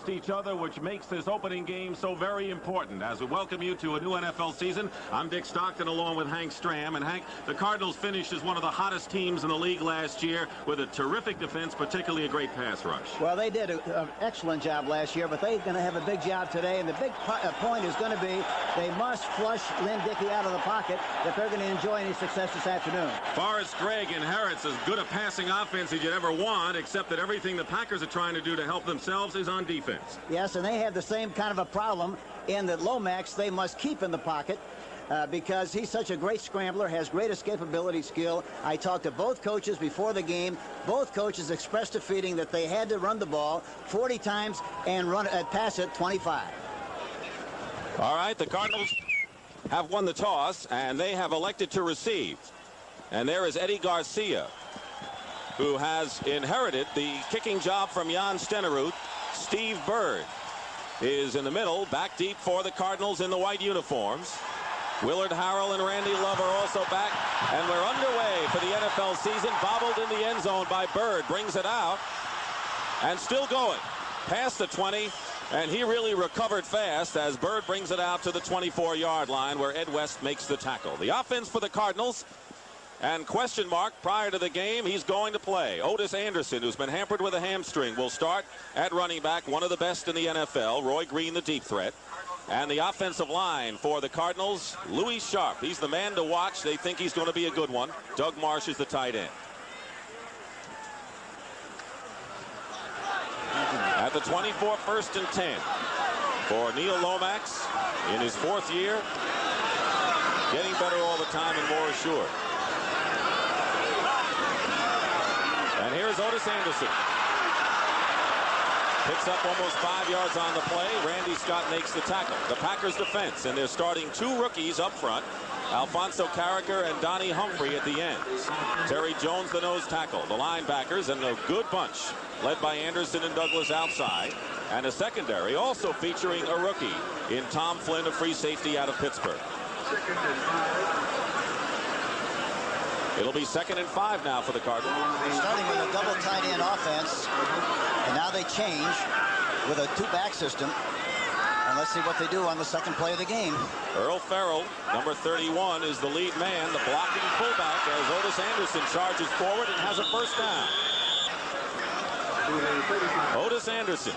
against each other, which makes this opening game so very important. As we welcome you to a new NFL season, I'm Dick Stockton along with Hank Stram. And Hank, the Cardinals finished as one of the hottest teams in the league last year with a terrific defense, particularly a great pass rush. Well, they did an excellent job last year, but they're going to have a big job today. And the big point is going to be they must flush Lynn Dickey out of the pocket if they're going to enjoy any success this afternoon. Forrest Gregg inherits as good a passing offense as you'd ever want, except that everything the Packers are trying to do to help themselves is on defense. Yes, and they have the same kind of a problem in that Lomax they must keep in the pocket because he's such a great scrambler, has great escapability skill. I talked to both coaches before the game. Both coaches expressed a feeling that they had to run the ball 40 times and pass it 25. All right, the Cardinals have won the toss, and they have elected to receive. And there is Eddie Garcia, who has inherited the kicking job from Jan Stenerud. Steve Bird is in the middle, back deep for the Cardinals in the white uniforms. Willard Harrell and Randy Love are also back, and we're underway for the NFL season. Bobbled in the end zone by Bird, brings it out, and still going past the 20, and he really recovered fast as Bird brings it out to the 24-yard line where Ed West makes the tackle. The offense for the Cardinals, and question mark prior to the game, he's going to play. Otis Anderson, who's been hampered with a hamstring, will start at running back, one of the best in the NFL. Roy Green, the deep threat. And the offensive line for the Cardinals, Louis Sharp. He's the man to watch. They think he's going to be a good one. Doug Marsh is the tight end. At the 24, 1st and 10 for Neil Lomax in his 4th year. Getting better all the time and more assured. And here's Otis Anderson. Picks up almost 5 yards on the play. Randy Scott makes the tackle. The Packers defense, and they're starting 2 rookies up front. Alfonso Carricker and Donnie Humphrey at the ends. Terry Jones, the nose tackle. The linebackers, and a good bunch, led by Anderson and Douglas outside. And a secondary also featuring a rookie in Tom Flynn, a free safety out of Pittsburgh. It'll be 2nd and 5 now for the Cardinals. Starting with a double tight end offense, and now they change with a 2-back system. And let's see what they do on the second play of the game. Earl Farrell, number 31, is the lead man, the blocking fullback, as Otis Anderson charges forward and has a first down. Otis Anderson,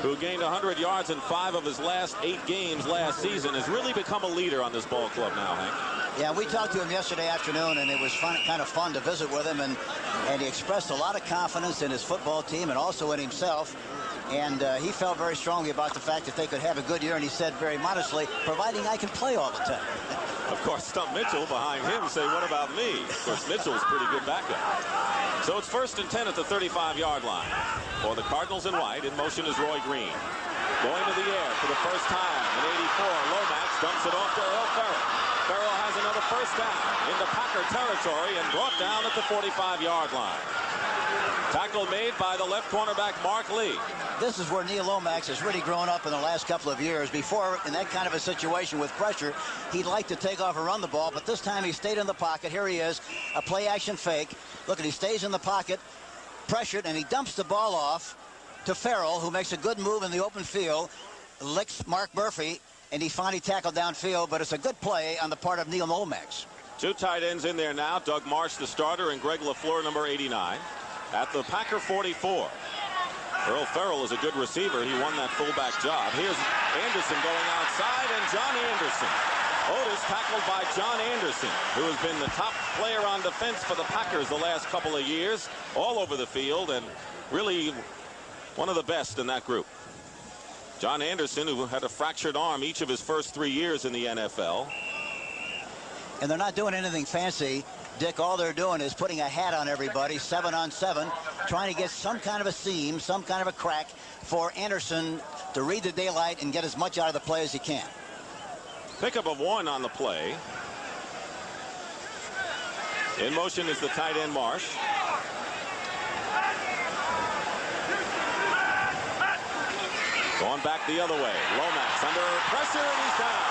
who gained 100 yards in 5 of his last 8 games last season, has really become a leader on this ball club now, Hank. Yeah, we talked to him yesterday afternoon, and it was kind of fun to visit with him, and he expressed a lot of confidence in his football team and also in himself. And he felt very strongly about the fact that they could have a good year, and he said very modestly, providing I can play all the time. Of course, Stump Mitchell behind him say, what about me? Of course, Mitchell's pretty good backup. So it's 1st and 10 at the 35-yard line. For the Cardinals in white, in motion is Roy Green. Going to the air for the first time in 84. Lomax dumps it off to Earl Farrell. Farrell has another first down into Packer territory and brought down at the 45-yard line. Tackle made by the left cornerback, Mark Lee. This is where Neil Lomax has really grown up in the last couple of years. Before, in that kind of a situation with pressure, he'd like to take off and run the ball, but this time he stayed in the pocket. Here he is, a play-action fake. Look, he stays in the pocket, pressured, and he dumps the ball off to Farrell, who makes a good move in the open field, licks Mark Murphy, and he finally tackled downfield, but it's a good play on the part of Neil Lomax. 2 tight ends in there now. Doug Marsh, the starter, and Greg LaFleur, number 89. At the Packer 44, Earl Farrell is a good receiver. He won that fullback job. Here's Anderson going outside, and John Anderson. Otis tackled by John Anderson, who has been the top player on defense for the Packers the last couple of years, all over the field, and really one of the best in that group. John Anderson, who had a fractured arm each of his first 3 years in the NFL. And they're not doing anything fancy, Dick. All they're doing is putting a hat on everybody, 7-on-7, trying to get some kind of a seam, some kind of a crack for Anderson to read the daylight and get as much out of the play as he can. Pickup of 1 on the play. In motion is the tight end Marsh. Going back the other way. Lomax under pressure, and he's down.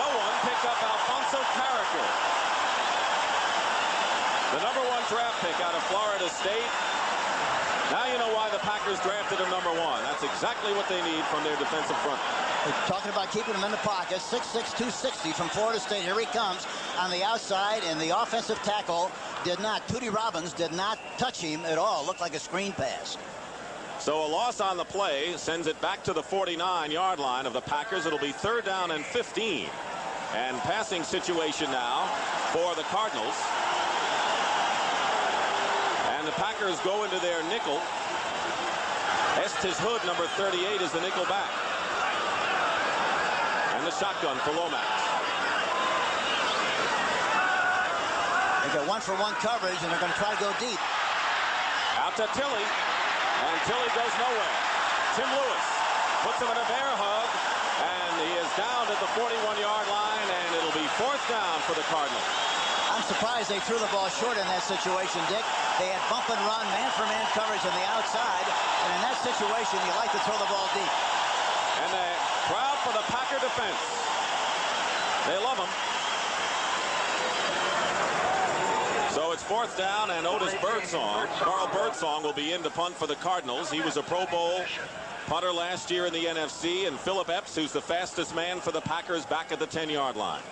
No one picked up Alfonso Carricker. The #1 draft pick out of Florida State. Now you know why the Packers drafted him #1. That's exactly what they need from their defensive front. They're talking about keeping him in the pocket. 6'6", 260 from Florida State. Here he comes on the outside, and the offensive tackle Tootie Robbins did not touch him at all. Looked like a screen pass. So a loss on the play sends it back to the 49-yard line of the Packers. It'll be 3rd down and 15. And passing situation now for the Cardinals. And the Packers go into their nickel. Estes Hood, number 38, is the nickel back. And the shotgun for Lomax. They got 1-for-1 coverage, and they're going to try to go deep. Out to Tilley. And Tilley goes nowhere. Tim Lewis puts him in a bear hug. And he is down at the 41-yard line, and it'll be 4th down for the Cardinals. I'm surprised they threw the ball short in that situation, Dick. They had bump and run, man-for-man coverage on the outside. And in that situation, you like to throw the ball deep. And the crowd for the Packer defense. They love them. So it's 4th down, and Otis Birdsong, Carl Birdsong, will be in to punt for the Cardinals. He was a Pro Bowl punter last year in the NFC, and Philip Epps, who's the fastest man for the Packers, back at the 10-yard line.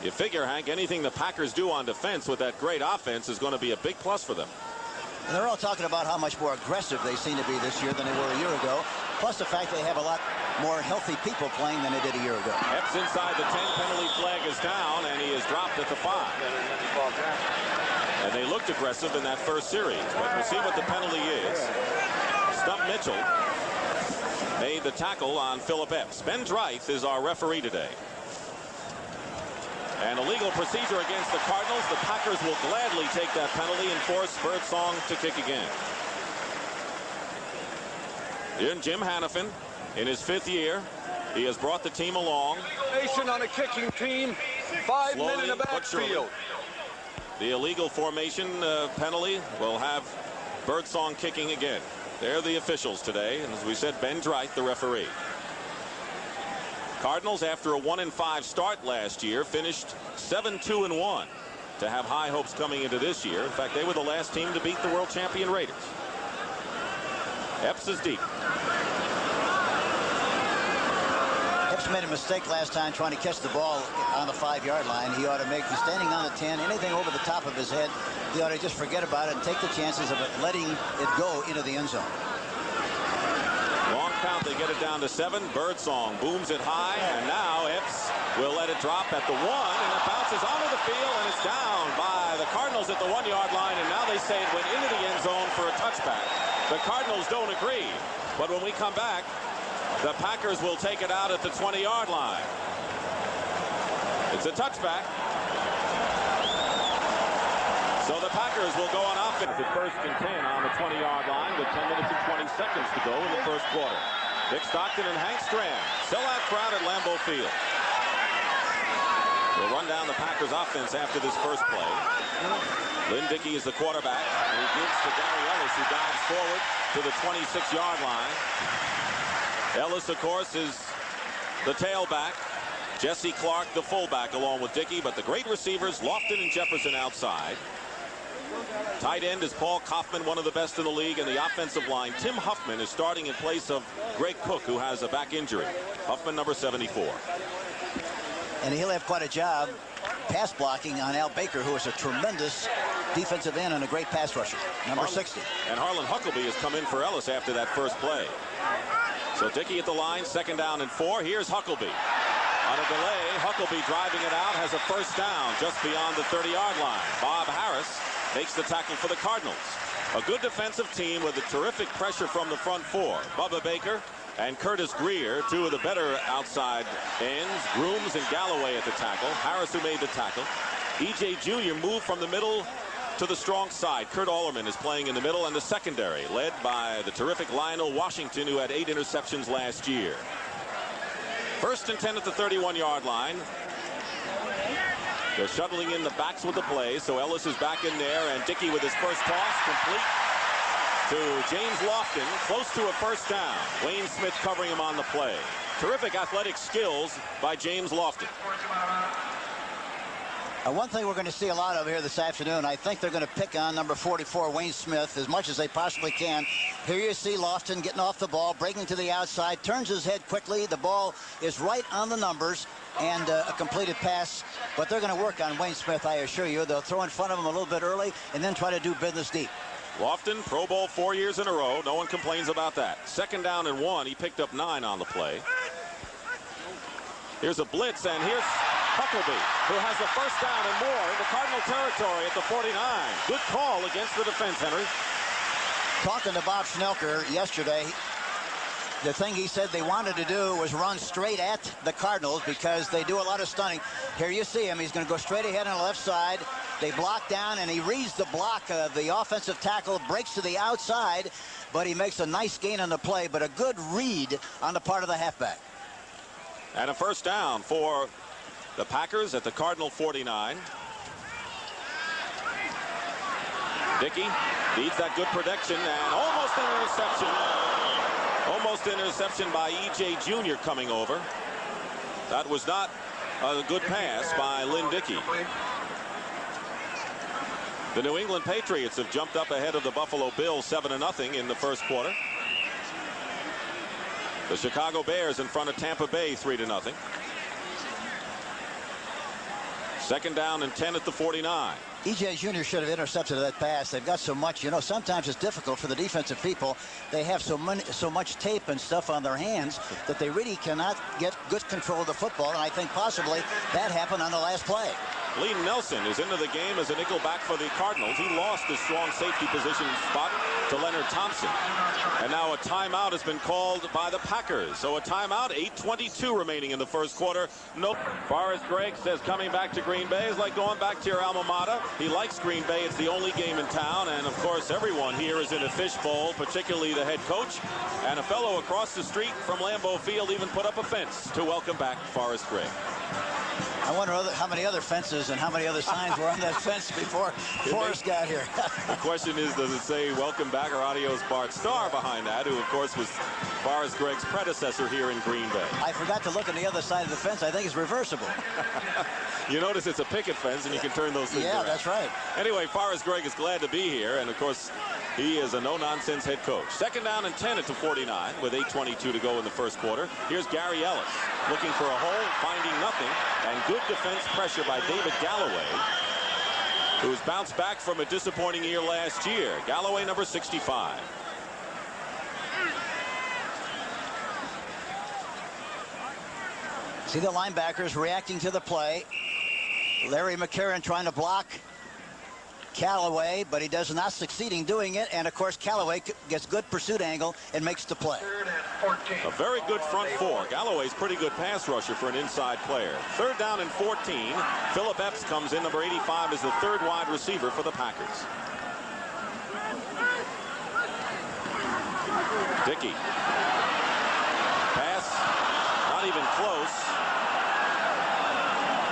You figure, Hank, anything the Packers do on defense with that great offense is going to be a big plus for them. And they're all talking about how much more aggressive they seem to be this year than they were a year ago. Plus the fact they have a lot more healthy people playing than they did a year ago. Epps inside the 10, penalty flag is down, and he is dropped at the 5. And they looked aggressive in that first series, but we'll see what the penalty is. Stump Mitchell made the tackle on Philip Epps. Ben Dreith is our referee today. And a legal procedure against the Cardinals. The Packers will gladly take that penalty and force Birdsong to kick again. In Jim Hanifin, in his 5th year, he has brought the team along. On a kicking team, 5 men in the backfield. The illegal formation penalty will have Birdsong kicking again. They're the officials today, and as we said, Ben Dreith, the referee. Cardinals, after a 1-5 start last year, finished 7-2-1 to have high hopes coming into this year. In fact, they were the last team to beat the world champion Raiders. Epps is deep. Epps made a mistake last time trying to catch the ball on the 5-yard line. He ought to make, he's standing on the 10, anything over the top of his head, he ought to just forget about it and take the chances of it letting it go into the end zone. Long count, they get it down to 7. Birdsong booms it high, and now Epps will let it drop at the 1, and it bounces onto the field, and it's down by the Cardinals at the 1-yard line, and now they say it went into the end zone for a touchback. The Cardinals don't agree, but when we come back, the Packers will take it out at the 20-yard line. It's a touchback. So the Packers will go on offense at 1st and 10 on the 20-yard line with 10 minutes and 20 seconds to go in the first quarter. Dick Stockton and Hank Strand. Sellout crowd at Lambeau Field. We'll run down the Packers offense after this first play. Lynn Dickey is the quarterback, and he gives to Gary Ellis, who dives forward to the 26-yard line. Ellis, of course, is the tailback. Jesse Clark, the fullback, along with Dickey, but the great receivers, Lofton and Jefferson outside. Tight end is Paul Kaufman, one of the best in the league, and the offensive line, Tim Huffman, is starting in place of Greg Cook, who has a back injury. Huffman, number 74. And he'll have quite a job pass blocking on Al Baker, who is a tremendous defensive end and a great pass rusher, number 60. And Harlan Huckabee has come in for Ellis after that first play. So Dickey at the line, 2nd down and 4. Here's Huckabee. On a delay, Huckabee driving it out, has a first down just beyond the 30-yard line. Bob Harris makes the tackle for the Cardinals. A good defensive team with a terrific pressure from the front 4. Bubba Baker and Curtis Greer, 2 of the better outside ends. Grooms and Galloway at the tackle. Harris, who made the tackle. E.J. Jr. moved from the middle to the strong side. Kurt Allerman is playing in the middle, and the secondary led by the terrific Lionel Washington, who had 8 interceptions last year. 1st and 10 at the 31-yard line. They're shuttling in the backs with the play, so Ellis is back in there, and Dickey with his first toss complete to James Lofton, close to a first down. Wayne Smith covering him on the play. Terrific athletic skills by James Lofton. One thing we're going to see a lot of here this afternoon, I think they're going to pick on number 44, Wayne Smith, as much as they possibly can. Here you see Lofton getting off the ball, breaking to the outside, turns his head quickly. The ball is right on the numbers, and a completed pass. But they're going to work on Wayne Smith, I assure you. They'll throw in front of him a little bit early and then try to do business deep. Lofton, Pro Bowl 4 years in a row. No one complains about that. 2nd down and 1. He picked up 9 on the play. Here's a blitz, and here's Huckleby, who has the 1st down and more in the Cardinal territory at the 49. Good call against the defense, Henry. Talking to Bob Schnelker yesterday, the thing he said they wanted to do was run straight at the Cardinals because they do a lot of stunning. Here you see him. He's going to go straight ahead on the left side. They block down, and he reads the block of the offensive tackle, breaks to the outside, but he makes a nice gain on the play, but a good read on the part of the halfback. And a 1st down for the Packers at the Cardinal 49. Dickey needs that good protection, and almost an interception. Almost an interception by E.J. Jr. coming over. That was not a good pass by Lynn Dickey. The New England Patriots have jumped up ahead of the Buffalo Bills 7-0 in the 1st quarter. The Chicago Bears in front of Tampa Bay 3-0. 2nd down and 10 at the 49. E.J. Jr. should have intercepted that pass. They've got so much, you know, sometimes it's difficult for the defensive people. They have so much tape and stuff on their hands that they really cannot get good control of the football, and I think possibly that happened on the last play. Lee Nelson is into the game as a nickel back for the Cardinals. He lost his strong safety position spot to Leonard Thompson. And now a timeout has been called by the Packers. So a timeout, 8:22 remaining in the 1st quarter. Nope. Forrest Gregg says coming back to Green Bay is like going back to your alma mater. He likes Green Bay. It's the only game in town. And, of course, everyone here is in a fishbowl, particularly the head coach. And a fellow across the street from Lambeau Field even put up a fence to welcome back Forrest Gregg. I wonder how many other fences and how many other signs were on that fence before Forrest got here. The question is, does it say welcome back or adios Bart Starr behind that, who, of course, was Forrest Gregg's predecessor here in Green Bay? I forgot to look on the other side of the fence. I think it's reversible. You notice it's a picket fence, and you can turn those things around. That's right. Anyway, Forrest Gregg is glad to be here, and, of course, he is a no-nonsense head coach. 2nd down and 10 at the 49 with 8:22 to go in the 1st quarter. Here's Gary Ellis looking for a hole, finding nothing, and good defense pressure by David Galloway, who's bounced back from a disappointing year last year. Galloway, number 65. See the linebackers reacting to the play. Larry McCarron trying to block Callaway, but he does not succeed in doing it. And, of course, Callaway gets good pursuit angle and makes the play. A very good front four. Galloway's pretty good pass rusher for an inside player. 3rd down and 14. Philip Epps comes in. Number 85 is the 3rd wide receiver for the Packers. Dickey. Pass. Not even close.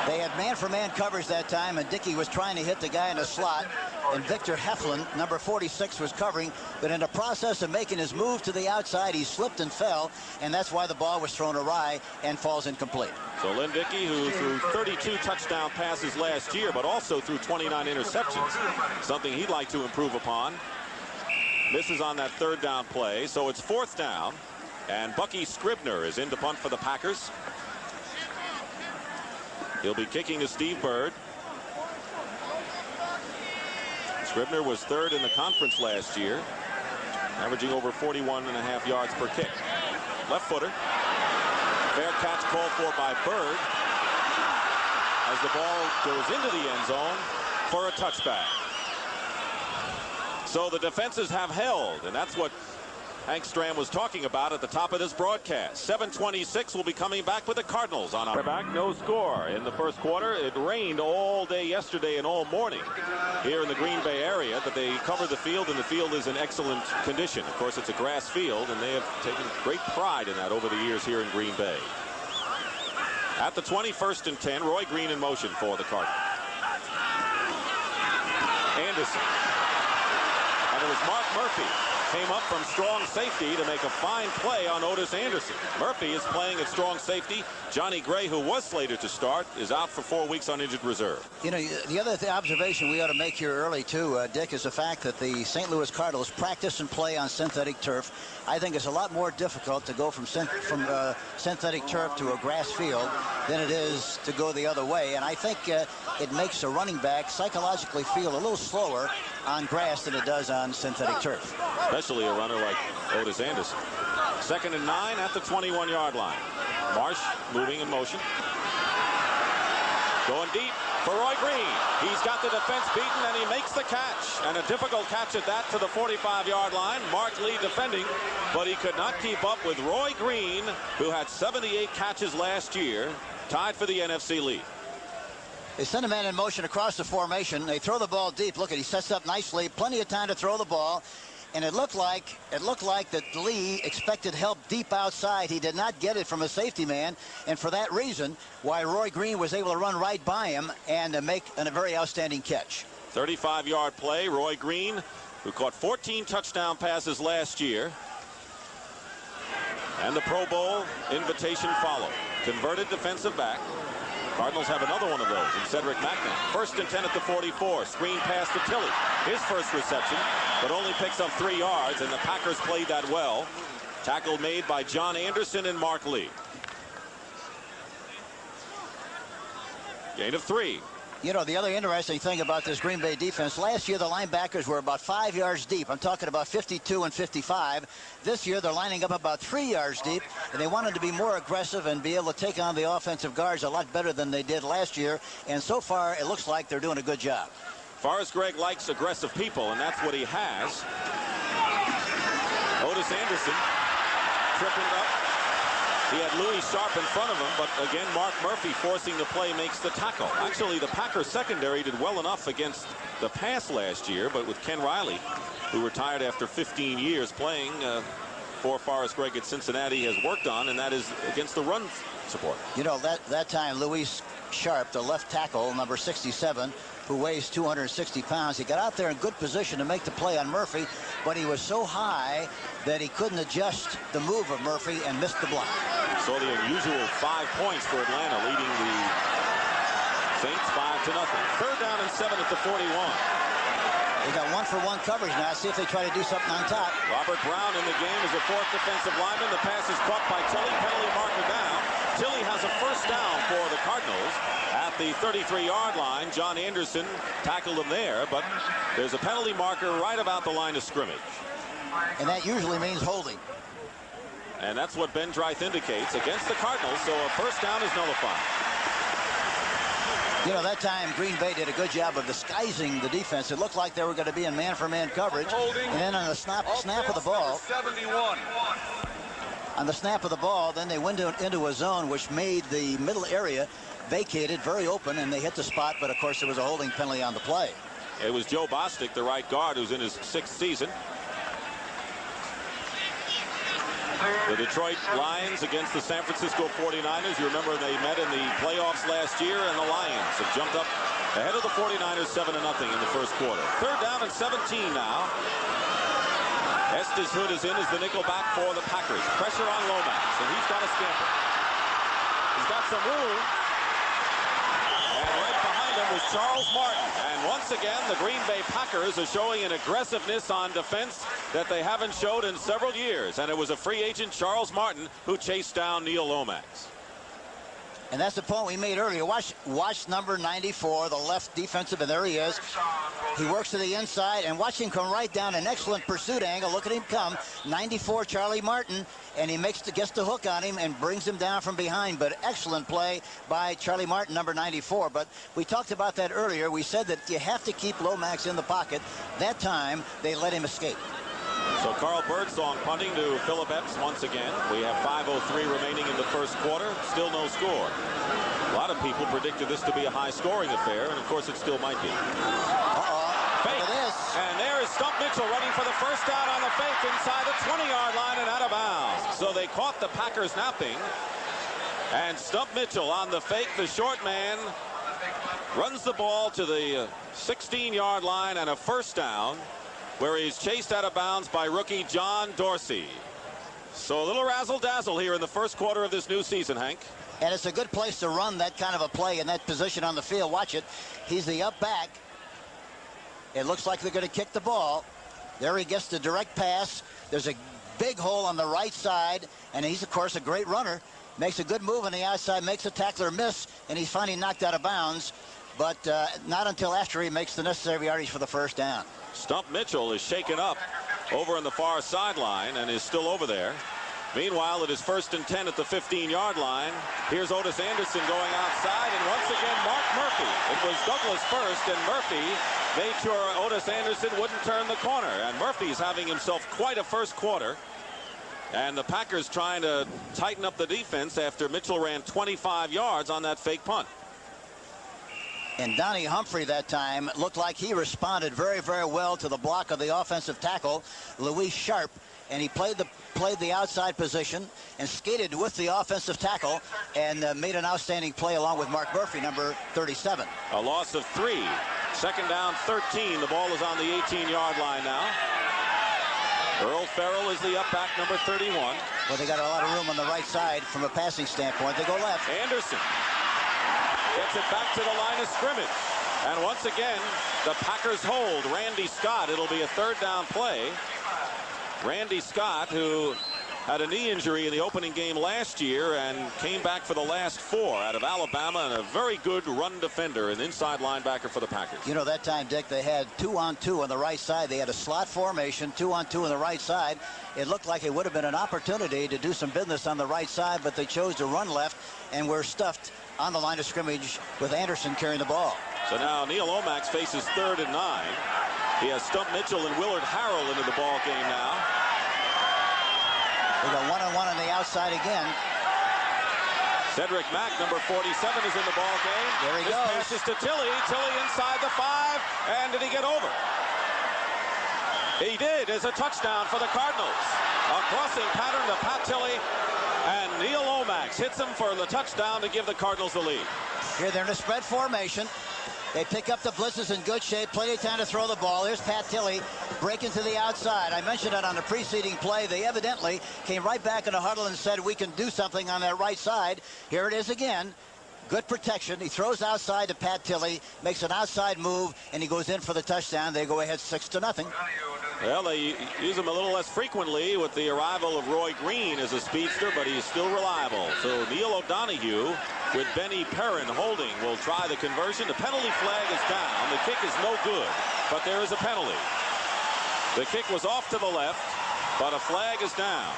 They had man-for-man coverage that time, and Dickey was trying to hit the guy in the slot, and Victor Heflin, number 46, was covering, but in the process of making his move to the outside, he slipped and fell, and that's why the ball was thrown awry and falls incomplete. So Lynn Dickey, who threw 32 touchdown passes last year, but also threw 29 interceptions, something he'd like to improve upon, misses on that 3rd down play. So it's 4th down, and Bucky Scribner is in to punt for the Packers. He'll be kicking to Steve Bird. Scribner was 3rd in the conference last year, averaging over 41.5 yards per kick. Left footer. Fair catch called for by Bird as the ball goes into the end zone for a touchback. So the defenses have held, and that's what Hank Stram was talking about at the top of this broadcast. 7:26 will be coming back with the Cardinals on our back. No score in the 1st quarter. It rained all day yesterday and all morning here in the Green Bay area, but they covered the field, and the field is in excellent condition. Of course, it's a grass field, and they have taken great pride in that over the years here in Green Bay. At the 21st and 10, Roy Green in motion for the Cardinals. Anderson. And it was Mark Murphy came up from strong safety to make a fine play on Otis Anderson. Murphy is playing at strong safety. Johnny Gray, who was slated to start, is out for 4 weeks on injured reserve. You know, the other observation we ought to make here early, too, Dick, is the fact that the St. Louis Cardinals practice and play on synthetic turf. I think it's a lot more difficult to go from synthetic turf to a grass field than it is to go the other way. And I think it makes a running back psychologically feel a little slower on grass than it does on synthetic turf. Especially a runner like Otis Anderson. 2nd and 9 at the 21-yard line. Marsh moving in motion. Going deep for Roy Green. He's got the defense beaten, and he makes the catch. And a difficult catch at that to the 45-yard line. Mark Lee defending, but he could not keep up with Roy Green, who had 78 catches last year, tied for the NFC lead. They send a man in motion across the formation. They throw the ball deep. Look, he sets up nicely. Plenty of time to throw the ball. And it looked like that Lee expected help deep outside. He did not get it from a safety man, and for that reason, why Roy Green was able to run right by him and make a very outstanding catch. 35-yard play. Roy Green, who caught 14 touchdown passes last year, and the Pro Bowl invitation followed. Converted defensive back. Cardinals have another one of those in Cedric Macklin. 1st and 10 at the 44. Screen pass to Tilley. His first reception, but only picks up 3 yards, and the Packers played that well. Tackle made by John Anderson and Mark Lee. Gain of 3. You know, the other interesting thing about this Green Bay defense, last year the linebackers were about 5 yards deep. I'm talking about 52 and 55. This year they're lining up about 3 yards deep, and they wanted to be more aggressive and be able to take on the offensive guards a lot better than they did last year. And so far, it looks like they're doing a good job. Forrest Gregg likes aggressive people, and that's what he has. Otis Anderson tripping up. He had Louis Sharp in front of him, but again, Mark Murphy forcing the play makes the tackle. Actually, the Packers secondary did well enough against the pass last year, but with Ken Riley, who retired after 15 years playing for Forrest Gregg at Cincinnati, has worked on, and that is against the run support. You know, that time, Louis Sharp, the left tackle, number 67, who weighs 260 pounds, he got out there in good position to make the play on Murphy, but he was so high that he couldn't adjust the move of Murphy and missed the block. So the unusual 5 points for Atlanta, leading the Saints 5-0. 3rd down and 7 at the 41. They got 1-for-1 coverage now. See if they try to do something on top. Robert Brown in the game as a 4th defensive lineman. The pass is caught by Tilley. Penalty marker down. Tilley has a 1st down for the Cardinals at the 33-yard line. John Anderson tackled him there, but there's a penalty marker right about the line of scrimmage. And that usually means holding. And that's what Ben Dreith indicates against the Cardinals, so a 1st down is nullified. You know, that time Green Bay did a good job of disguising the defense. It looked like they were going to be in man-for-man coverage. And then on the snap of the ball, 71. on the snap of the ball, then they went into a zone which made the middle area vacated, very open, and they hit the spot, but of course there was a holding penalty on the play. It was Joe Bostic, the right guard, who's in his 6th season. The Detroit Lions against the San Francisco 49ers. You remember they met in the playoffs last year, and the Lions have jumped up ahead of the 49ers 7-0 in the 1st quarter. 3rd down and 17 now. Estes Hood is in as the nickel back for the Packers. Pressure on Lomax, and he's got a scamper. He's got some room. And right behind him was Charles Martin. And once again, the Green Bay Packers are showing an aggressiveness on defense that they haven't showed in several years. And it was a free agent, Charles Martin, who chased down Neil Lomax. And that's the point we made earlier. Watch number 94, the left defensive, and there he is. He works to the inside, and watch him come right down, an excellent pursuit angle. Look at him come. 94, Charlie Martin, and he gets the hook on him and brings him down from behind. But excellent play by Charlie Martin, number 94. But we talked about that earlier. We said that you have to keep Lomax in the pocket. That time, they let him escape. So Carl Birdsong punting to Philip Epps once again. We have 5:03 remaining in the 1st quarter. Still no score. A lot of people predicted this to be a high-scoring affair, and of course it still might be. Fake. Look at this. And there is Stump Mitchell running for the 1st down on the fake inside the 20-yard line and out of bounds. So they caught the Packers napping. And Stump Mitchell on the fake, the short man, runs the ball to the 16-yard line and a 1st down. where he's chased out of bounds by rookie John Dorsey. So a little razzle-dazzle here in the first quarter of this new season, Hank. And it's a good place to run that kind of a play in that position on the field. Watch it. He's the up back. It looks like they're going to kick the ball. There he gets the direct pass. There's a big hole on the right side, and he's, of course, a great runner. Makes a good move on the outside, makes a tackler miss, and he's finally knocked out of bounds. But not until after he makes the necessary yardage for the first down. Stump Mitchell is shaken up over on the far sideline and is still over there. Meanwhile, it is 1st and 10 at the 15-yard line. Here's Otis Anderson going outside, and once again, Mark Murphy. It was Douglas first, and Murphy made sure Otis Anderson wouldn't turn the corner. And Murphy's having himself quite a first quarter. And the Packers trying to tighten up the defense after Mitchell ran 25 yards on that fake punt. And Donnie Humphrey that time looked like he responded very, very well to the block of the offensive tackle, Louis Sharp. And he played the outside position and skated with the offensive tackle and made an outstanding play along with Mark Murphy, number 37. A loss of 3. 2nd down, 13. The ball is on the 18-yard line now. Earl Farrell is the up back, number 31. Well, they got a lot of room on the right side from a passing standpoint. They go left. Anderson gets it back to the line of scrimmage. And once again, the Packers hold Randy Scott. It'll be a 3rd down play. Randy Scott, who had a knee injury in the opening game last year and came back for the last 4 out of Alabama, and a very good run defender, an inside linebacker for the Packers. You know, that time, Dick, they had 2-on-2 on the right side. They had a slot formation, 2-on-2 on the right side. It looked like it would have been an opportunity to do some business on the right side, but they chose to run left and were stuffed on the line of scrimmage with Anderson carrying the ball. So now Neil Lomax faces 3rd and 9. He has Stump Mitchell and Willard Harrell into the ball game now. They got 1-on-1 on the outside again. Cedric Mack, number 47, is in the ball game. There he this goes. Pass is to Tilley. Tilley inside the 5. And did he get over? He did. It's a touchdown for the Cardinals. A crossing pattern to Pat Tilley. And Neil Lomax hits him for the touchdown to give the Cardinals the lead. Here they're in a spread formation. They pick up the blitzes in good shape. Plenty of time to throw the ball. Here's Pat Tilley breaking to the outside. I mentioned it on the preceding play. They evidently came right back in the huddle and said, we can do something on that right side. Here it is again. Good protection. He throws outside to Pat Tilley, makes an outside move, and he goes in for the touchdown. They go ahead 6-0. Well, they use him a little less frequently with the arrival of Roy Green as a speedster, but he's still reliable. So Neil O'Donoghue with Benny Perrin holding will try the conversion. The penalty flag is down. The kick is no good, but there is a penalty. The kick was off to the left, but a flag is down.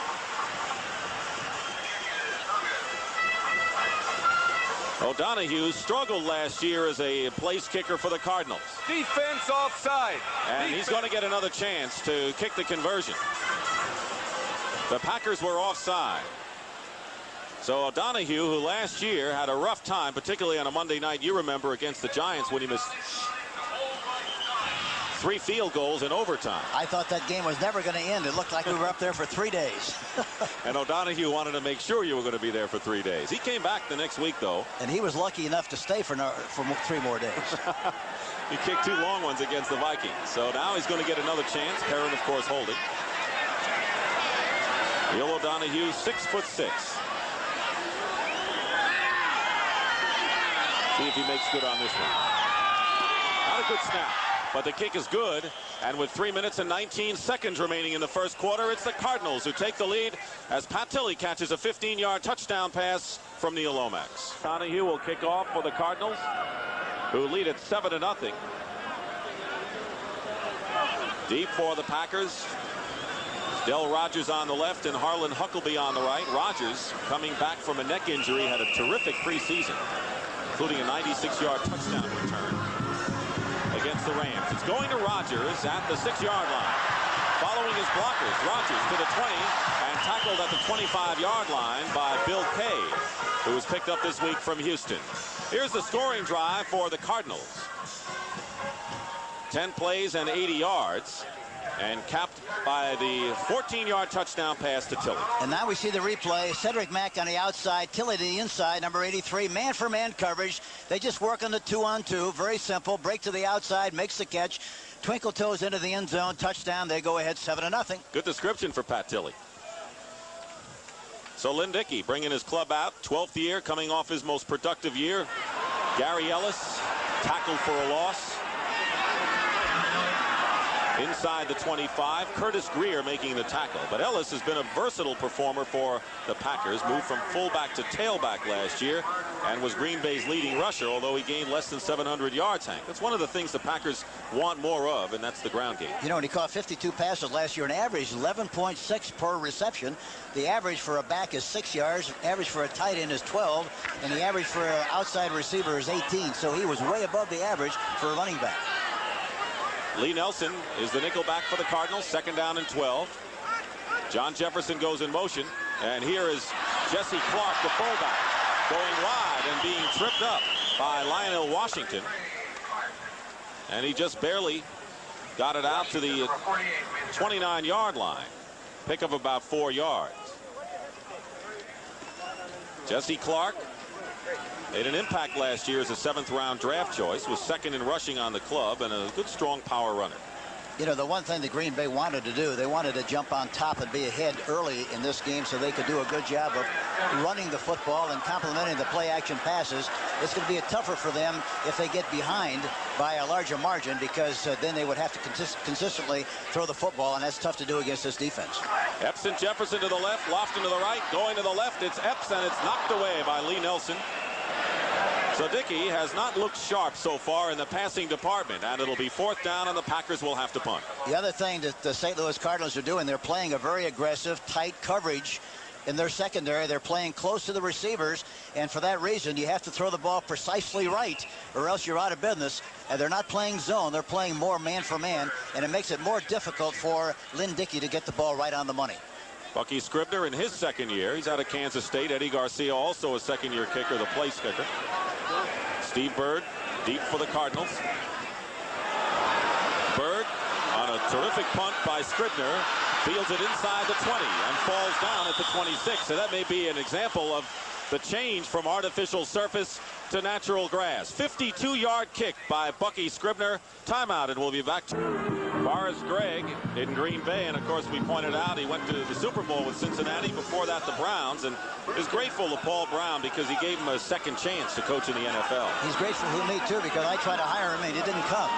O'Donoghue struggled last year as a place kicker for the Cardinals. Defense offside. And he's going to get another chance to kick the conversion. The Packers were offside. So O'Donoghue, who last year had a rough time, particularly on a Monday night, you remember, against the Giants when he missed 3 field goals in overtime. I thought that game was never going to end. It looked like we were up there for 3 days. And O'Donoghue wanted to make sure you were going to be there for 3 days. He came back the next week, though. And he was lucky enough to stay for 3 more days. He kicked 2 long ones against the Vikings. So now he's going to get another chance. Perrin, of course, holding. Neil O'Donoghue, 6'6". See if he makes good on this one. Not a good snap, but the kick is good. And with 3 minutes and 19 seconds remaining in the first quarter, it's the Cardinals who take the lead as Pat Tilley catches a 15-yard touchdown pass from Neil Lomax. O'Donoghue will kick off for the Cardinals, who lead at 7-0. Deep for the Packers. Del Rogers on the left and Harlan Huckleby on the right. Rogers, coming back from a neck injury, had a terrific preseason, including a 96-yard touchdown return against the Rams. It's going to Rogers at the 6-yard line. Following his blockers, Rogers to the 20 and tackled at the 25-yard line by Bill Kay, who was picked up this week from Houston. Here's the scoring drive for the Cardinals. 10 plays and 80 yards. And capped by the 14-yard touchdown pass to Tilley. And now we see the replay. Cedric Mack on the outside, Tilley to the inside, number 83, man-for-man coverage. They just work on the 2-on-2, very simple. Break to the outside, makes the catch. twinkle toes into the end zone, touchdown. They go ahead 7-0. Good description for Pat Tilley. So Lynn Dickey bringing his club out, 12th year, coming off his most productive year. Gary Ellis tackled for a loss. Inside the 25, Curtis Greer making the tackle. But Ellis has been a versatile performer for the Packers. Moved from fullback to tailback last year and was Green Bay's leading rusher, although he gained less than 700 yards, Hank. That's one of the things the Packers want more of, and that's the ground game. You know, and he caught 52 passes last year, an average 11.6 per reception. The average for a back is 6 yards, average for a tight end is 12, and the average for an outside receiver is 18. So he was way above the average for a running back. Lee Nelson is the nickel back for the Cardinals. 2nd down and 12. John Jefferson goes in motion. And here is Jesse Clark, the fullback, going wide and being tripped up by Lionel Washington. And he just barely got it out to the 29-yard line. Pick of about 4 yards. Jesse Clark made an impact last year as a 7th-round draft choice, was 2nd in rushing on the club, and a good, strong power runner. You know, the one thing that Green Bay wanted to do, they wanted to jump on top and be ahead early in this game so they could do a good job of running the football and complementing the play-action passes. It's going to be tougher for them if they get behind by a larger margin, because then they would have to consistently throw the football, and that's tough to do against this defense. Epps and Jefferson to the left, Lofton to the right, going to the left. It's Epps, and it's knocked away by Lee Nelson. So Dickey has not looked sharp so far in the passing department, and it'll be 4th down, and the Packers will have to punt. The other thing that the St. Louis Cardinals are doing, they're playing a very aggressive, tight coverage in their secondary. They're playing close to the receivers, and for that reason, you have to throw the ball precisely right, or else you're out of business. And they're not playing zone. They're playing more man for man, and it makes it more difficult for Lynn Dickey to get the ball right on the money. Bucky Scribner in his 2nd year. He's out of Kansas State. Eddie Garcia, also a 2nd-year kicker, the place kicker. Steve Bird deep for the Cardinals. Bird on a terrific punt by Scribner, fields it inside the 20 and falls down at the 26. So that may be an example of the change from artificial surface to natural grass. 52-yard kick by Bucky Scribner. Timeout, and we'll be back to Boris Gregg in Green Bay. And of course, we pointed out he went to the Super Bowl with Cincinnati, before that the Browns, and is grateful to Paul Brown because he gave him a 2nd chance to coach in the NFL. He's grateful to me too, because I tried to hire him and he didn't come.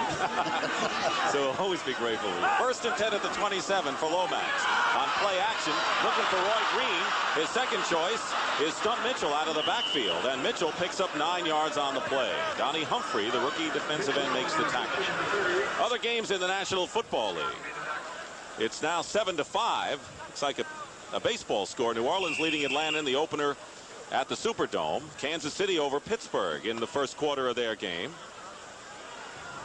So he'll always be grateful. 1st and 10 at the 27 for Lomax. On play action, looking for Roy Green. His 2nd choice is Stunt Mitchell out of the backfield, and Mitchell picks up 9 yards on the play. Donnie Humphrey, the rookie defensive end, makes the tackle. Other games in the National Football League. It's now 7-5. It's like a baseball score. New Orleans leading Atlanta in the opener at the Superdome. Kansas City over Pittsburgh in the 1st quarter of their game.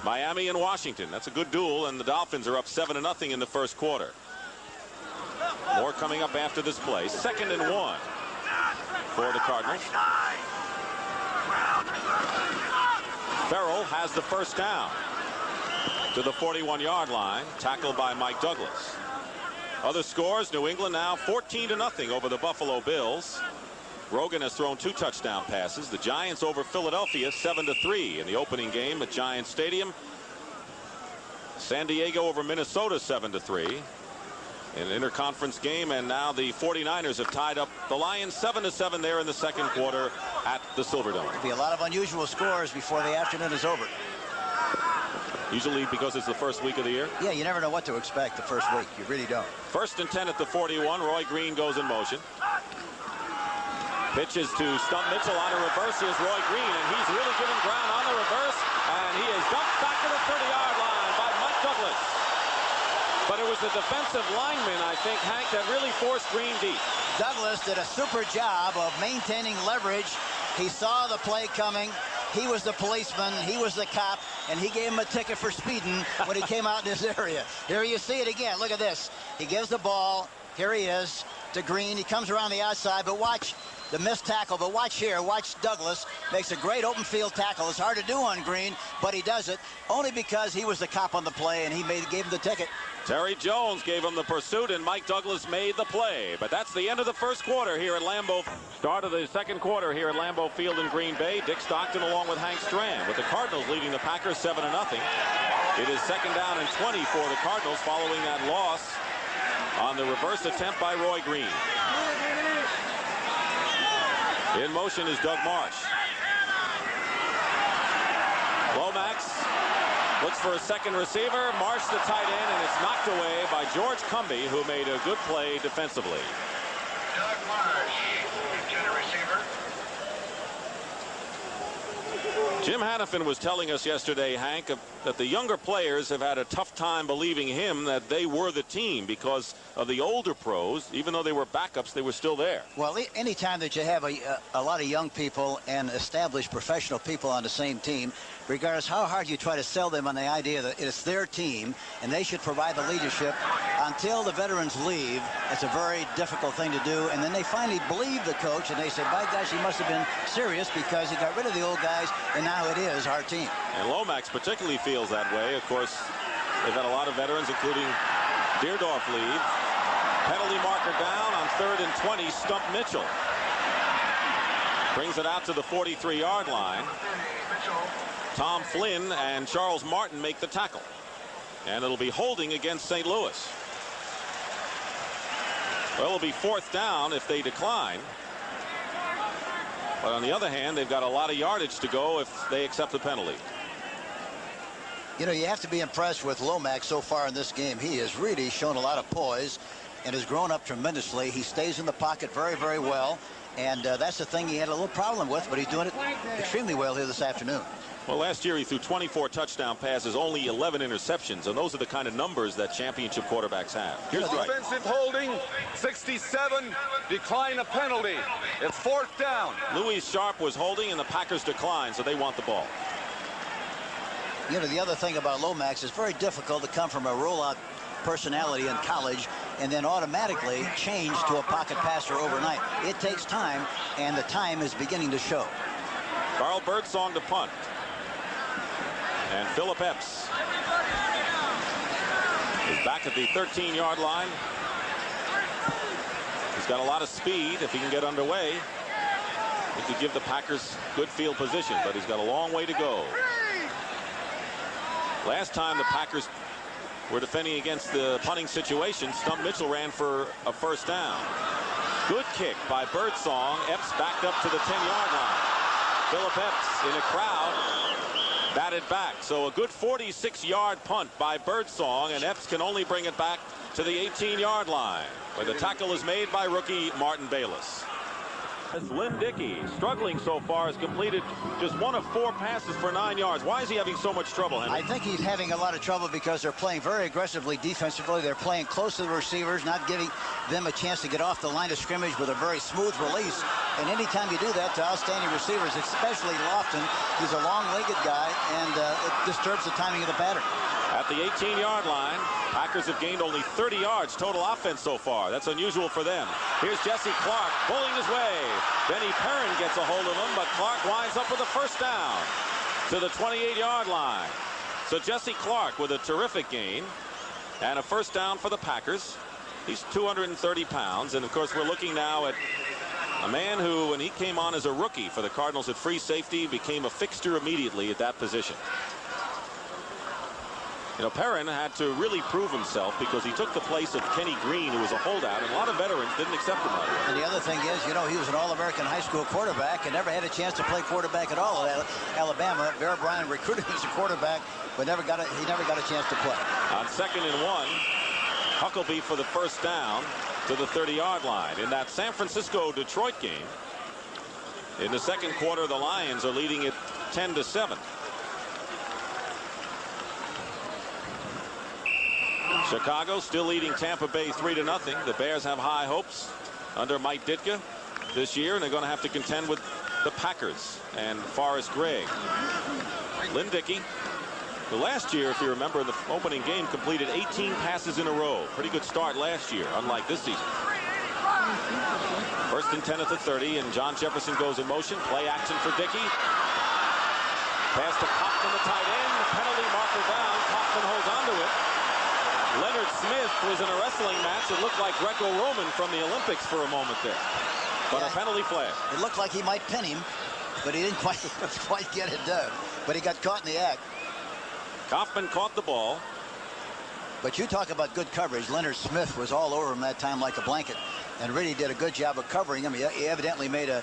Miami and Washington. That's a good duel, and the Dolphins are up 7-0 in the 1st quarter. More coming up after this play. 2nd and 1 for the Cardinals. Farrell has the 1st down to the 41-yard line, tackled by Mike Douglas. Other scores: New England now 14-0 over the Buffalo Bills. Rogan has thrown 2 touchdown passes. The Giants over Philadelphia 7-3 in the opening game at Giants Stadium. San Diego over Minnesota 7-3 in an interconference game, and now the 49ers have tied up the Lions 7-7 there in the 2nd quarter at the Silverdome. There'll be a lot of unusual scores before the afternoon is over. Usually because it's the 1st week of the year. Yeah, you never know what to expect the 1st week. You really don't. 1st and 10 at the 41. Roy Green goes in motion. Pitches to Stunt Mitchell on a reverse. Here's Roy Green, and he's really given ground on the reverse, and he is dumped back to the 30-yard line by Mike Douglas. But it was the defensive lineman, I think, Hank, that really forced Green deep. Douglas did a super job of maintaining leverage. He saw the play coming. He was the policeman. He was the cop, and he gave him a ticket for speeding when he came out in this area. Here you see it again. Look at this. He gives the ball. Here he is to Green. He comes around the outside, but watch the missed tackle. But watch here. Watch Douglas. Makes a great open field tackle. It's hard to do on Green, but he does it only because he was the cop on the play, and he gave him the ticket. Terry Jones gave him the pursuit, and Mike Douglas made the play. But that's the end of the 1st quarter here at Lambeau. Start of the 2nd quarter here at Lambeau Field in Green Bay. Dick Stockton along with Hank Strand, with the Cardinals leading the Packers 7-0. It is 2nd down and 20 for the Cardinals following that loss on the reverse attempt by Roy Green. In motion is Doug Marsh. Lomax looks for a second receiver. Marsh the tight end, and it's knocked away by George Cumby, who made a good play defensively. Doug Marsh, intended receiver. Jim Hannafin was telling us yesterday, Hank, that the younger players have had a tough time believing him that they were the team because of the older pros. Even though they were backups, they were still there. Well, anytime that you have a lot of young people and established professional people on the same team, regardless how hard you try to sell them on the idea that it's their team and they should provide the leadership, until the veterans leave, it's a very difficult thing to do. And then they finally believe the coach and they say, by gosh, he must have been serious because he got rid of the old guys and now it is our team. And Lomax particularly feels that way. Of course, they've had a lot of veterans, including Deerdorf leave. Penalty marker down on 3rd and 20. Stump Mitchell brings it out to the 43-yard line. Tom Flynn and Charles Martin make the tackle. And it'll be holding against St. Louis. Well, it'll be 4th down if they decline. But on the other hand, they've got a lot of yardage to go if they accept the penalty. You know, you have to be impressed with Lomax so far in this game. He has really shown a lot of poise and has grown up tremendously. He stays in the pocket very, very well. And that's the thing he had a little problem with, but he's doing it extremely well here this afternoon. Well, last year he threw 24 touchdown passes, only 11 interceptions, and those are the kind of numbers that championship quarterbacks have. Here's Wright. Defensive holding, 67, decline a penalty. It's 4th down. Louis Sharp was holding, and the Packers declined, so they want the ball. You know, the other thing about Lomax, it's very difficult to come from a rollout personality in college and then automatically change to a pocket passer overnight. It takes time, and the time is beginning to show. Carl Birdsong to punt. And Philip Epps is back at the 13-yard line. He's got a lot of speed. If he can get underway, he could give the Packers good field position, but he's got a long way to go. Last time the Packers were defending against the punting situation, Stump Mitchell ran for a 1st down. Good kick by Birdsong. Epps backed up to the 10-yard line. Philip Epps in a crowd batted back. So a good 46-yard punt by Birdsong, and Epps can only bring it back to the 18-yard line, where the tackle is made by rookie Martin Bayless. As Lynn Dickey, struggling so far, has completed just 1 of 4 passes for 9 yards. Why is he having so much trouble, Henry? I think he's having a lot of trouble because they're playing very aggressively defensively. They're playing close to the receivers, not giving them a chance to get off the line of scrimmage with a very smooth release. And anytime you do that to outstanding receivers, especially Lofton, he's a long-legged guy, and it disturbs the timing of the pattern. At the 18-yard line, Packers have gained only 30 yards total offense so far. That's unusual for them. Here's Jesse Clark pulling his way. Benny Perrin gets a hold of him, but Clark winds up with a 1st down to the 28-yard line. So Jesse Clark with a terrific gain and a 1st down for the Packers. He's 230 pounds, and of course we're looking now at a man who, when he came on as a rookie for the Cardinals at free safety, became a fixture immediately at that position. You know, Perrin had to really prove himself because he took the place of Kenny Green, who was a holdout, and a lot of veterans didn't accept him. And the other thing is, you know, he was an All-American high school quarterback and never had a chance to play quarterback at all at Alabama. Bear Bryant recruited him as a quarterback, but he never got a chance to play. On 2nd and 1, Huckabee for the 1st down to the 30-yard line. In that San Francisco-Detroit game, in the 2nd quarter, the Lions are leading it 10-7. Chicago still leading Tampa Bay 3-0. The Bears have high hopes under Mike Ditka this year, and they're going to have to contend with the Packers and Forrest Gregg. Lynn Dickey, who last year, if you remember, in the opening game completed 18 passes in a row. Pretty good start last year, unlike this season. 1st and 10 at the 30, and John Jefferson goes in motion. Play action for Dickey. Pass to Kaufman, the tight end. Penalty marker down. Kaufman holds onto it. Leonard Smith was in a wrestling match. It looked like Greco-Roman from the Olympics for a moment there. But a penalty flag. It looked like he might pin him, but he didn't quite get it done. But he got caught in the act. Kaufman caught the ball. But you talk about good coverage. Leonard Smith was all over him that time like a blanket and really did a good job of covering him. He evidently made a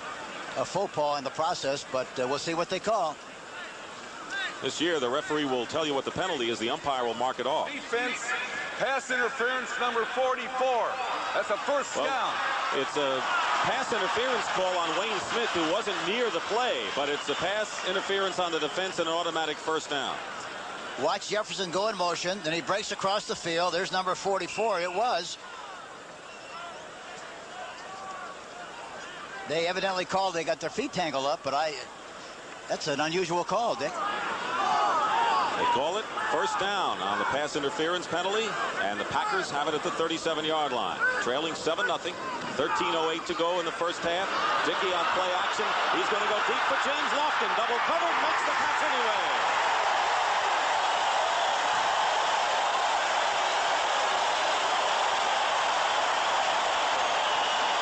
faux pas in the process, but we'll see what they call. This year, the referee will tell you what the penalty is. The umpire will mark it off. Defense, pass interference number 44. That's a first down. It's a pass interference call on Wayne Smith, who wasn't near the play, but it's a pass interference on the defense and an automatic first down. Watch Jefferson go in motion, then he breaks across the field. There's number 44. It was. They evidently called. They got their feet tangled up, but that's an unusual call, Dick. They call it first down on the pass interference penalty, and the Packers have it at the 37-yard line. Trailing 7-0. 13:08 to go in the first half. Dickey on play action. He's going to go deep for James Lofton. Double covered, makes the catch anyway.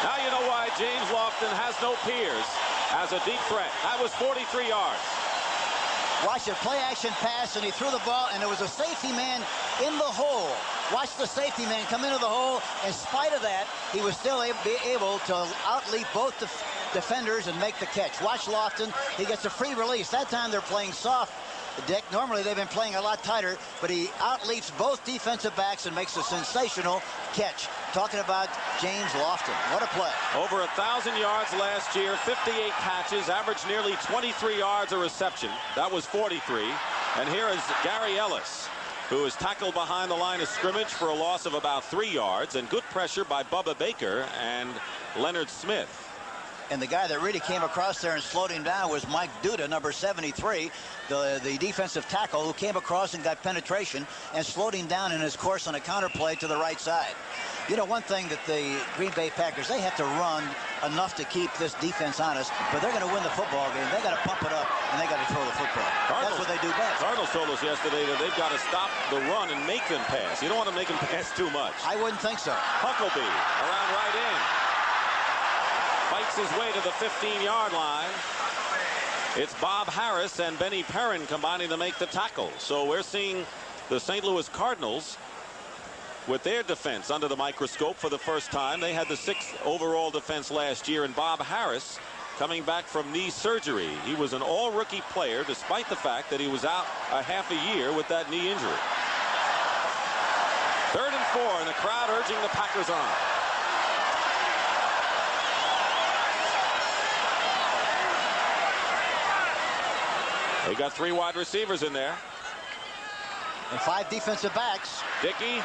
Now you know why James Lofton has no peers as a deep threat. That was 43 yards. Watch a play action pass, and he threw the ball, and there was a safety man in the hole. Watch the safety man come into the hole. In spite of that, he was still able to outleap both the defenders and make the catch. Watch Lofton. He gets a free release. That time they're playing soft, Dick. Normally they've been playing a lot tighter, but he outleaps both defensive backs and makes a sensational catch. Talking about James Lofton. What a play. Over 1,000 yards last year, 58 catches, averaged nearly 23 yards a reception. That was 43. And here is Gary Ellis, who is tackled behind the line of scrimmage for a loss of about 3 yards, and good pressure by Bubba Baker and Leonard Smith. And the guy that really came across there and slowed him down was Mike Duda, number 73, the defensive tackle, who came across and got penetration and slowed him down in his course on a counterplay to the right side. You know, one thing that the Green Bay Packers, they have to run enough to keep this defense honest, but they're going to win the football game. They got to pump it up, and they got to throw the football. That's what they do best. Cardinals told us yesterday that they've got to stop the run and make them pass. You don't want to make them pass too much. I wouldn't think so. Huckabee around right in. Fights his way to the 15-yard line. It's Bob Harris and Benny Perrin combining to make the tackle. So we're seeing the St. Louis Cardinals with their defense under the microscope for the first time. They had the 6th overall defense last year, and Bob Harris coming back from knee surgery. He was an all-rookie player despite the fact that he was out a half a year with that knee injury. 3rd and 4, and the crowd urging the Packers on. They got 3 wide receivers in there. And 5 defensive backs. Dickey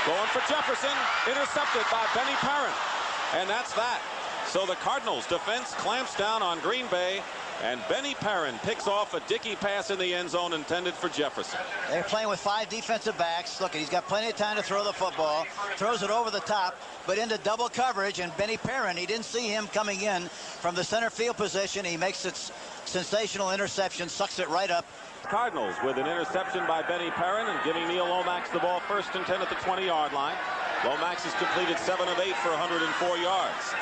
going for Jefferson. Intercepted by Benny Perrin. And that's that. So the Cardinals defense clamps down on Green Bay, and Benny Perrin picks off a Dickey pass in the end zone intended for Jefferson. They're playing with 5 defensive backs. Look, he's got plenty of time to throw the football. Throws it over the top, but into double coverage. And Benny Perrin, he didn't see him coming in from the center field position. He makes it sensational interception, sucks it right up. Cardinals with an interception by Benny Perrin and giving Neil Lomax the ball 1st and 10 at the 20-yard line. Lomax has completed 7 of 8 for 104 yards.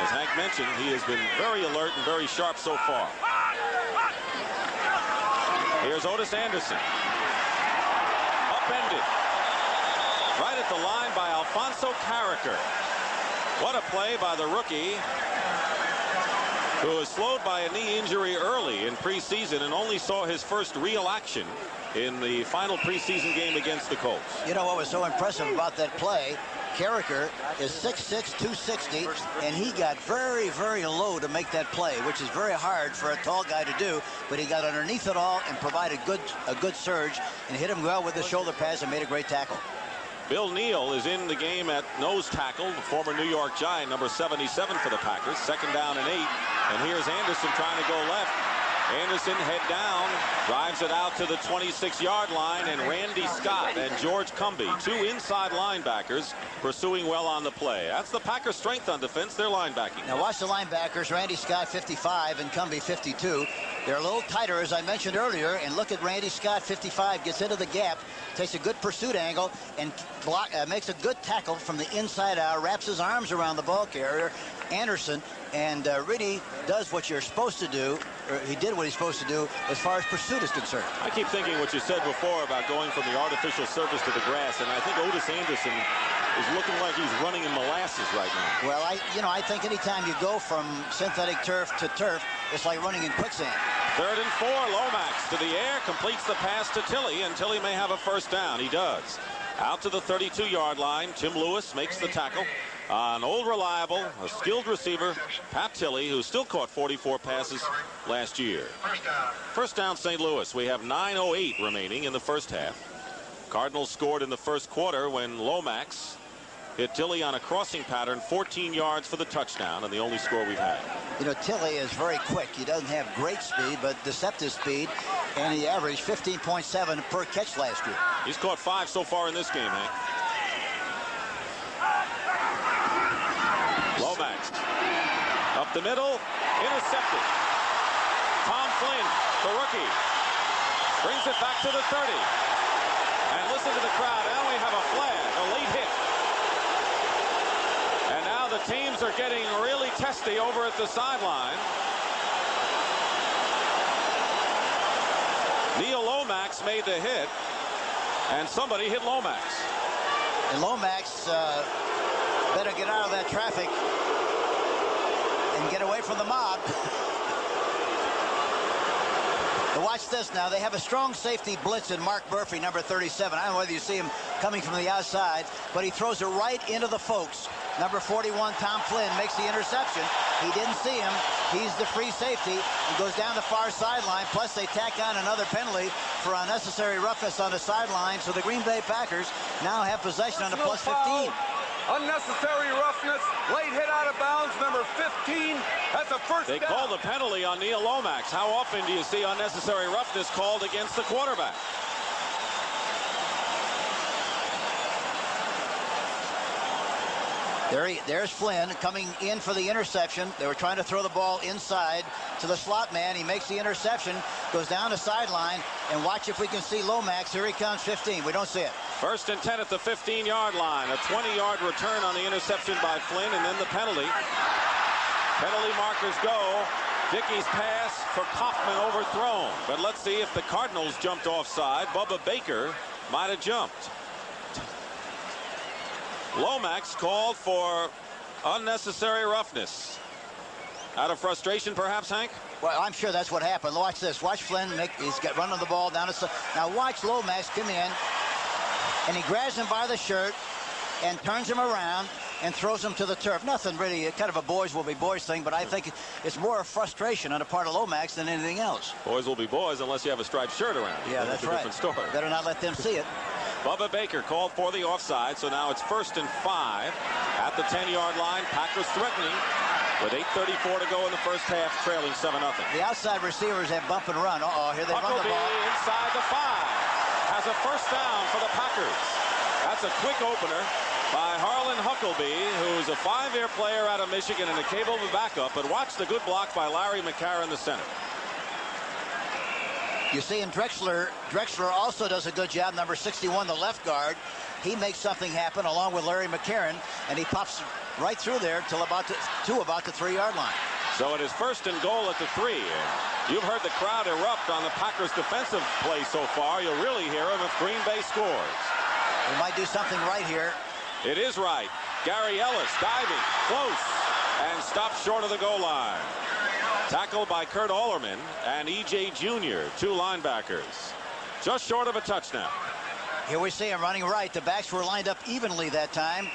As Hank mentioned, he has been very alert and very sharp so far. Here's Otis Anderson. Upended. Right at the line by Alfonso Carricker. What a play by the rookie, who was slowed by a knee injury early in preseason and only saw his first real action in the final preseason game against the Colts. You know what was so impressive about that play? Carricker is 6'6", 260, and he got very, very low to make that play, which is very hard for a tall guy to do, but he got underneath it all and provided a good surge and hit him well with the shoulder pads and made a great tackle. Bill Neal is in the game at nose tackle, the former New York Giant, number 77 for the Packers. 2nd down and 8. And here's Anderson trying to go left. Anderson head down, drives it out to the 26-yard line, and Randy Scott and George Cumbie, 2 inside linebackers, pursuing well on the play. That's the Packers' strength on defense, their linebacking. Now watch the linebackers, Randy Scott 55 and Cumbie 52. They're a little tighter, as I mentioned earlier, and look at Randy Scott 55, gets into the gap, takes a good pursuit angle, and makes a good tackle from the inside out, wraps his arms around the ball carrier, Anderson, and really does what you're supposed to do he did what he's supposed to do as far as pursuit is concerned. I keep thinking what you said before about going from the artificial surface to the grass, and I think Otis Anderson is looking like he's running in molasses right now. Well, I think anytime you go from synthetic turf to turf, it's like running in quicksand. 3rd and 4. Lomax to the air, completes the pass to Tilley, and Tilley may have a first down. He does. Out to the 32-yard line. Tim Lewis makes the tackle. An old reliable, a skilled receiver, Pat Tilley, who still caught 44 passes last year. First down, St. Louis. We have 9:08 remaining in the first half. Cardinals scored in the first quarter when Lomax hit Tilley on a crossing pattern, 14 yards for the touchdown, and the only score we've had. You know, Tilley is very quick. He doesn't have great speed, but deceptive speed, and he averaged 15.7 per catch last year. He's caught 5 so far in this game, Hank. Lomax up the middle, intercepted. Tom Flynn, the rookie, brings it back to the 30. And listen to the crowd. Now we have a flag, a late hit. And now the teams are getting really testy over at the sideline. Neil Lomax made the hit, and somebody hit Lomax. And Lomax better get out of that traffic and get away from the mob. But watch this now. They have a strong safety blitz in Mark Murphy, number 37. I don't know whether you see him coming from the outside, but he throws it right into the folks. Number 41, Tom Flynn, makes the interception. He didn't see him. He's the free safety. He goes down the far sideline. Plus, they tack on another penalty for unnecessary roughness on the sideline. So the Green Bay Packers now have possession on the plus 15. Unnecessary roughness. Late hit out of bounds. Number 15. That's a first down. They called the penalty on Neil Lomax. How often do you see unnecessary roughness called against the quarterback? There's Flynn coming in for the interception. They were trying to throw the ball inside to the slot man. He makes the interception, goes down the sideline, and watch if we can see Lomax. Here he comes, 15. We don't see it. 1st and 10 at the 15-yard line. A 20-yard return on the interception by Flynn, and then the penalty. Penalty markers go. Dickey's pass for Kaufman overthrown. But let's see if the Cardinals jumped offside. Bubba Baker might have jumped. Lomax called for unnecessary roughness. Out of frustration, perhaps, Hank? Well, I'm sure that's what happened. Watch this. Watch Flynn. He's got running the ball down. Now watch Lomax come in, and he grabs him by the shirt and turns him around and throws him to the turf. Nothing really, kind of a boys will be boys thing, but I think it's more of frustration on the part of Lomax than anything else. Boys will be boys unless you have a striped shirt around. Yeah, that's right. Different story. Better not let them see it. Bubba Baker called for the offside, so now it's 1st and 5 at the 10-yard line. Packers threatening with 8:34 to go in the first half, trailing 7-0. The outside receivers have bump and run. Here they run the Huckabee ball. inside the 5 has a first down for the Packers. That's a quick opener by Harlan Huckabee, who's a 5-year player out of Michigan and a capable backup. But watch the good block by Larry McCarron, the center. You see, and Drexler also does a good job. Number 61, the left guard. He makes something happen along with Larry McCarron, and he pops right through there till about the 3-yard line. So it is 1st and goal at the 3. You've heard the crowd erupt on the Packers' defensive play so far. You'll really hear them if Green Bay scores. We might do something right here. It is right. Gary Ellis diving close and stopped short of the goal line. Tackled by Kurt Allerman and E.J. Jr., 2 linebackers. Just short of a touchdown. Here we see him running right. The backs were lined up evenly that time.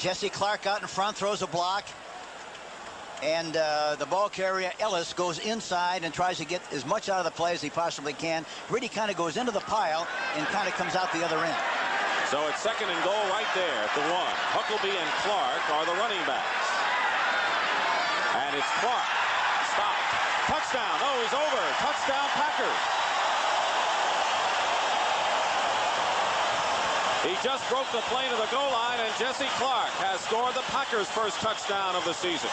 Jesse Clark out in front, throws a block. And the ball carrier, Ellis, goes inside and tries to get as much out of the play as he possibly can. Really kind of goes into the pile and kind of comes out the other end. So it's 2nd and goal right there at the 1. Huckabee and Clark are the running backs. And it's Clark. Stop. Touchdown. Oh, he's over. Touchdown, Packers. He just broke the plane of the goal line, and Jesse Clark has scored the Packers' first touchdown of the season.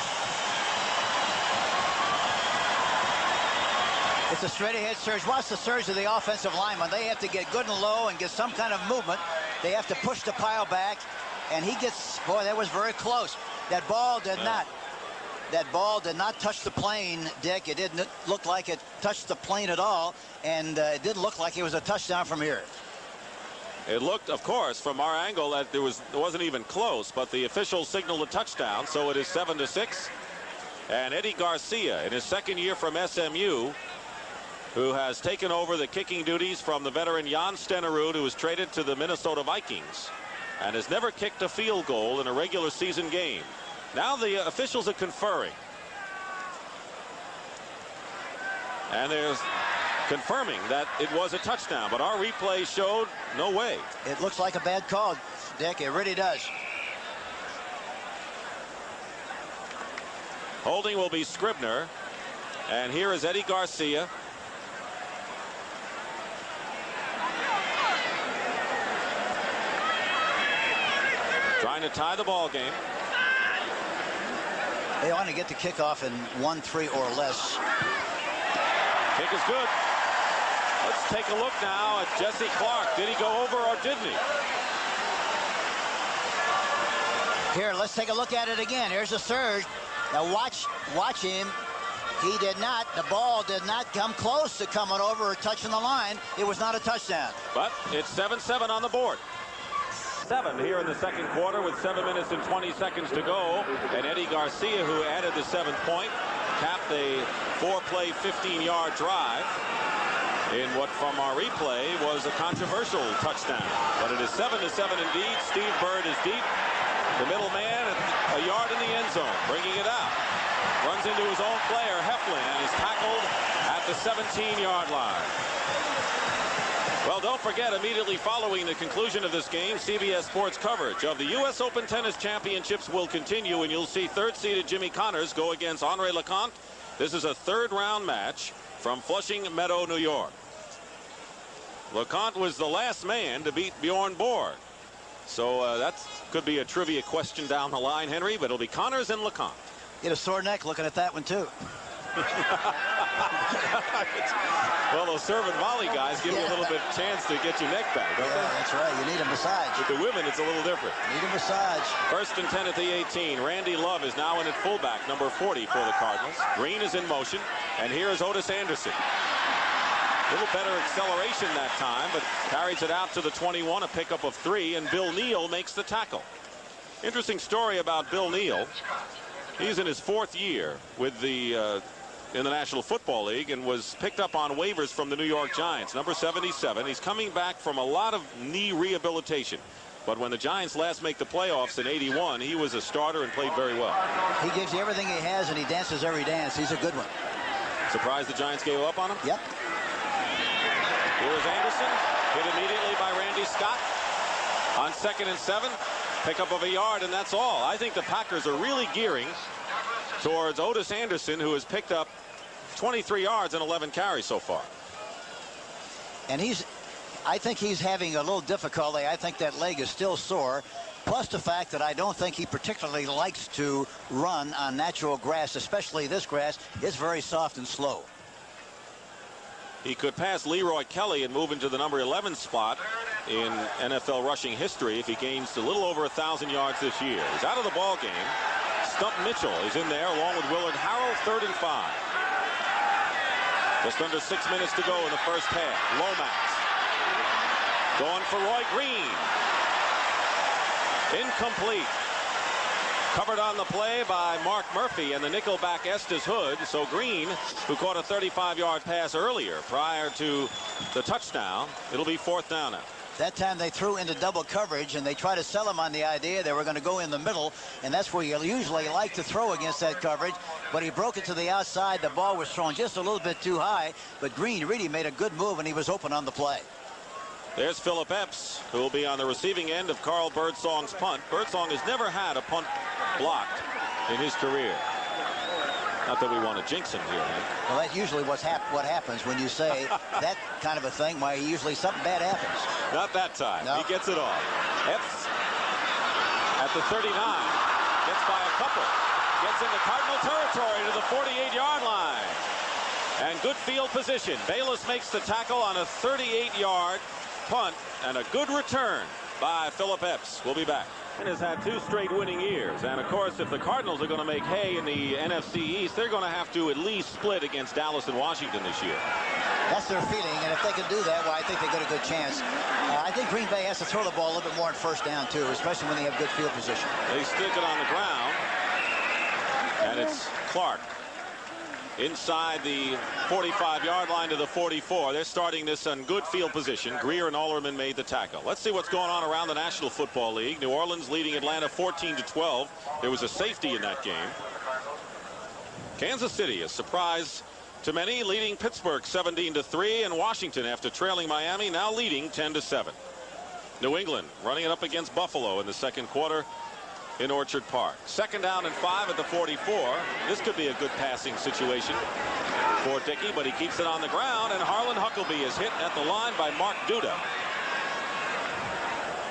It's a straight-ahead surge. Watch the surge of the offensive lineman. They have to get good and low and get some kind of movement. They have to push the pile back, and he gets, boy, that was very close. That ball did not. That ball did not touch the plane, Dick. It didn't look like it touched the plane at all, and it didn't look like it was a touchdown from here. It looked, of course, from our angle that it wasn't even close, but the official signaled a touchdown, so it is 7-6. And Eddie Garcia, in his second year from SMU, who has taken over the kicking duties from the veteran Jan Stenerud, who was traded to the Minnesota Vikings and has never kicked a field goal in a regular season game. Now the officials are conferring. And they're confirming that it was a touchdown, but our replay showed no way. It looks like a bad call, Dick. It really does. Holding will be Scribner. And here is Eddie Garcia. Trying to tie the ball game. They want to get the kickoff in 1-3 or less. Kick is good. Let's take a look now at Jesse Clark. Did he go over or didn't he? Here, let's take a look at it again. Here's the surge. Now watch him. He did not. The ball did not come close to coming over or touching the line. It was not a touchdown. But it's 7-7 on the board. 7 here in the second quarter with 7 minutes and 20 seconds to go. And Eddie Garcia, who added the 7th point, capped a 4-play, 15-yard drive in what from our replay was a controversial touchdown. But it is 7-7 indeed. Steve Bird is deep. The middle man a yard in the end zone, bringing it out. Runs into his own player, Heflin, and is tackled at the 17-yard line. Well, don't forget, immediately following the conclusion of this game, CBS Sports coverage of the U.S. Open Tennis Championships will continue, and you'll see third-seeded Jimmy Connors go against Andre Lecomte. This is a third-round match from Flushing Meadow, New York. Lecomte was the last man to beat Bjorn Borg. So that could be a trivia question down the line, Henry, but it'll be Connors and Lecomte. Get a sore neck looking at that one, too. Well, those serve and volley guys give you a little bit chance to get your neck back, don't they? That's right. You need a massage. With the women, it's a little different. Need a massage. 1st and 10 at the 18. Randy Love is now in at fullback, number 40 for the Cardinals. Green is in motion, and here is Otis Anderson. A little better acceleration that time, but carries it out to the 21, a pickup of 3, and Bill Neal makes the tackle. Interesting story about Bill Neal. He's in his 4th year with the in the National Football League and was picked up on waivers from the New York Giants, number 77. He's coming back from a lot of knee rehabilitation. But when the Giants last make the playoffs in '81, he was a starter and played very well. He gives you everything he has, and he dances every dance. He's a good one. Surprised the Giants gave up on him? Yep. Here is Anderson, hit immediately by Randy Scott on 2nd and 7. Pickup of a yard, and that's all. I think the Packers are really gearing towards Otis Anderson, who has picked up 23 yards and 11 carries so far. And I think he's having a little difficulty. I think that leg is still sore. Plus the fact that I don't think he particularly likes to run on natural grass, especially this grass. It's very soft and slow. He could pass Leroy Kelly and move into the number 11 spot in NFL rushing history if he gains a little over 1,000 yards this year. He's out of the ball game. Stump Mitchell is in there along with Willard Harrell, 3rd and 5. Just under 6 minutes to go in the first half. Lomax going for Roy Green. Incomplete. Covered on the play by Mark Murphy and the nickelback Estes Hood. So Green, who caught a 35-yard pass earlier prior to the touchdown, it'll be 4th down now. That time they threw into double coverage, and they tried to sell him on the idea they were going to go in the middle, and that's where you usually like to throw against that coverage. But he broke it to the outside. The ball was thrown just a little bit too high, but Green really made a good move, and he was open on the play. There's Philip Epps, who will be on the receiving end of Carl Birdsong's punt. Birdsong has never had a punt blocked in his career. Not that we want to jinx him here, man. Well, that's usually what happens when you say that kind of a thing. Why usually something bad happens. Not that time. No. He gets it off. Epps at the 39. Gets by a couple. Gets into Cardinal territory to the 48-yard line. And good field position. Bayless makes the tackle on a 38-yard punt, and a good return by Philip Epps. We'll be back. And has had 2 straight winning years. And of course, if the Cardinals are going to make hay in the NFC East, they're going to have to at least split against Dallas and Washington this year. That's their feeling, and if they can do that, well, I think they got a good chance. I think Green Bay has to throw the ball a little bit more on first down, too, especially when they have good field position. They stick it on the ground, and it's Clark inside the 45-yard line to the 44. They're starting this on good field position. Greer and Alderman made the tackle. Let's see what's going on around the National Football League. New Orleans leading Atlanta 14-12. There was a safety in that game. Kansas City, a surprise to many, leading Pittsburgh 17-3, and Washington, after trailing Miami, now leading 10-7. New England running it up against Buffalo in the second quarter in Orchard Park. 2nd down and 5 at the 44. This could be a good passing situation for Dickey, but he keeps it on the ground, and Harlan Huckabee is hit at the line by Mark Duda.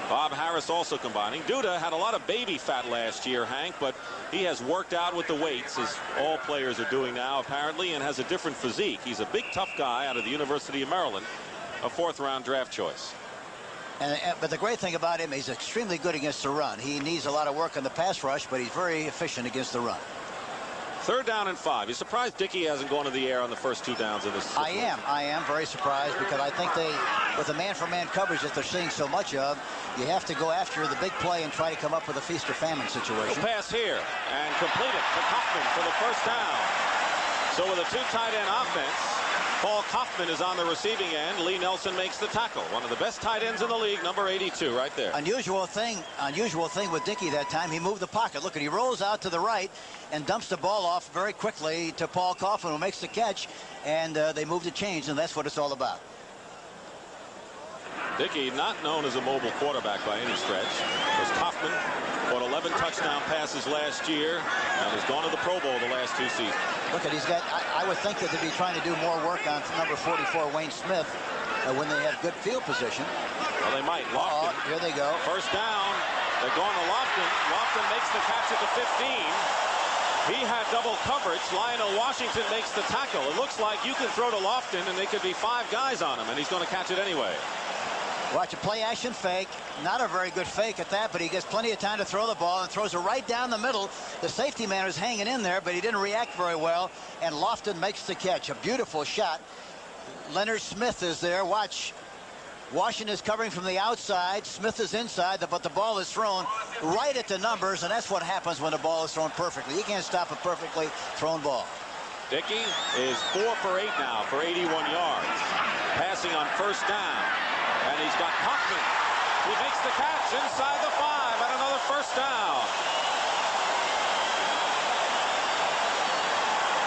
Bob Harris also combining. Duda had a lot of baby fat last year, Hank, but he has worked out with the weights, as all players are doing now, apparently, and has a different physique. He's a big, tough guy out of the University of Maryland, a 4th-round draft choice. But the great thing about him, he's extremely good against the run. He needs a lot of work on the pass rush, but he's very efficient against the run. 3rd down and 5. You surprised Dickey hasn't gone to the air on the first 2 downs in this situation? I am very surprised, because I think they, with the man-for-man coverage that they're seeing so much of, you have to go after the big play and try to come up with a feast or famine situation. Pass here and complete it to Kaufman for the 1st down. So with a 2 tight end offense, Paul Kaufman is on the receiving end. Lee Nelson makes the tackle. One of the best tight ends in the league, number 82, right there. Unusual thing with Dickey that time. He moved the pocket. Look, he rolls out to the right and dumps the ball off very quickly to Paul Kaufman, who makes the catch, and they move the chains, and that's what it's all about. Dickey, not known as a mobile quarterback by any stretch, because Kaufman caught 11 touchdown passes last year and has gone to the Pro Bowl the last 2 seasons. Look at, he's got, I would think that they'd be trying to do more work on number 44, Wayne Smith, when they have good field position. Well, they might. Lofton. Here they go. 1st down. They're going to Lofton. Lofton makes the catch at the 15. He had double coverage. Lionel Washington makes the tackle. It looks like you can throw to Lofton and they could be 5 guys on him, and he's going to catch it anyway. Watch a play action fake. Not a very good fake at that, but he gets plenty of time to throw the ball and throws it right down the middle. The safety man is hanging in there, but he didn't react very well, and Lofton makes the catch. A beautiful shot. Leonard Smith is there. Watch. Washington is covering from the outside. Smith is inside, but the ball is thrown right at the numbers, and that's what happens when the ball is thrown perfectly. You can't stop a perfectly thrown ball. Dickey is 4 for 8 now for 81 yards. Passing on 1st down. And he's got Kaufman. He makes the catch inside the 5 and another 1st down.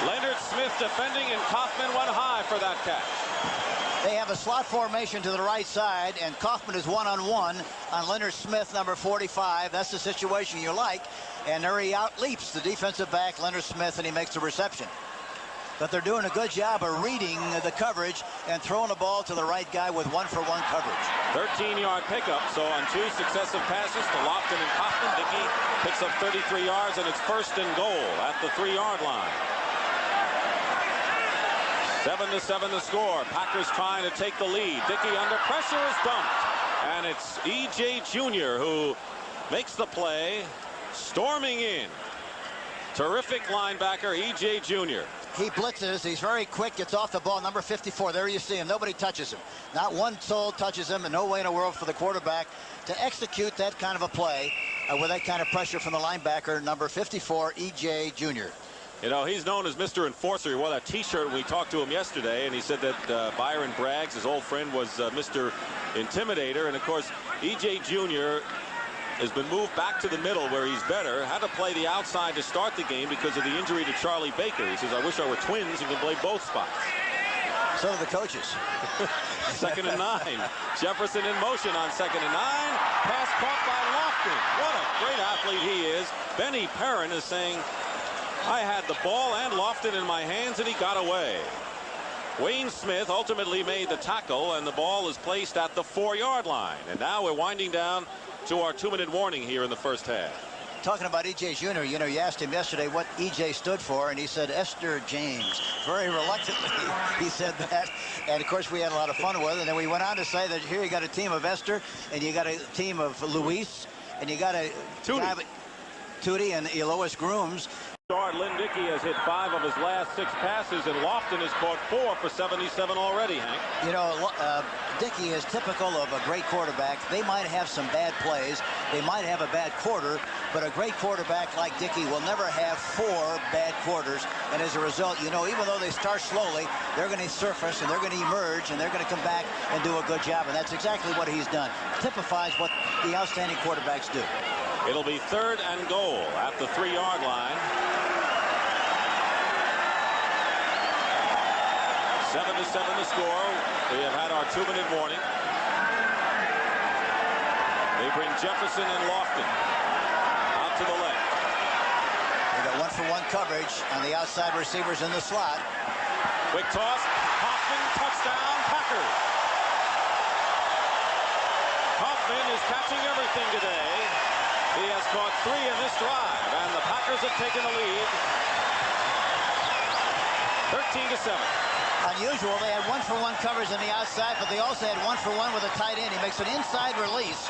Leonard Smith defending, and Kaufman went high for that catch. They have a slot formation to the right side, and Kaufman is one-on-one on Leonard Smith, number 45. That's the situation you like. And there he out-leaps the defensive back, Leonard Smith, and he makes the reception. But they're doing a good job of reading the coverage and throwing the ball to the right guy with 1-for-1 coverage. 13-yard pickup. So on 2 successive passes to Lofton and Kaufman, Dickey picks up 33 yards, and it's 1st and goal at the 3-yard line. 7-7 the score. Packers trying to take the lead. Dickey under pressure is dumped. And it's E.J. Jr. who makes the play, storming in. Terrific linebacker, E.J. Jr. He blitzes. He's very quick. Gets off the ball. Number 54. There you see him. Nobody touches him. Not one soul touches him, and no way in the world for the quarterback to execute that kind of a play with that kind of pressure from the linebacker, number 54, E.J. Jr. You know, he's known as Mr. Enforcer. He wore that T-shirt when we talked to him yesterday, and he said that Byron Braggs, his old friend, was Mr. Intimidator. And, of course, E.J. Jr. has been moved back to the middle where he's better. Had to play the outside to start the game because of the injury to Charlie Baker. He says, I wish I were twins who can play both spots. So are the coaches. 2nd and 9. Jefferson in motion on 2nd and 9. Pass caught by Lofton. What a great athlete he is. Benny Perrin is saying, I had the ball and Lofton in my hands, and he got away. Wayne Smith ultimately made the tackle, and the ball is placed at the 4-yard line. And now we're winding down to our 2-minute warning here in the first half. Talking about E.J. Jr., you know, you asked him yesterday what E.J. stood for, and he said Esther James. Very reluctantly, he said that. And, of course, we had a lot of fun with it. And then we went on to say that here you got a team of Esther, and you got a team of Luis, and you got a Tootie and Elois Grooms. Lynn Dickey has hit 5 of his last 6 passes, and Lofton has caught 4 for 77 already, Hank. You know, Dickey is typical of a great quarterback. They might have some bad plays. They might have a bad quarter, but a great quarterback like Dickey will never have 4 bad quarters. And as a result, you know, even though they start slowly, they're going to surface and they're going to emerge and they're going to come back and do a good job. And that's exactly what he's done. Typifies what the outstanding quarterbacks do. It'll be 3rd and goal at the 3-yard line. 7-7 to score. We have had our 2-minute warning. They bring Jefferson and Lofton out to the left. They got 1-for-1 coverage on the outside receivers in the slot. Quick toss. Hoffman, touchdown, Packers. Hoffman is catching everything today. He has caught 3 in this drive, and the Packers have taken the lead. 13-7. Unusual. They had 1-for-1 coverage on the outside, but they also had 1-for-1 with a tight end. He makes an inside release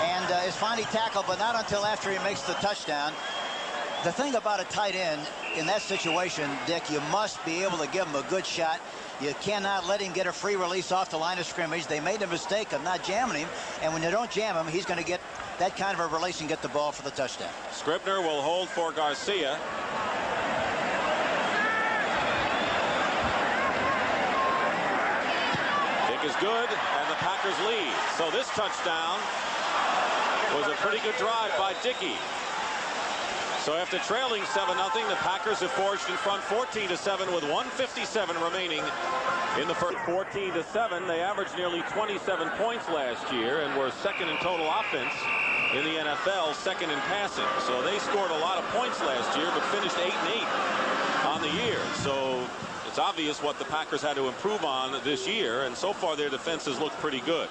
and is finally tackled, but not until after he makes the touchdown. The thing about a tight end in that situation, Dick, you must be able to give him a good shot. You cannot let him get a free release off the line of scrimmage. They made the mistake of not jamming him, and when you don't jam him, he's going to get that kind of a release and get the ball for the touchdown. Scribner will hold for Garcia. Is good, and the Packers lead. So this touchdown was a pretty good drive by Dickey. So after trailing 7-0, the Packers have forged in front 14-7 with 1:57 remaining in the first. 14-7. They averaged nearly 27 points last year and were 2nd in total offense in the NFL, 2nd in passing. So they scored a lot of points last year, but finished 8-8 on the year. So it's obvious what the Packers had to improve on this year, and so far their defense has looked pretty good.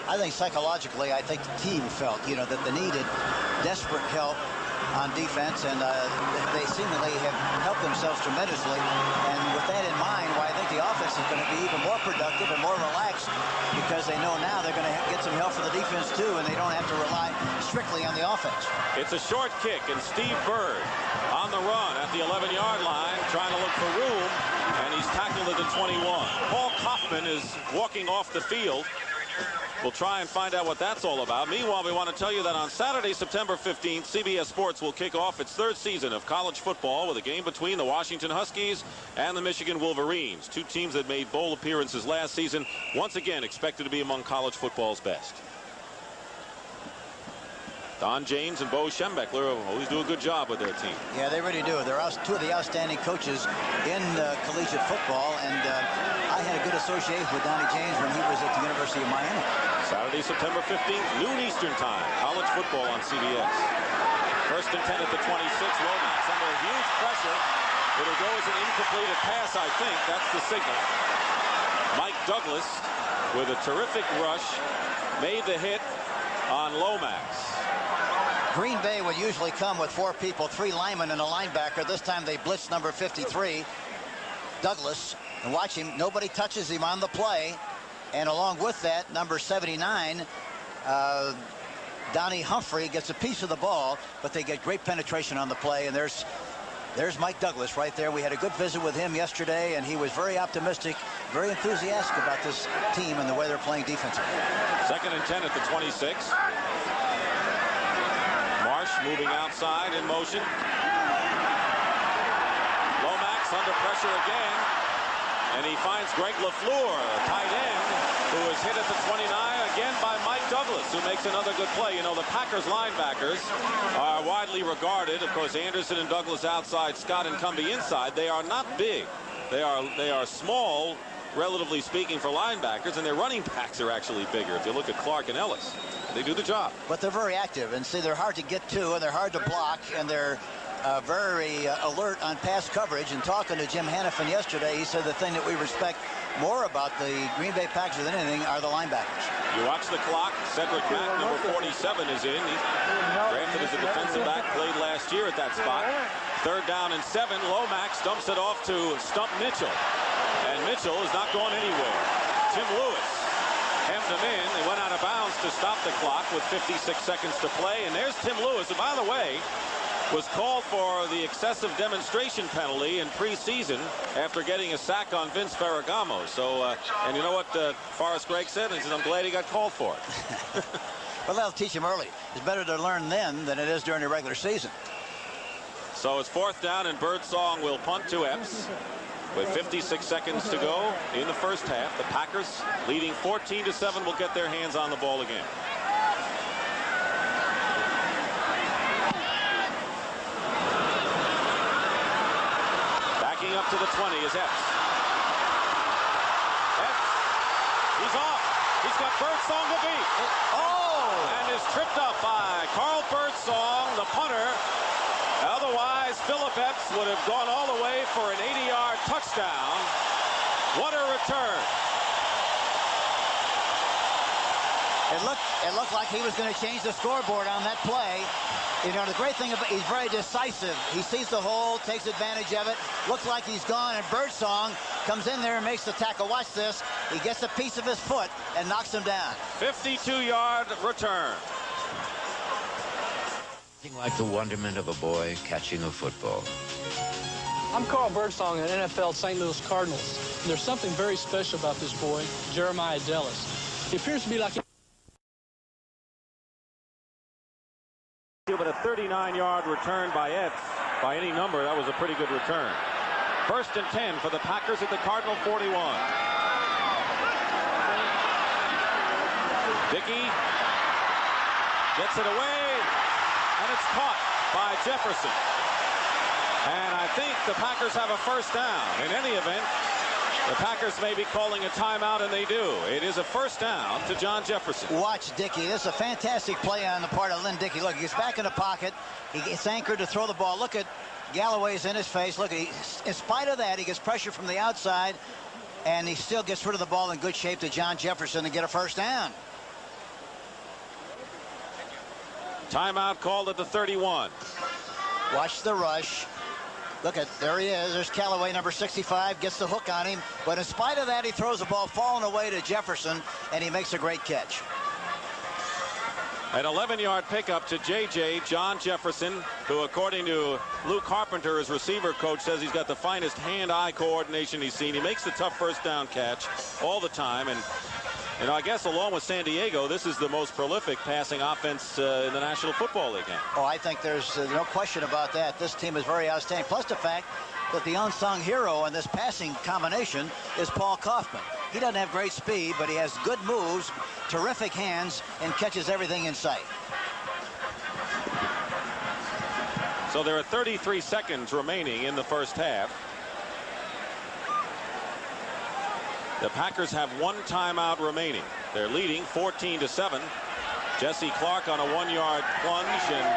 I think psychologically, I think the team felt, you know, that they needed desperate help on defense, and they seemingly have helped themselves tremendously. And with that in mind, why I think the offense is going to be even more productive and more relaxed, because they know now they're going to get some help for the defense too, and they don't have to rely strictly on the offense. It's a short kick, and Steve Bird on the run at the 11-yard line, trying to look for room, and he's tackled at the 21. Paul Kaufman is walking off the field. We'll try and find out what that's all about. Meanwhile, we want to tell you that on Saturday, September 15th, CBS Sports will kick off its 3rd season of college football with a game between the Washington Huskies and the Michigan Wolverines. 2 teams that made bowl appearances last season, once again expected to be among college football's best. Don James and Bo Schembechler always do a good job with their team. Yeah, they really do. They're 2 of the outstanding coaches in collegiate football, and I had a good association with Donnie James when he was at the University of Miami. Saturday, September 15th, noon Eastern time. College football on CBS. 1st and 10 at the 26. Lomax under huge pressure. It'll go as an incompleted pass, I think. That's the signal. Mike Douglas, with a terrific rush, made the hit on Lomax. Green Bay would usually come with 4 people, 3 linemen and a linebacker. This time they blitzed number 53, Douglas, and watch him. Nobody touches him on the play. And along with that, number 79, Donnie Humphrey gets a piece of the ball, but they get great penetration on the play. And there's Mike Douglas right there. We had a good visit with him yesterday, and he was very optimistic, very enthusiastic about this team and the way they're playing defensively. 2nd and 10 at the 26. Marsh moving outside in motion. Lomax under pressure again, and he finds Greg LaFleur, a tight end, who is hit at the 29 again by Mike Douglas, who makes another good play. You know, the Packers linebackers are widely regarded. Of course, Anderson and Douglas outside, Scott and Cumbie inside. They are not big. They are small, relatively speaking, for linebackers, and their running backs are actually bigger. If you look at Clark and Ellis, they do the job. But they're very active, and see, they're hard to get to, and they're hard to block, and they're very alert on pass coverage. And talking to Jim Hannafin yesterday, he said the thing that we respect more about the Green Bay Packers than anything are the linebackers. You watch the clock. Cedric Mack, number 47, is in. He's drafted as a defensive back, played last year at that spot. 3rd down and 7. Lomax dumps it off to Stump Mitchell. And Mitchell is not going anywhere. Tim Lewis hemmed him in. They went out of bounds to stop the clock with 56 seconds to play. And there's Tim Lewis, who, by the way, was called for the excessive demonstration penalty in preseason after getting a sack on Vince Ferragamo. So, and you know what Forrest Gregg said? He said, I'm glad he got called for it. Well, that'll teach him early. It's better to learn then than it is during the regular season. So it's 4th down, and Birdsong will punt to Epps with 56 seconds to go in the first half. The Packers, leading 14-7, will get their hands on the ball again. Backing up to the 20 is Epps. Epps, he's off. He's got Birdsong to beat. And is tripped up by Carl Birdsong, the punter. Otherwise, Philip Epps would have gone all the way for an 80-yard touchdown. What a return. It looked like he was going to change the scoreboard on that play. You know, the great thing about he's very decisive. He sees the hole, takes advantage of it. Looks like he's gone, and Birdsong comes in there and makes the tackle. Watch this. He gets a piece of his foot and knocks him down. 52-yard return. Like the wonderment of a boy catching a football. I'm Carl Birdsong at NFL St. Louis Cardinals. And there's something very special about this boy, Jeremiah Dellis. He appears to be like But a 39-yard return by Epps. By any number, that was a pretty good return. 1st and 10 for the Packers at the Cardinal 41. Dickey gets it away. And it's caught by Jefferson. And I think the Packers have a 1st down. In any event, the Packers may be calling a timeout, and they do. It is a 1st down to John Jefferson. Watch Dickey. This is a fantastic play on the part of Lynn Dickey. Look, he gets back in the pocket. He gets anchored to throw the ball. Look at Galloway's in his face. Look, in spite of that, he gets pressure from the outside, and he still gets rid of the ball in good shape to John Jefferson to get a 1st down. Timeout called at the 31. Watch the rush. Look at, there he is. There's Callaway, number 65, gets the hook on him. But in spite of that, he throws the ball falling away to Jefferson, and he makes a great catch. An 11-yard pickup to J.J. John Jefferson, who, according to Lou Carpenter, his receiver coach, says he's got the finest hand-eye coordination he's seen. He makes the tough 1st down catch all the time. And you know, I guess along with San Diego, this is the most prolific passing offense in the National Football League. Oh, I think there's no question about that. This team is very outstanding. Plus the fact that the unsung hero in this passing combination is Paul Kaufman. He doesn't have great speed, but he has good moves, terrific hands, and catches everything in sight. So there are 33 seconds remaining in the first half. The Packers have 1 timeout remaining. They're leading 14-7. Jesse Clark on a 1-yard plunge, and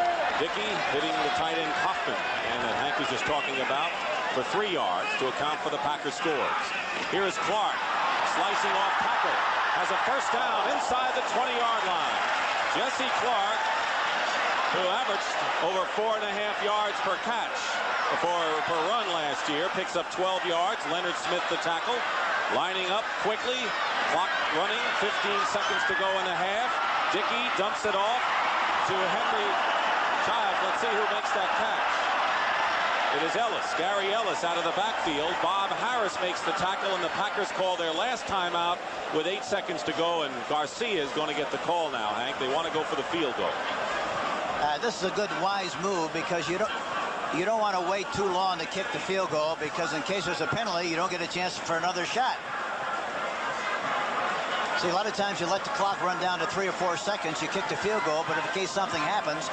Dickey hitting the tight end Kaufman, and that Hank was just talking about, for 3 yards to account for the Packers scores. Here is Clark slicing off tackle, has a 1st down inside the 20-yard line. Jesse Clark, who averaged over 4.5 yards per catch per run last year, picks up 12 yards. Leonard Smith the tackle. Lining up quickly, clock running, 15 seconds to go in the half. Dickey dumps it off to Henry Childs. Let's see who makes that catch. It is Ellis, Gary Ellis out of the backfield. Bob Harris makes the tackle, and the Packers call their last timeout with 8 seconds to go, and Garcia is going to get the call now, Hank. They want to go for the field goal. This is a good, wise move, because you don't want to wait too long to kick the field goal, because in case there's a penalty, you don't get a chance for another shot. See, a lot of times you let the clock run down to 3 or 4 seconds, you kick the field goal, but if in case something happens,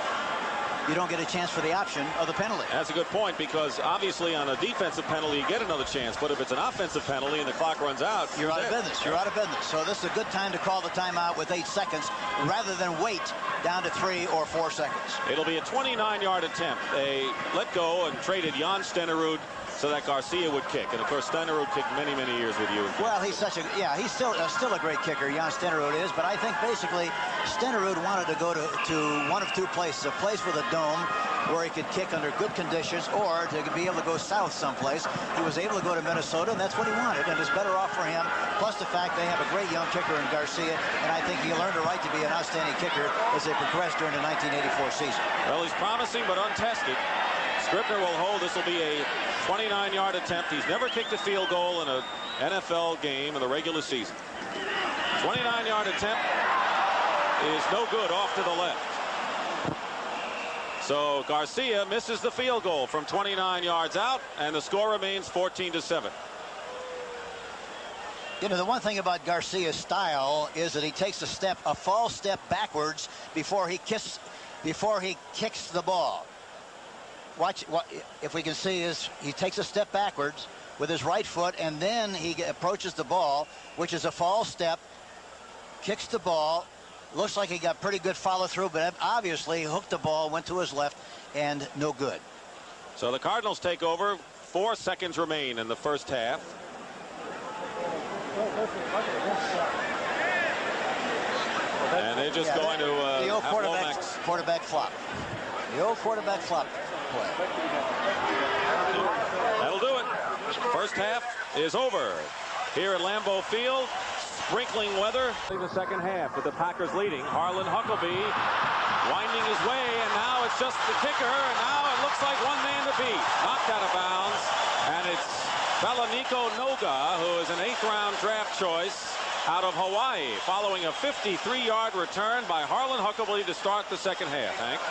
you don't get a chance for the option of the penalty. That's a good point, because obviously on a defensive penalty you get another chance, but if it's an offensive penalty and the clock runs out, you're out of business. You're out of business. So this is a good time to call the timeout with 8 seconds rather than wait down to 3 or 4 seconds. It'll be a 29-yard attempt. They let go and traded Jan Stenerud so that Garcia would kick. And of course, Stenerud kicked many years with you. Well, he's he's still a great kicker, Jan Stenerud is, but I think basically Stenerud wanted to go to one of 2 places, a place with a dome where he could kick under good conditions or to be able to go south someplace. He was able to go to Minnesota, and that's what he wanted, and it's better off for him. Plus the fact they have a great young kicker in Garcia, and I think he learned a right to be an outstanding kicker as they progressed during the 1984 season. Well, he's promising but untested. Scribner will hold. This will be a 29-yard attempt. He's never kicked a field goal in an NFL game in the regular season. 29-yard attempt is no good off to the left. So Garcia misses the field goal from 29 yards out, and the score remains 14-7. You know, the one thing about Garcia's style is that he takes a false step backwards before he kicks the ball. Watch what if we can see is he takes a step backwards with his right foot, and then he approaches the ball, which is a false step, kicks the ball. Looks like he got pretty good follow through, but obviously hooked the ball, went to his left, and no good. So the Cardinals take over. 4 seconds remain in the first half. And they're just going to the old have quarterback flop. The old quarterback flop play. That'll do it. First half is over here at Lambeau Field. Sprinkling weather in the second half with the Packers leading. Harlan Huckabee winding his way, and now it's just the kicker, and now it looks like one man to beat. Knocked out of bounds, and it's Falaniko Noga, who is an 8th-round draft choice out of Hawaii, following a 53-yard return by Harlan Huckabee to start the second half, Hank.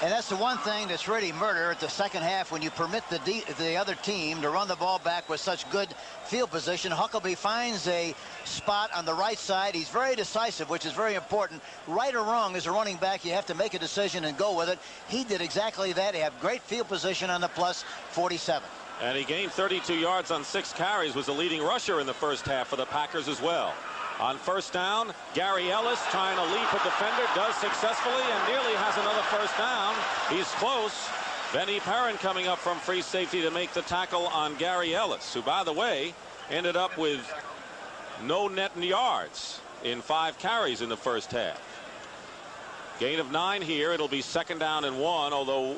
And that's the one thing that's really murder at the second half, when you permit the other team to run the ball back with such good field position. Huckabee finds a spot on the right side. He's very decisive, which is very important. Right or wrong, as a running back, you have to make a decision and go with it. He did exactly that. He had great field position on the plus 47. And he gained 32 yards on 6 carries, was the leading rusher in the first half for the Packers as well. On first down, Gary Ellis trying to leap a defender, does successfully, and nearly has another first down. He's close. Benny Perrin coming up from free safety to make the tackle on Gary Ellis, who, by the way, ended up with no net yards in 5 carries in the first half. Gain of 9 here. It'll be 2nd down and 1, although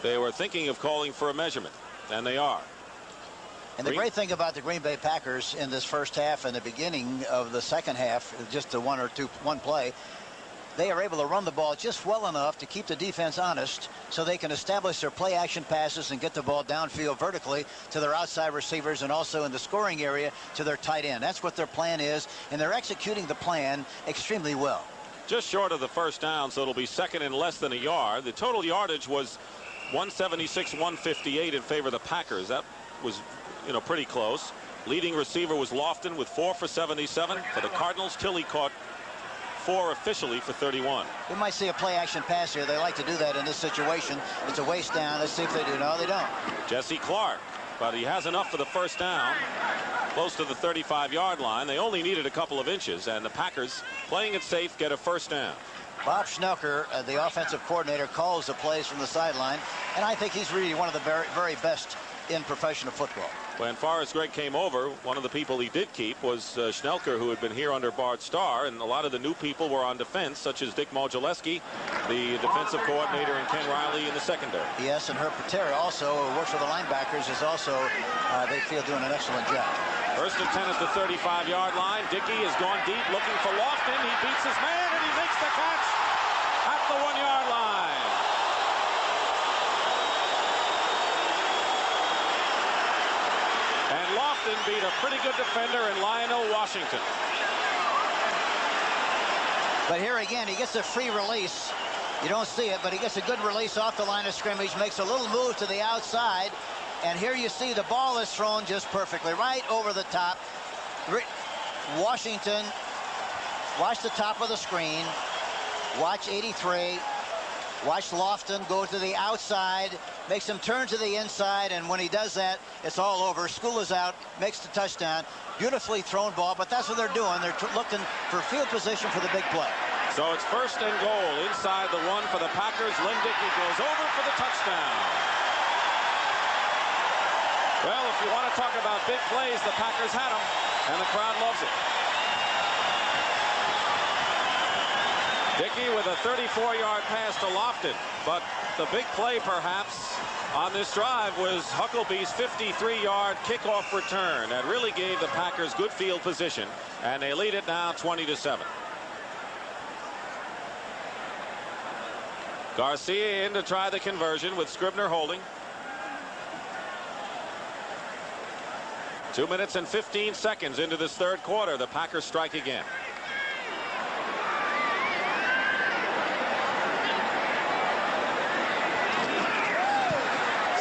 they were thinking of calling for a measurement, and they are. And the great thing about the Green Bay Packers in this first half and the beginning of the second half, just the one play, they are able to run the ball just well enough to keep the defense honest so they can establish their play action passes and get the ball downfield vertically to their outside receivers and also in the scoring area to their tight end. That's what their plan is, and they're executing the plan extremely well. Just short of the first down, so it'll be 2nd and less than a yard. The total yardage was 176-158 in favor of the Packers. That was, you know, pretty close. Leading receiver was Lofton with 4 for 77 for the Cardinals. Tilly caught 4 officially for 31. We might see a play action pass here. They like to do that in this situation. It's a waste down. Let's see if they do. No, they don't. Jesse Clark, but he has enough for the first down, close to the 35-yard line. They only needed a couple of inches, and the Packers, playing it safe, get a first down. Bob Schnelker, the offensive coordinator, calls the plays from the sideline, and I think he's really one of the very, very best in professional football. When Forrest Gregg came over, one of the people he did keep was Schnelker, who had been here under Bart Starr, and a lot of the new people were on defense, such as Dick Modzelewski, the defensive coordinator, and Ken Riley in the secondary. Yes, and Herb Patera also, who works for the linebackers, is also, they feel, doing an excellent job. 1st and 10 at the 35-yard line. Dickey has gone deep looking for Lofton. He beats his man, and he makes the catch at the 1-yard line. And Lofton beat a pretty good defender in Lionel Washington. But here again, he gets a free release. You don't see it, but he gets a good release off the line of scrimmage, makes a little move to the outside, and here you see the ball is thrown just perfectly right over the top. Washington, watch the top of the screen, watch 83, watch Lofton go to the outside, makes him turn to the inside, and when he does that, it's all over. School is out, makes the touchdown. Beautifully thrown ball, but that's what they're doing. They're looking for field position for the big play. So it's 1st and goal inside the 1 for the Packers. Lynn Dickey goes over for the touchdown. Well, if you want to talk about big plays, the Packers had them, and the crowd loves it. Dickey with a 34-yard pass to Lofton. But the big play, perhaps, on this drive was Hucklebee's 53-yard kickoff return. That really gave the Packers good field position, and they lead it now 20-7. Garcia in to try the conversion with Scribner holding. 2 minutes and 15 seconds into this third quarter. The Packers strike again.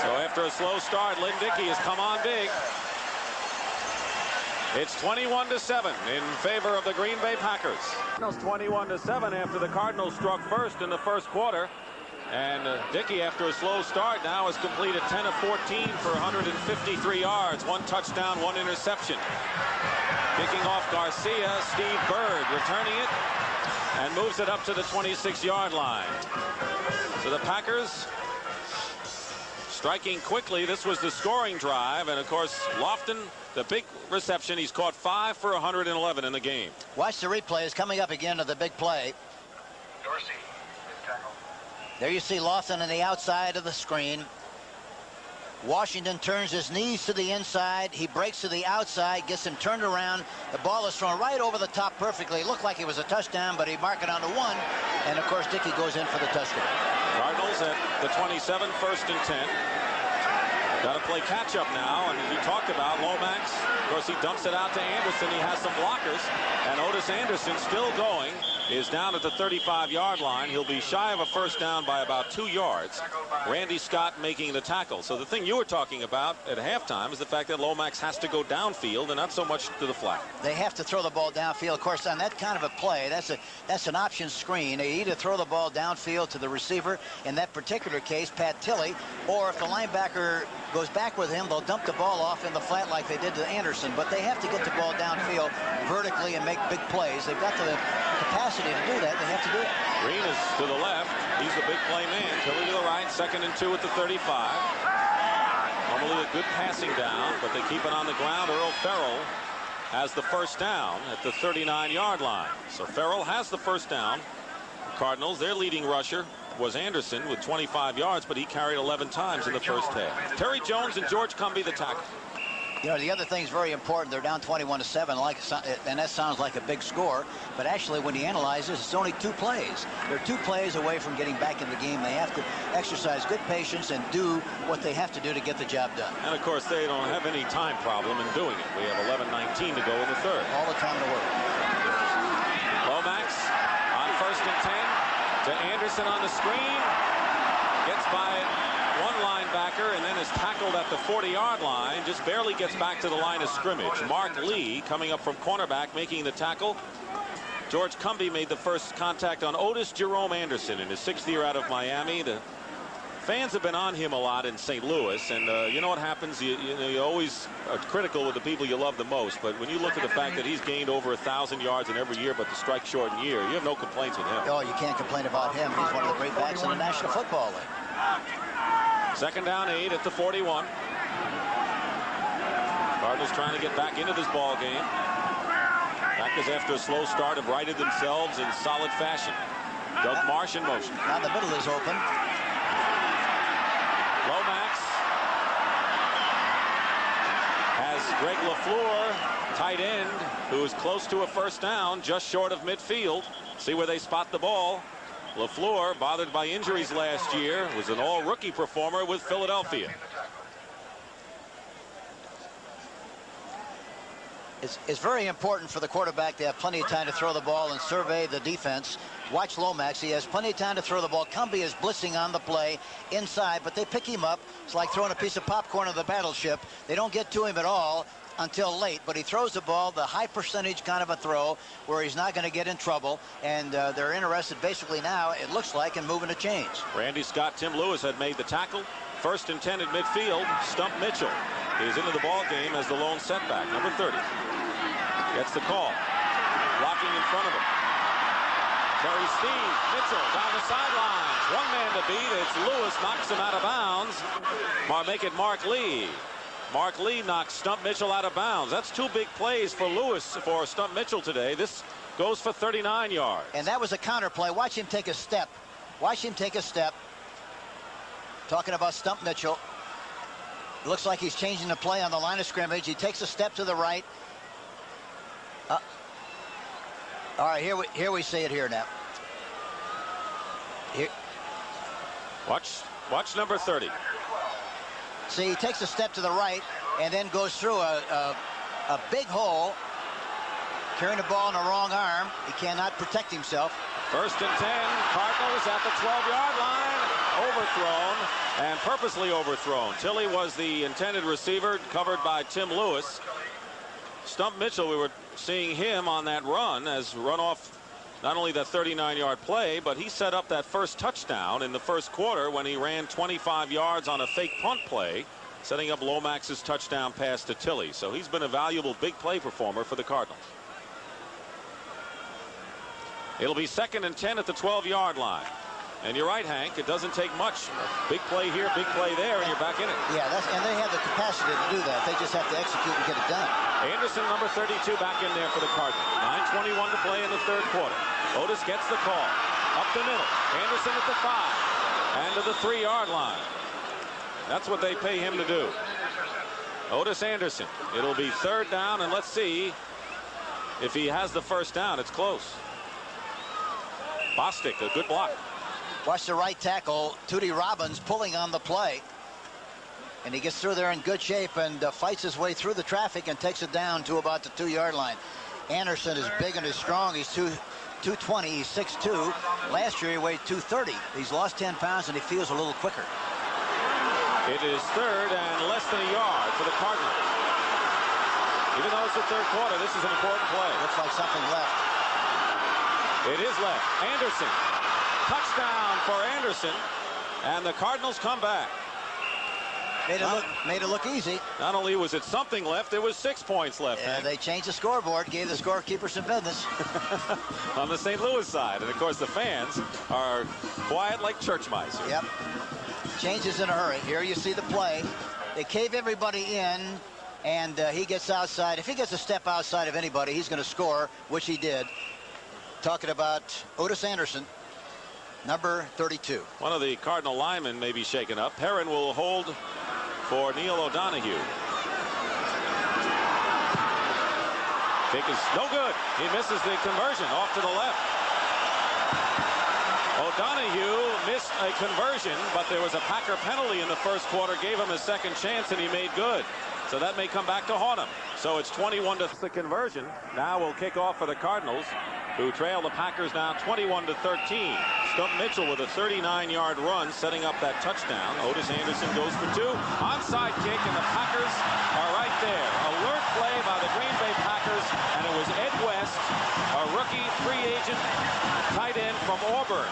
So after a slow start, Lynn Dickey has come on big. It's 21-7 in favor of the Green Bay Packers. 21-7 after the Cardinals struck first in the first quarter. And Dickey, after a slow start, now has completed 10 of 14 for 153 yards. 1 touchdown, 1 interception. Kicking off Garcia, Steve Bird returning it and moves it up to the 26-yard line. So the Packers striking quickly. This was the scoring drive. And, of course, Lofton, the big reception. He's caught 5 for 111 in the game. Watch the replays coming up again to the big play. Dorsey. There you see Lawson on the outside of the screen. Washington turns his knees to the inside. He breaks to the outside, gets him turned around. The ball is thrown right over the top perfectly. It looked like it was a touchdown, but he marked it on the 1. And, of course, Dickey goes in for the touchdown. Cardinals at the 27, 1st and 10. Got to play catch-up now, and you talked about Lomax. Of course, he dumps it out to Anderson. He has some blockers, and Otis Anderson, still going, is down at the 35-yard line. He'll be shy of a first down by about 2 yards. Randy Scott making the tackle. So the thing you were talking about at halftime is the fact that Lomax has to go downfield and not so much to the flat. They have to throw the ball downfield. Of course, on that kind of a play, that's an option screen. They either throw the ball downfield to the receiver, in that particular case, Pat Tilley, or if the linebacker goes back with him, they'll dump the ball off in the flat like they did to Anderson. But they have to get the ball downfield vertically and make big plays. They've got the capacity to do that. They have to do it. Green is to the left. He's the big play man. Tilley to the right. 2nd and 2 at the 35. Normally a good passing down, but they keep it on the ground. Earl Farrell has the first down at the 39-yard line. So Farrell has the first down. The Cardinals, their leading rusher was Anderson with 25 yards, but he carried 11 times in the first half. Terry Jones and George Cumbie the tackle. You know, the other thing is very important. They're down 21-7, and that sounds like a big score. But actually, when you analyze this, it's only 2 plays. They're 2 plays away from getting back in the game. They have to exercise good patience and do what they have to do to get the job done. And, of course, they don't have any time problem in doing it. We have 11:19 to go in the third. All the time to work. Lomax on 1st and 10 to Anderson on the screen. Gets by one linebacker and then is tackled at the 40-yard line. Just barely gets back to the line of scrimmage. Mark Lee coming up from cornerback making the tackle. George Cumbie made the first contact on Otis Jerome Anderson in his 6th year out of Miami. The fans have been on him a lot in St. Louis, and you know what happens? You always are critical with the people you love the most, but when you look at the fact that he's gained over 1,000 yards in every year but the strike-shortened year, you have no complaints with him. Oh, you can't complain about him. He's one of the great backs in the National Football League. 2nd down 8 at the 41. Cardinals trying to get back into this ball game. Packers, after a slow start, have righted themselves in solid fashion. Doug Marsh in motion. Now the middle is open. Lomax has Greg LaFleur, tight end, who is close to a first down, just short of midfield. See where they spot the ball. LaFleur, bothered by injuries last year, was an all-rookie performer with Philadelphia. It's very important for the quarterback to have plenty of time to throw the ball and survey the defense. Watch Lomax. He has plenty of time to throw the ball. Cumbie is blitzing on the play inside, but they pick him up. It's like throwing a piece of popcorn on the battleship. They don't get to him at all until late, but he throws the ball, the high percentage kind of a throw where he's not going to get in trouble, and they're interested basically now, it looks like, in moving a change. Randy Scott, Tim Lewis had made the tackle. 1st and 10 at midfield. Stump Mitchell is into the ball game as the lone setback. Number 30 gets the call. Blocking in front of him. Terry Steve, Mitchell down the sidelines. One man to beat. It's Lewis, knocks him out of bounds. Make it Mark Lee. Mark Lee knocks Stump Mitchell out of bounds. That's 2 big plays for Lewis, for Stump Mitchell today. This goes for 39 yards. And that was a counter play. Watch him take a step. Watch him take a step. Talking about Stump Mitchell. Looks like he's changing the play on the line of scrimmage. He takes a step to the right. All right, here we see it here now. Here. Watch number 30. See, he takes a step to the right and then goes through a big hole, carrying the ball in the wrong arm. He cannot protect himself. 1st and 10. Cardinals at the 12-yard line. Overthrown, and purposely overthrown. Tilley was the intended receiver, covered by Tim Lewis. Stump Mitchell, we were seeing him on that run as run off not only that 39-yard play, but he set up that first touchdown in the first quarter when he ran 25 yards on a fake punt play, setting up Lomax's touchdown pass to Tilley. So he's been a valuable big play performer for the Cardinals. It'll be 2nd and 10 at the 12-yard line. And you're right, Hank, it doesn't take much. Big play here, big play there, and you're back in it. Yeah, and they have the capacity to do that. They just have to execute and get it done. Anderson, number 32, back in there for the Cardinals. 9:21 to play in the 3rd quarter. Otis gets the call. Up the middle. Anderson at the 5. And to the 3-yard line. That's what they pay him to do. Otis Anderson. It'll be 3rd down, and let's see if he has the 1st down. It's close. Bostic, a good block. Watch the right tackle, Tootie Robbins, pulling on the play. And he gets through there in good shape and fights his way through the traffic and takes it down to about the 2-yard line. Anderson is big and is strong. He's 220. He's 6'2". Last year he weighed 230. He's lost 10 pounds and he feels a little quicker. It is 3rd and less than a yard for the Cardinals. Even though it's the 3rd quarter, this is an important play. Looks like something left. It is left. Anderson. Touchdown for Anderson, and the Cardinals come back. Made it look easy. Not only was it something left, there was 6 points left. And they changed the scoreboard, gave the scorekeeper some business. On the St. Louis side, and of course the fans are quiet like church mice. Yep. Changes in a hurry. Here you see the play. They cave everybody in, and he gets outside. If he gets a step outside of anybody, he's going to score, which he did. Talking about Otis Anderson. Number 32. One of the Cardinal linemen may be shaken up. Perrin will hold for Neil O'Donoghue. Kick is no good. He misses the conversion off to the left. O'Donoghue missed a conversion, but there was a Packer penalty in the 1st quarter, gave him a 2nd chance, and he made good. So that may come back to haunt him. So it's 21 to the conversion. Now will kick off for the Cardinals, who trail the Packers now 21 to 13. Stump Mitchell with a 39-yard run, setting up that touchdown. Otis Anderson goes for 2. Onside kick, and the Packers are right there. Alert play by the Green Bay Packers, and it was Ed West, a rookie free agent tight end from Auburn,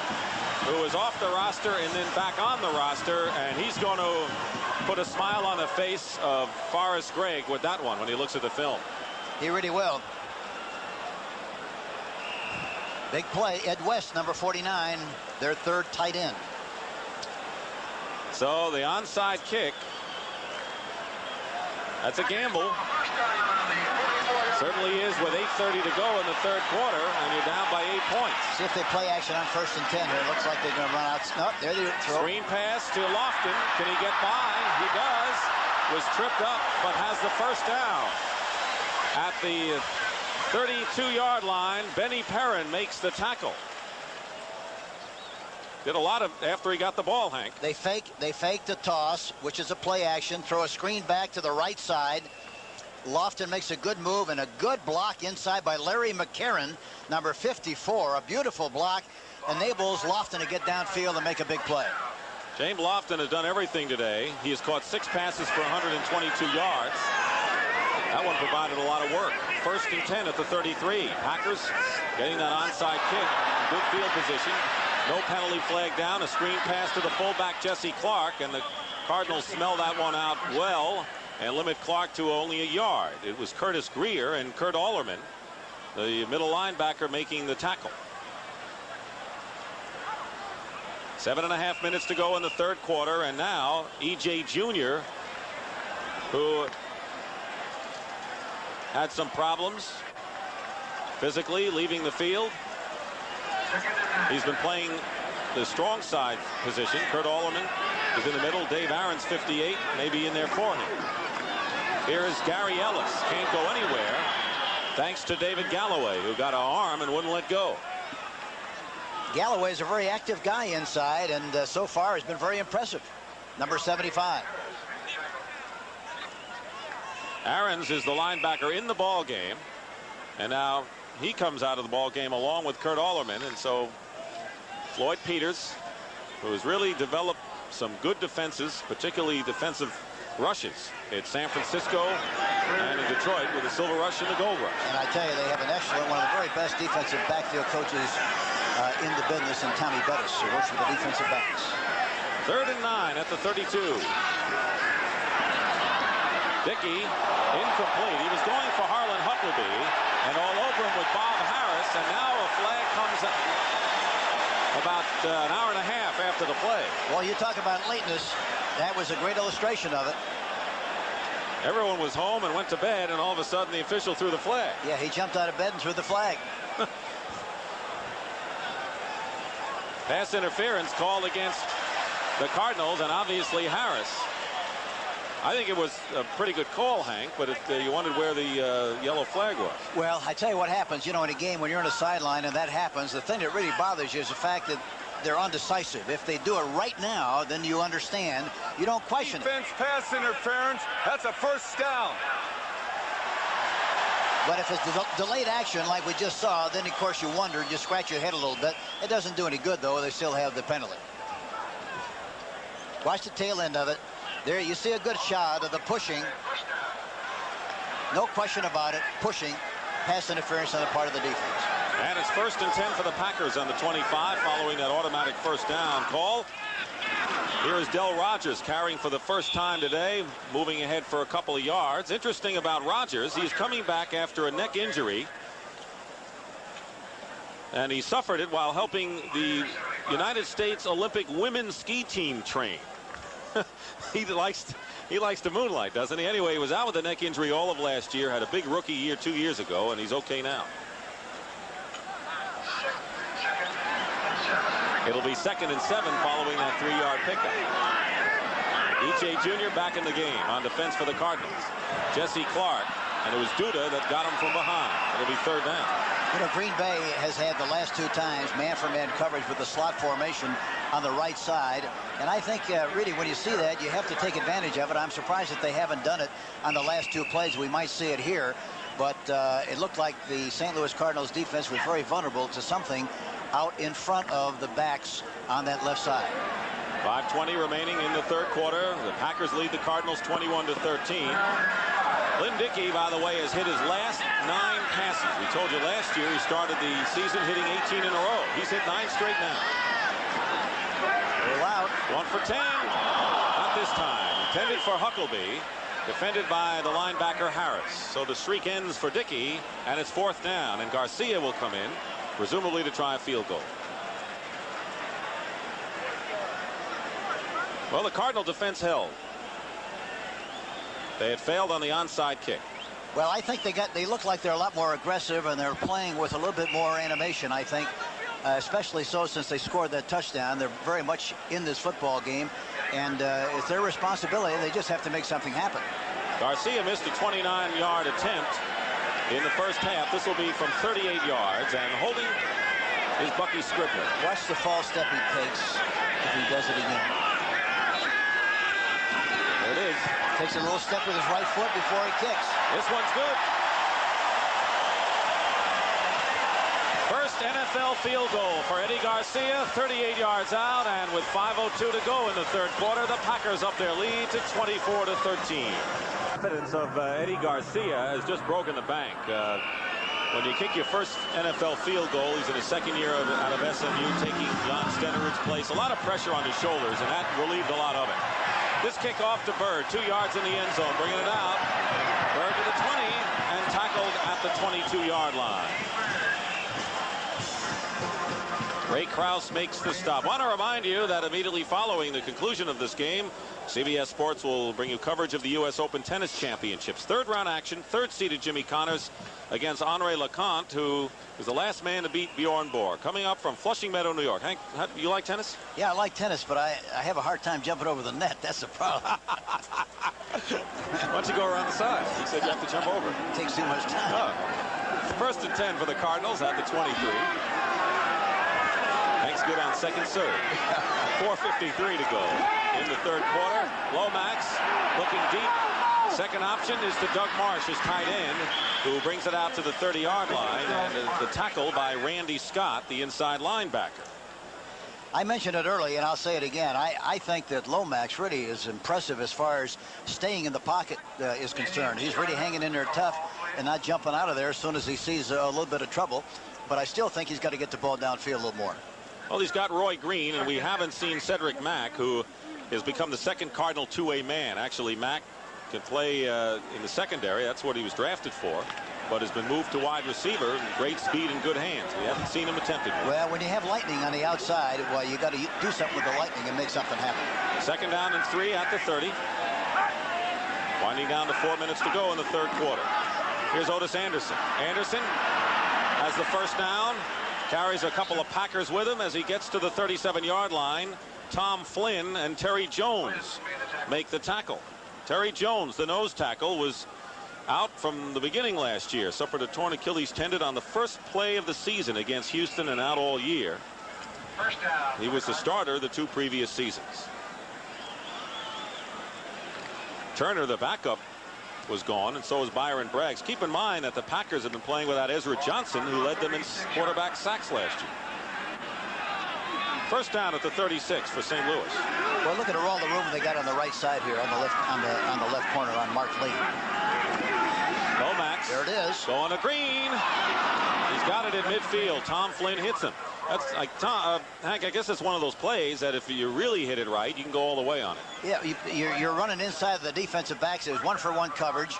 who was off the roster and then back on the roster, and he's going to put a smile on the face of Forrest Gregg with that one when he looks at the film. He really will. Big play. Ed West, number 49, their 3rd tight end. So the onside kick, that's a gamble. Certainly is with 8:30 to go in the 3rd quarter, and you're down by 8 points. See if they play action on 1st and 10 here. It looks like they're going to run out. No, there they throw. Screen pass to Lofton. Can he get by? He does. Was tripped up, but has the 1st down. At the 32-yard line, Benny Perrin makes the tackle. Did a lot of after he got the ball, Hank. They fake the toss, which is a play action. Throw a screen back to the right side. Lofton makes a good move and a good block inside by Larry McCarron, number 54. A beautiful block enables Lofton to get downfield and make a big play. James Lofton has done everything today. He has caught 6 passes for 122 yards. That one provided a lot of work. 1st and 10 at the 33. Packers getting that onside kick. Good field position. No penalty flag down. A screen pass to the fullback Jesse Clark, and the Cardinals smell that one out well and limit Clark to only a yard. It was Curtis Greer and Kurt Allerman, the middle linebacker, making the tackle. 7.5 minutes to go in the 3rd quarter, and now E.J. Jr., who had some problems physically leaving the field. He's been playing the strong side position. Kurt Allerman is in the middle. Dave Aaron's 58, maybe in there for him. Here is Gary Ellis. Can't go anywhere thanks to David Galloway, who got an arm and wouldn't let go. Galloway is a very active guy inside, and so far has been very impressive. Number 75. Aarons is the linebacker in the ball game, and now he comes out of the ball game along with Kurt Allerman. And so Floyd Peters, who has really developed some good defenses, particularly defensive rushes at San Francisco and in Detroit with the Silver Rush and the Gold Rush. And I tell you, they have an excellent, one of the very best defensive backfield coaches in the business, in Tommy Bettis, who works with the defensive backs. 3rd and 9 at the 32. Dickey incomplete. He was going for Harlan Huckleby and all over him with Bob Harris, and now a flag comes up about an hour and a half after the play. Well, you talk about lateness. That was a great illustration of it. Everyone was home and went to bed, and all of a sudden the official threw the flag. Yeah, he jumped out of bed and threw the flag. Pass interference called against the Cardinals, and obviously Harris. I think it was a pretty good call, Hank, but you wondered where the yellow flag was. Well, I tell you what happens, you know, in a game when you're on a sideline and that happens, the thing that really bothers you is the fact that they're undecisive. If they do it right now, then you understand. You don't question it. Defense pass interference. That's a first down. But if it's delayed action like we just saw, then of course you wonder, you scratch your head a little bit. It doesn't do any good, though. They still have the penalty. Watch the tail end of it. There you see a good shot of the pushing. No question about it. Pushing. Pass interference on the part of the defense. And it's 1st and 10 for the Packers on the 25 following that automatic first down call. Here is Del Rogers carrying for the first time today, moving ahead for a couple of yards. Interesting about Rogers, he's coming back after a neck injury, and he suffered it while helping the United States Olympic women's ski team train. He likes to moonlight, doesn't he? Anyway, he was out with a neck injury all of last year, had a big rookie year 2 years ago, and he's okay now. It'll be 2nd and 7 following that 3-yard pickup. E.J. Jr. back in the game on defense for the Cardinals. Jesse Clark, and it was Duda that got him from behind. It'll be 3rd down. You know, Green Bay has had the last 2 times man-for-man coverage with the slot formation on the right side. And I think really when you see that, you have to take advantage of it. I'm surprised that they haven't done it on the last 2 plays. We might see it here. But it looked like the St. Louis Cardinals defense was very vulnerable to something out in front of the backs on that left side. 5:20 remaining in the 3rd quarter. The Packers lead the Cardinals 21-13. Lynn Dickey, by the way, has hit his last 9 passes. We told you last year he started the season hitting 18 in a row. He's hit 9 straight now. Roll out. 1 for 10. Not this time. Intended for Huckleby. Defended by the linebacker Harris. So the streak ends for Dickey, and it's 4th down, and Garcia will come in, presumably to try a field goal. Well, the Cardinal defense held. They had failed on the onside kick. Well, I think they look like they're a lot more aggressive, and they're playing with a little bit more animation, I think. Especially so since they scored that touchdown. They're very much in this football game, and it's their responsibility. They just have to make something happen. Garcia missed a 29-yard attempt in the first half. This will be from 38 yards, and holding is Bucky Scribner. Watch the false step he takes if he does it again. There it is. Takes a little step with his right foot before he kicks. This one's good. First NFL field goal for Eddie Garcia, 38 yards out, and with 5:02 to go in the 3rd quarter, the Packers up their lead to 24-13. Evidence of Eddie Garcia has just broken the bank. When you kick your first NFL field goal, he's in his 2nd year out of SMU, taking Jan Stenerud's place. A lot of pressure on his shoulders, and that relieved a lot of it. This kick off to Bird, 2 yards in the end zone, bringing it out. Bird to the 20 and tackled at the 22-yard line. Ray Krause makes the stop. Want to remind you that immediately following the conclusion of this game, CBS Sports will bring you coverage of the U.S. Open Tennis Championships. Third round action. Third seeded Jimmy Connors against Henri Leconte, who was the last man to beat Bjorn Borg. Coming up from Flushing Meadow, New York. Hank, you like tennis? Yeah, I like tennis, but I have a hard time jumping over the net. That's the problem. Why don't you go around the side? He said you have to jump over. It takes too much time. Oh. First and 10 for the Cardinals at the 23. Hank's good on second serve. 4:53 to go in the third quarter. Lomax looking deep. Second option is to Doug Marsh, his tight end, who brings it out to the 30-yard line, and the tackle by Randy Scott, the inside linebacker. I mentioned it early, and I'll say it again. I think that Lomax really is impressive as far as staying in the pocket is concerned. He's really hanging in there tough and not jumping out of there as soon as he sees a little bit of trouble. But I still think he's got to get the ball downfield a little more. Well, he's got Roy Green, and we haven't seen Cedric Mack, who has become the second Cardinal two-way man. Actually, Mack can play in the secondary. That's what he was drafted for, but has been moved to wide receiver. Great speed and good hands. We haven't seen him attempted. Well, when you have lightning on the outside, well, you got to do something with the lightning and make something happen. Second down and 3 at the 30. Winding down to 4 minutes to go in the third quarter. Here's Otis Anderson. Anderson has the first down. Carries a couple of Packers with him as he gets to the 37-yard line. Tom Flynn and Terry Jones make the tackle. Terry Jones, the nose tackle, was out from the beginning last year. Suffered a torn Achilles tendon on the first play of the season against Houston and out all year. First down. He was the starter the 2 previous seasons. Turner, the backup, was gone, and so is Byron Braggs. Keep in mind that the Packers have been playing without Ezra Johnson, who led them in quarterback sacks last year. First down at the 36 for St. Louis. Well, look at all the room they got on the right side here, on the left corner on Mark Lee. Lomax. There it is. Going to Green. He's got it in midfield. Tom Flynn hits him. That's like Hank, I guess it's one of those plays that if you really hit it right, you can go all the way on it. Yeah, you're running inside the defensive backs. It was 1-for-1 coverage,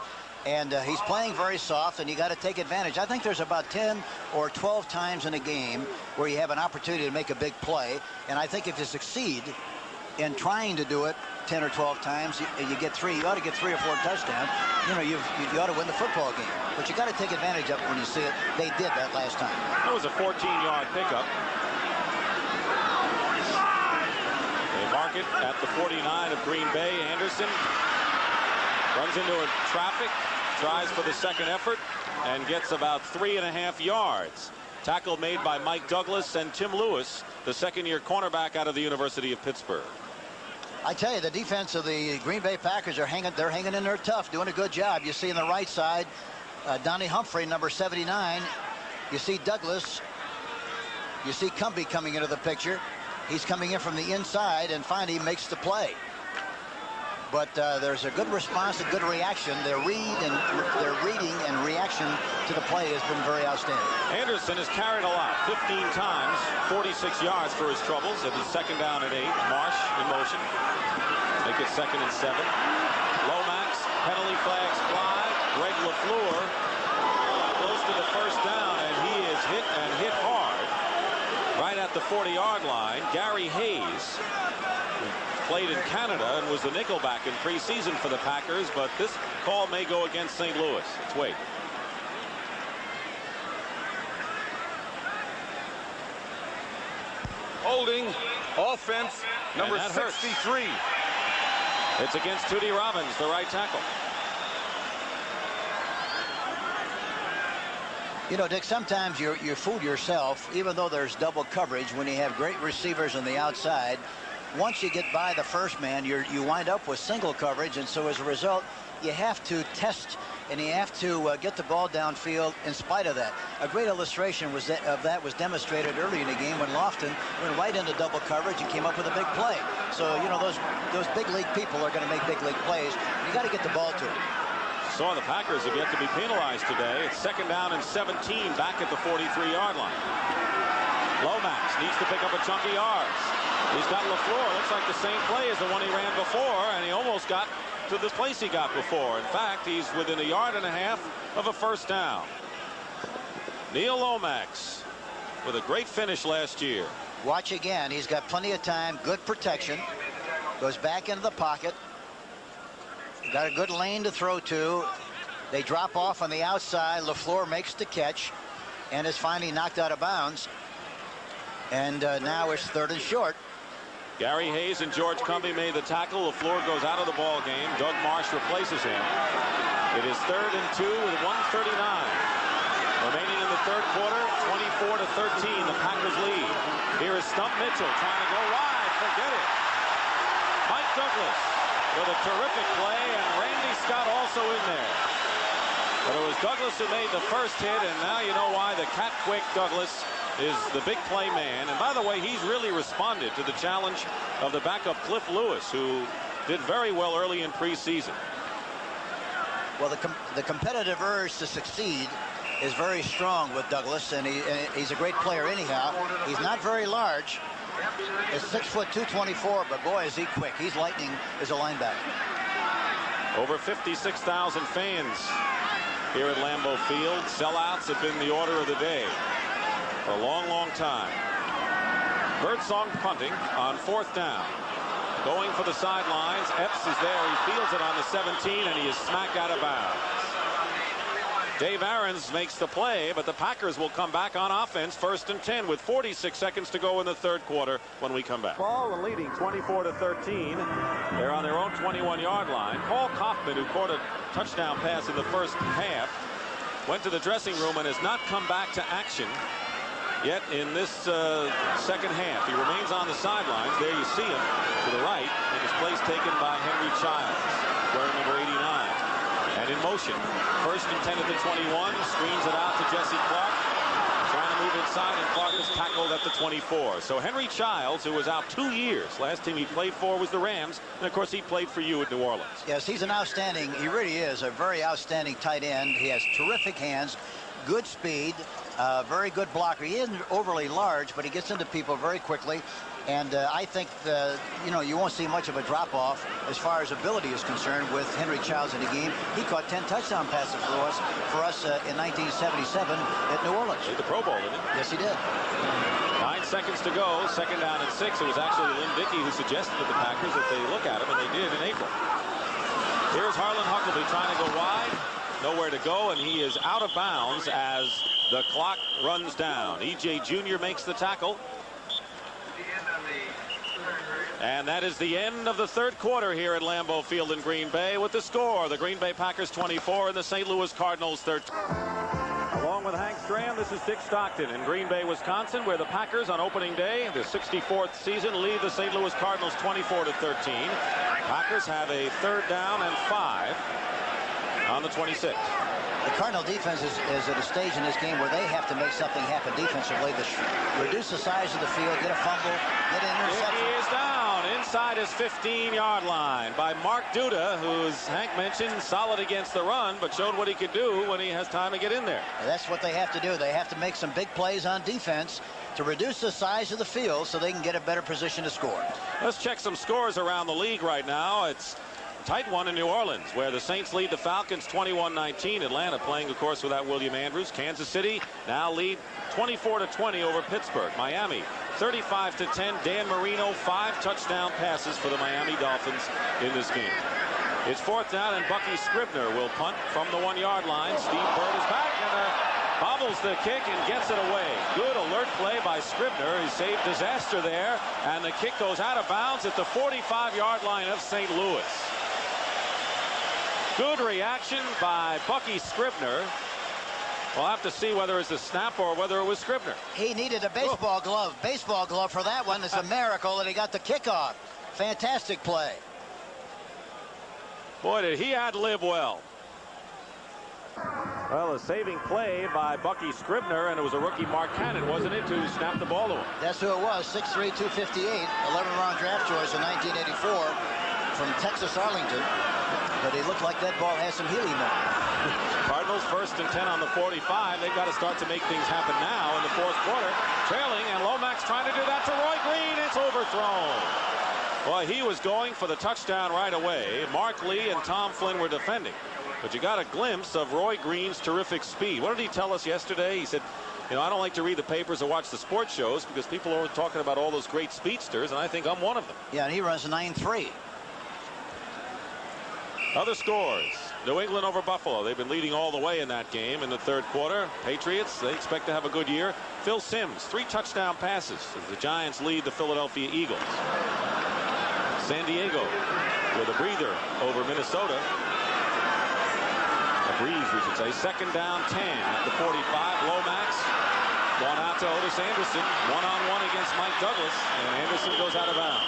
and he's playing very soft, and you got to take advantage. I think there's about 10 or 12 times in a game where you have an opportunity to make a big play, and I think if you succeed in trying to do it 10 or 12 times, you get 3. You ought to get 3 or 4 touchdowns. You know, you ought to win the football game. But you got to take advantage of it when you see it. They did that last time. That was a 14-yard pickup. They mark it at the 49 of Green Bay. Anderson runs into traffic, tries for the second effort, and gets about 3.5 yards. Tackle made by Mike Douglas and Tim Lewis, the second-year cornerback out of the University of Pittsburgh. I tell you, the defense of the Green Bay Packers they're hanging in there tough, doing a good job. You see on the right side, Donnie Humphrey, number 79. You see Douglas. You see Cumbie coming into the picture. He's coming in from the inside, and finally makes the play. But there's a good response, a good reaction. Their reading and reaction to the play has been very outstanding. Anderson has carried a lot, 15 times, 46 yards for his troubles. It is second down and 8. Marsh in motion. Make it second and 7. Lomax, penalty flags fly. Greg LaFleur close to the first down, and he is hit hard right at the 40-yard line. Gary Hayes, who played in Canada and was the nickelback in preseason for the Packers, but this call may go against St. Louis. Let's wait. Holding, offense, number 63. It's against Tootie Robbins, the right tackle. You know, Dick, sometimes you fool yourself, even though there's double coverage, when you have great receivers on the outside. Once you get by the first man, you wind up with single coverage, and so as a result, you have to test and you have to get the ball downfield in spite of that. A great illustration of that was demonstrated early in the game when Lofton went right into double coverage and came up with a big play. So, you know, those big league people are going to make big league plays. You got to get the ball to them. So the Packers have yet to be penalized today. It's second down and 17 back at the 43-yard line. Lomax needs to pick up a chunk of yards. He's got LaFleur. Looks like the same play as the one he ran before, and he almost got to the place he got before. In fact, he's within 1.5 yards of a first down. Neil Lomax with a great finish last year. Watch again. He's got plenty of time, good protection. Goes back into the pocket. Got a good lane to throw to. They drop off on the outside. LaFleur makes the catch and is finally knocked out of bounds. And now it's 3rd and short. Gary Hayes and George Cumbie made the tackle. LaFleur goes out of the ball game. Doug Marsh replaces him. It is 3rd and 2 with 1:39 remaining in the 3rd quarter. 24-13, the Packers lead. Here is Stump Mitchell trying to go wide. Forget it. Mike Douglas with a terrific play, and Randy Scott also in there. But it was Douglas who made the first hit, and now you know why. The cat quick Douglas is the big play man. And by the way, he's really responded to the challenge of the backup Cliff Lewis, who did very well early in preseason. Well, the competitive urge to succeed is very strong with Douglas, and he's a great player anyhow. He's not very large. He's 6 foot 224, but boy, is he quick. He's lightning as a linebacker. Over 56,000 fans here at Lambeau Field. Sellouts have been the order of the day for a long, long time. Birdsong punting on 4th down. Going for the sidelines. Epps is there. He fields it on the 17, and he is smack out of bounds. Dave Aarons makes the play, but the Packers will come back on offense. 1st and 10 with 46 seconds to go in the 3rd quarter when we come back. Ball and leading 24-13. They're on their own 21-yard line. Paul Kaufman, who caught a touchdown pass in the 1st half, went to the dressing room and has not come back to action yet in this 2nd half. He remains on the sidelines. There you see him to the right, and his place taken by Henry Childs, wearing number 89. And in motion. 1st and 10 at the 21. Screens it out to Jesse Clark. Trying to move inside, and Clark is tackled at the 24. So Henry Childs, who was out 2 years. Last team he played for was the Rams. And, of course, he played for you at New Orleans. Yes, he's an outstanding, he really is a very outstanding tight end. He has terrific hands, good speed, very good blocker. He isn't overly large, but he gets into people very quickly. And I think, you won't see much of a drop-off as far as ability is concerned with Henry Childs in the game. He caught 10 touchdown passes for us in 1977 at New Orleans. Made the Pro Bowl, didn't he? Yes, he did. 9 seconds to go. 2nd down and 6. It was actually Lynn Dickey who suggested to the Packers that they look at him, and they did in April. Here's Harlan Huckabee trying to go wide. Nowhere to go, and he is out of bounds as the clock runs down. E.J. Jr. makes the tackle. And that is the end of the 3rd quarter here at Lambeau Field in Green Bay with the score. The Green Bay Packers 24 and the St. Louis Cardinals 13. Along with Hank Stram, this is Dick Stockton in Green Bay, Wisconsin, where the Packers on opening day, the 64th season, lead the St. Louis Cardinals 24-13. Packers have a 3rd down and 5 on the 26. The Cardinal defense is at a stage in this game where they have to make something happen defensively. Reduce the size of the field, get a fumble, get an interception. He is down inside his 15-yard line by Mark Duda, who's, Hank mentioned, solid against the run, but showed what he could do when he has time to get in there. And that's what they have to do. They have to make some big plays on defense to reduce the size of the field so they can get a better position to score. Let's check some scores around the league right now. It's tight one in New Orleans, where the Saints lead the Falcons 21-19. Atlanta playing, of course, without William Andrews. Kansas City now lead 24-20 over Pittsburgh. Miami 35-10. Dan Marino, 5 touchdown passes for the Miami Dolphins in this game. It's 4th down, and Bucky Scribner will punt from the 1-yard line. Steve Bird is back and bobbles the kick and gets it away. Good alert play by Scribner. He saved disaster there, and the kick goes out of bounds at the 45-yard line of St. Louis. Good reaction by Bucky Scribner. We'll have to see whether it's a snap or whether it was Scribner. He needed a baseball glove for that one. It's a miracle that he got the kickoff. Fantastic play. Boy, did he ad-lib well. Well, a saving play by Bucky Scribner, and it was a rookie, Mark Cannon, wasn't it, to snap the ball to him? That's who it was, 6'3", 258, 11th-round draft choice in 1984 from Texas, Arlington. But it looked like that ball has some helium in it. Cardinals 1st and 10 on the 45. They've got to start to make things happen now in the 4th quarter. Trailing, and Lomax trying to do that to Roy Green. It's overthrown. Well, he was going for the touchdown right away. Mark Lee and Tom Flynn were defending. But you got a glimpse of Roy Green's terrific speed. What did he tell us yesterday? He said You know, I don't like to read the papers or watch the sports shows because people are talking about all those great speedsters, and I think I'm one of them. Yeah, and he runs 9.3. Other scores. New England over Buffalo. They've been leading all the way in that game in the third quarter. Patriots, they expect to have a good year. Phil Simms, 3 touchdown passes as the Giants lead the Philadelphia Eagles. San Diego with a breather over Minnesota. A breeze, we should say. Second down 10 at the 45. Lomax going out to Otis Anderson. One-on-one against Mike Douglas. And Anderson goes out of bounds.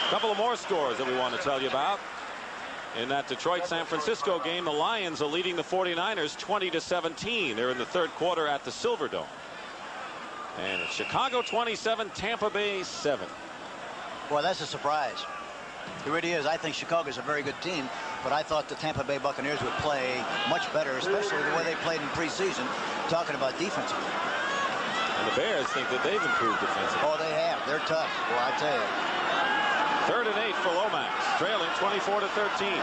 A couple of more scores that we want to tell you about. In that Detroit-San Francisco game, the Lions are leading the 49ers 20-17. They're in the third quarter at the Silverdome. And it's Chicago 27, Tampa Bay 7. Well, that's a surprise. It really is. I think Chicago's a very good team, but I thought the Tampa Bay Buccaneers would play much better, especially the way they played in preseason, talking about defensively. And the Bears think that they've improved defensively. Oh, they have. They're tough. Well, I tell you. 3rd and 8 for Lomax, trailing 24-13.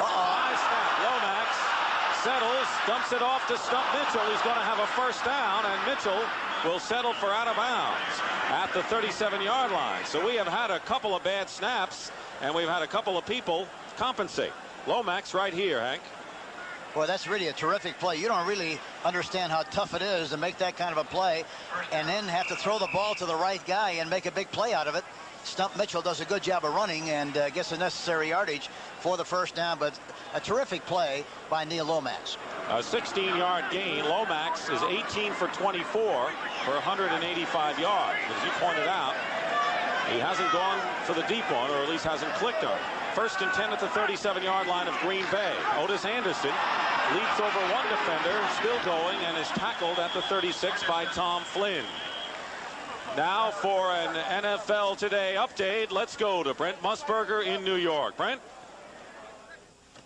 High snap. Lomax settles, dumps it off to Stump Mitchell. He's going to have a first down, and Mitchell will settle for out of bounds at the 37-yard line. So we have had a couple of bad snaps, and we've had a couple of people compensate. Lomax right here, Hank. Boy, that's really a terrific play. You don't really understand how tough it is to make that kind of a play and then have to throw the ball to the right guy and make a big play out of it. Stump Mitchell does a good job of running and gets the necessary yardage for the first down, but a terrific play by Neil Lomax. A 16-yard gain. Lomax is 18 for 24 for 185 yards. As you pointed out, he hasn't gone for the deep one, or at least hasn't clicked on it. 1st and 10 at the 37-yard line of Green Bay. Otis Anderson leaps over one defender, still going, and is tackled at the 36 by Tom Flynn. Now for an NFL Today update, let's go to Brent Musburger in New York. Brent?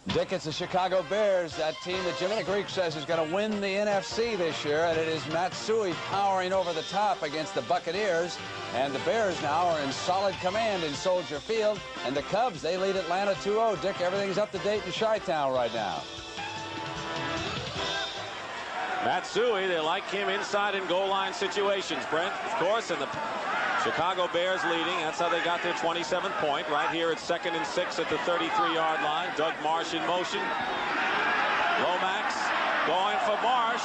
Dick, it's the Chicago Bears, that team that Jimmy the Greek says is going to win the NFC this year, and it is Matsui powering over the top against the Buccaneers, and the Bears now are in solid command in Soldier Field, and the Cubs, they lead Atlanta 2-0. Dick, everything's up to date in Chi-Town right now. Matsui, they like him inside in goal line situations, Brent, of course, and the Chicago Bears leading. That's how they got their 27th point. Right here it's 2nd and 6 at the 33-yard line. Doug Marsh in motion. Lomax going for Marsh,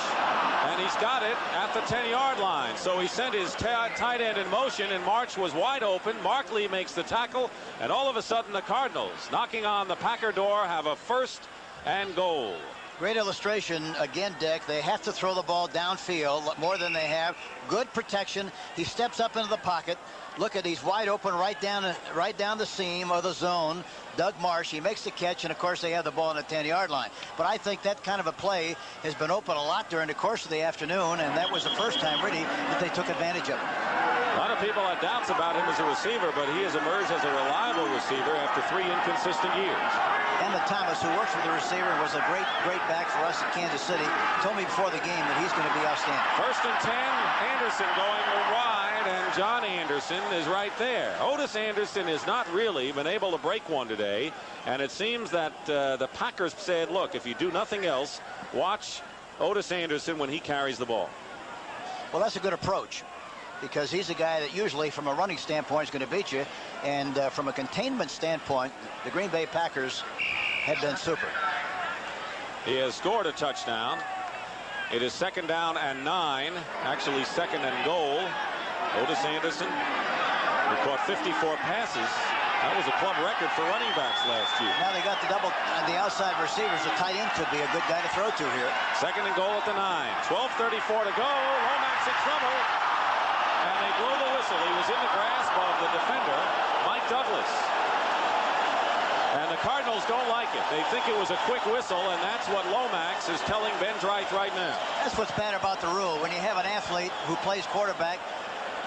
and he's got it at the 10-yard line. So he sent his tight end in motion, and Marsh was wide open. Markley makes the tackle, and all of a sudden the Cardinals, knocking on the Packer door, have a 1st and goal. Great illustration again, Dick. They have to throw the ball downfield more than they have. Good protection. He steps up into the pocket. Look at, he's wide open right down the seam of the zone. Doug Marsh, he makes the catch, and of course they have the ball on the 10-yard line. But I think that kind of a play has been open a lot during the course of the afternoon, and that was the first time really that they took advantage of it. A lot of people had doubts about him as a receiver, but he has emerged as a reliable receiver after 3 inconsistent years. Emmett Thomas, who works for the receiver, was a great back for us in Kansas City, told me before the game that he's going to be outstanding. 1st and 10, Anderson going wide, and John Anderson is right there. Otis Anderson has not really been able to break one today, and it seems that the Packers said, look, if you do nothing else, watch Otis Anderson when he carries the ball. Well, that's a good approach, because he's a guy that usually from a running standpoint is going to beat you, and from a containment standpoint, the Green Bay Packers have been super. He has scored a touchdown. It is 2nd down and 9, actually 2nd and goal. Otis Anderson, who caught 54 passes. That was a club record for running backs last year. Now they got the double on the outside receivers. The tight end could be a good guy to throw to here. 2nd and goal at the 9. 12:34 to go. Lomax in trouble. And they blow the whistle. He was in the grasp of the defender, Mike Douglas. And the Cardinals don't like it. They think it was a quick whistle, and that's what Lomax is telling Ben Dreith right now. That's what's bad about the rule. When you have an athlete who plays quarterback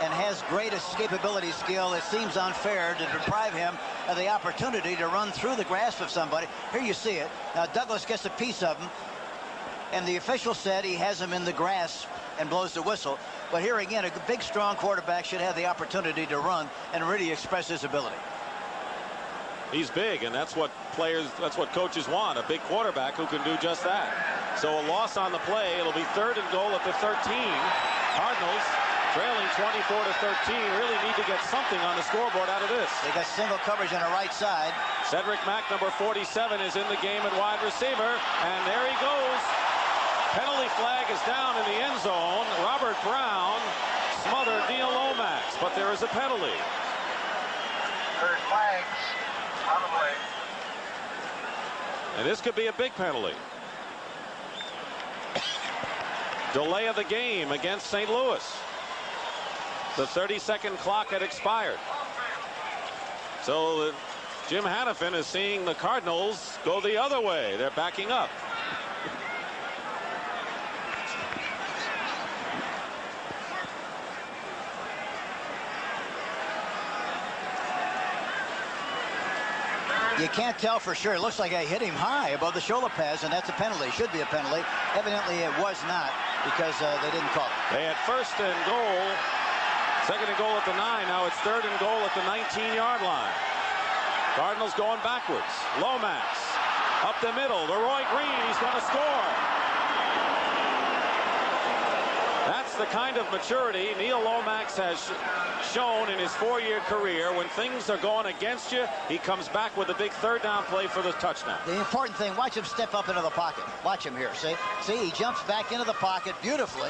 and has great escapability skill, it seems unfair to deprive him of the opportunity to run through the grasp of somebody. Here you see it. Now Douglas gets a piece of him, and the official said he has him in the grasp and blows the whistle. But here again, a big, strong quarterback should have the opportunity to run and really express his ability. He's big, and that's what coaches want, a big quarterback who can do just that. So a loss on the play. It'll be 3rd and goal at the 13. Cardinals trailing 24-13. Really need to get something on the scoreboard out of this. They got single coverage on the right side. Cedric Mack, number 47, is in the game at wide receiver, and there he goes. Penalty flag is down in the end zone. Robert Brown smothered Neil Lomax, but there is a penalty. Third flags on the play. And this could be a big penalty. Delay of the game against St. Louis. The 30-second clock had expired. So Jim Hannafin is seeing the Cardinals go the other way. They're backing up. You can't tell for sure. It looks like I hit him high above the shoulder pads, and that's a penalty. Should be a penalty. Evidently, it was not because they didn't call it. They had 1st and goal, 2nd and goal at the 9. Now it's 3rd and goal at the 19-yard line. Cardinals going backwards. Lomax up the middle. Leroy Green. He's going to score. That's the kind of maturity Neil Lomax has shown in his 4-year career. When things are going against you, he comes back with a big 3rd down play for the touchdown. The important thing, watch him step up into the pocket. Watch him here. See, he jumps back into the pocket beautifully,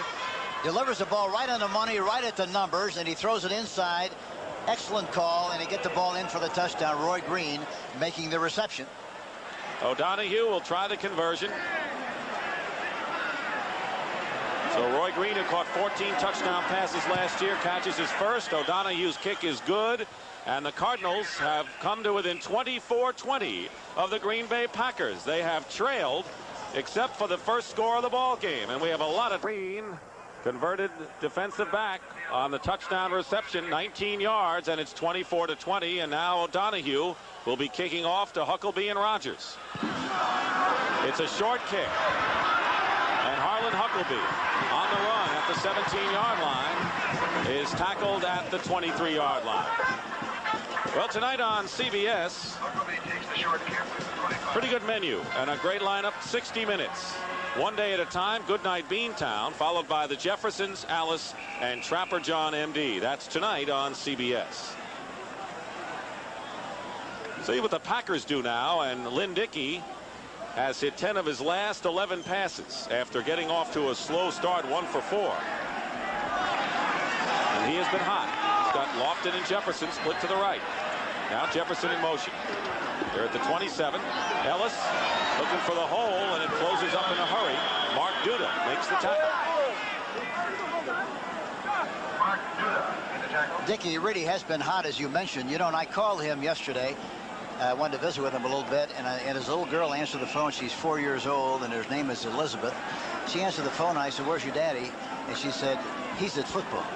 delivers the ball right on the money, right at the numbers, and he throws it inside. Excellent call, and he get the ball in for the touchdown. Roy Green making the reception. O'Donoghue will try the conversion. So Roy Green, who caught 14 touchdown passes last year, catches his first. O'Donoghue's kick is good, and the Cardinals have come to within 24-20 of the Green Bay Packers. They have trailed except for the first score of the ball game, and we have a lot of Green, converted defensive back on the touchdown reception, 19 yards, and it's 24-20. And now O'Donoghue will be kicking off to Huckleby and Rogers. It's a short kick, and Harlan Huckleby on the run at the 17-yard line is tackled at the 23-yard line. Well, tonight on CBS, pretty good menu and a great lineup. 60 minutes, one day at a time. Goodnight Beantown, followed by the Jeffersons, Alice, and Trapper John MD. That's tonight on CBS. See what the Packers do now, and Lynn Dickey has hit 10 of his last 11 passes after getting off to a slow start, 1 for 4. And he has been hot. He's got Lofton and Jefferson split to the right. Now Jefferson in motion. They're at the 27. Ellis looking for the hole, and it closes up in a hurry. Mark Duda makes the tackle. Mark Duda in the tackle. Dickey really has been hot, as you mentioned. You know, and I called him yesterday. I wanted to visit with him a little bit, and his little girl answered the phone. She's 4 years old, and her name is Elizabeth. She answered the phone, and I said, "Where's your daddy?" And she said, "He's at football."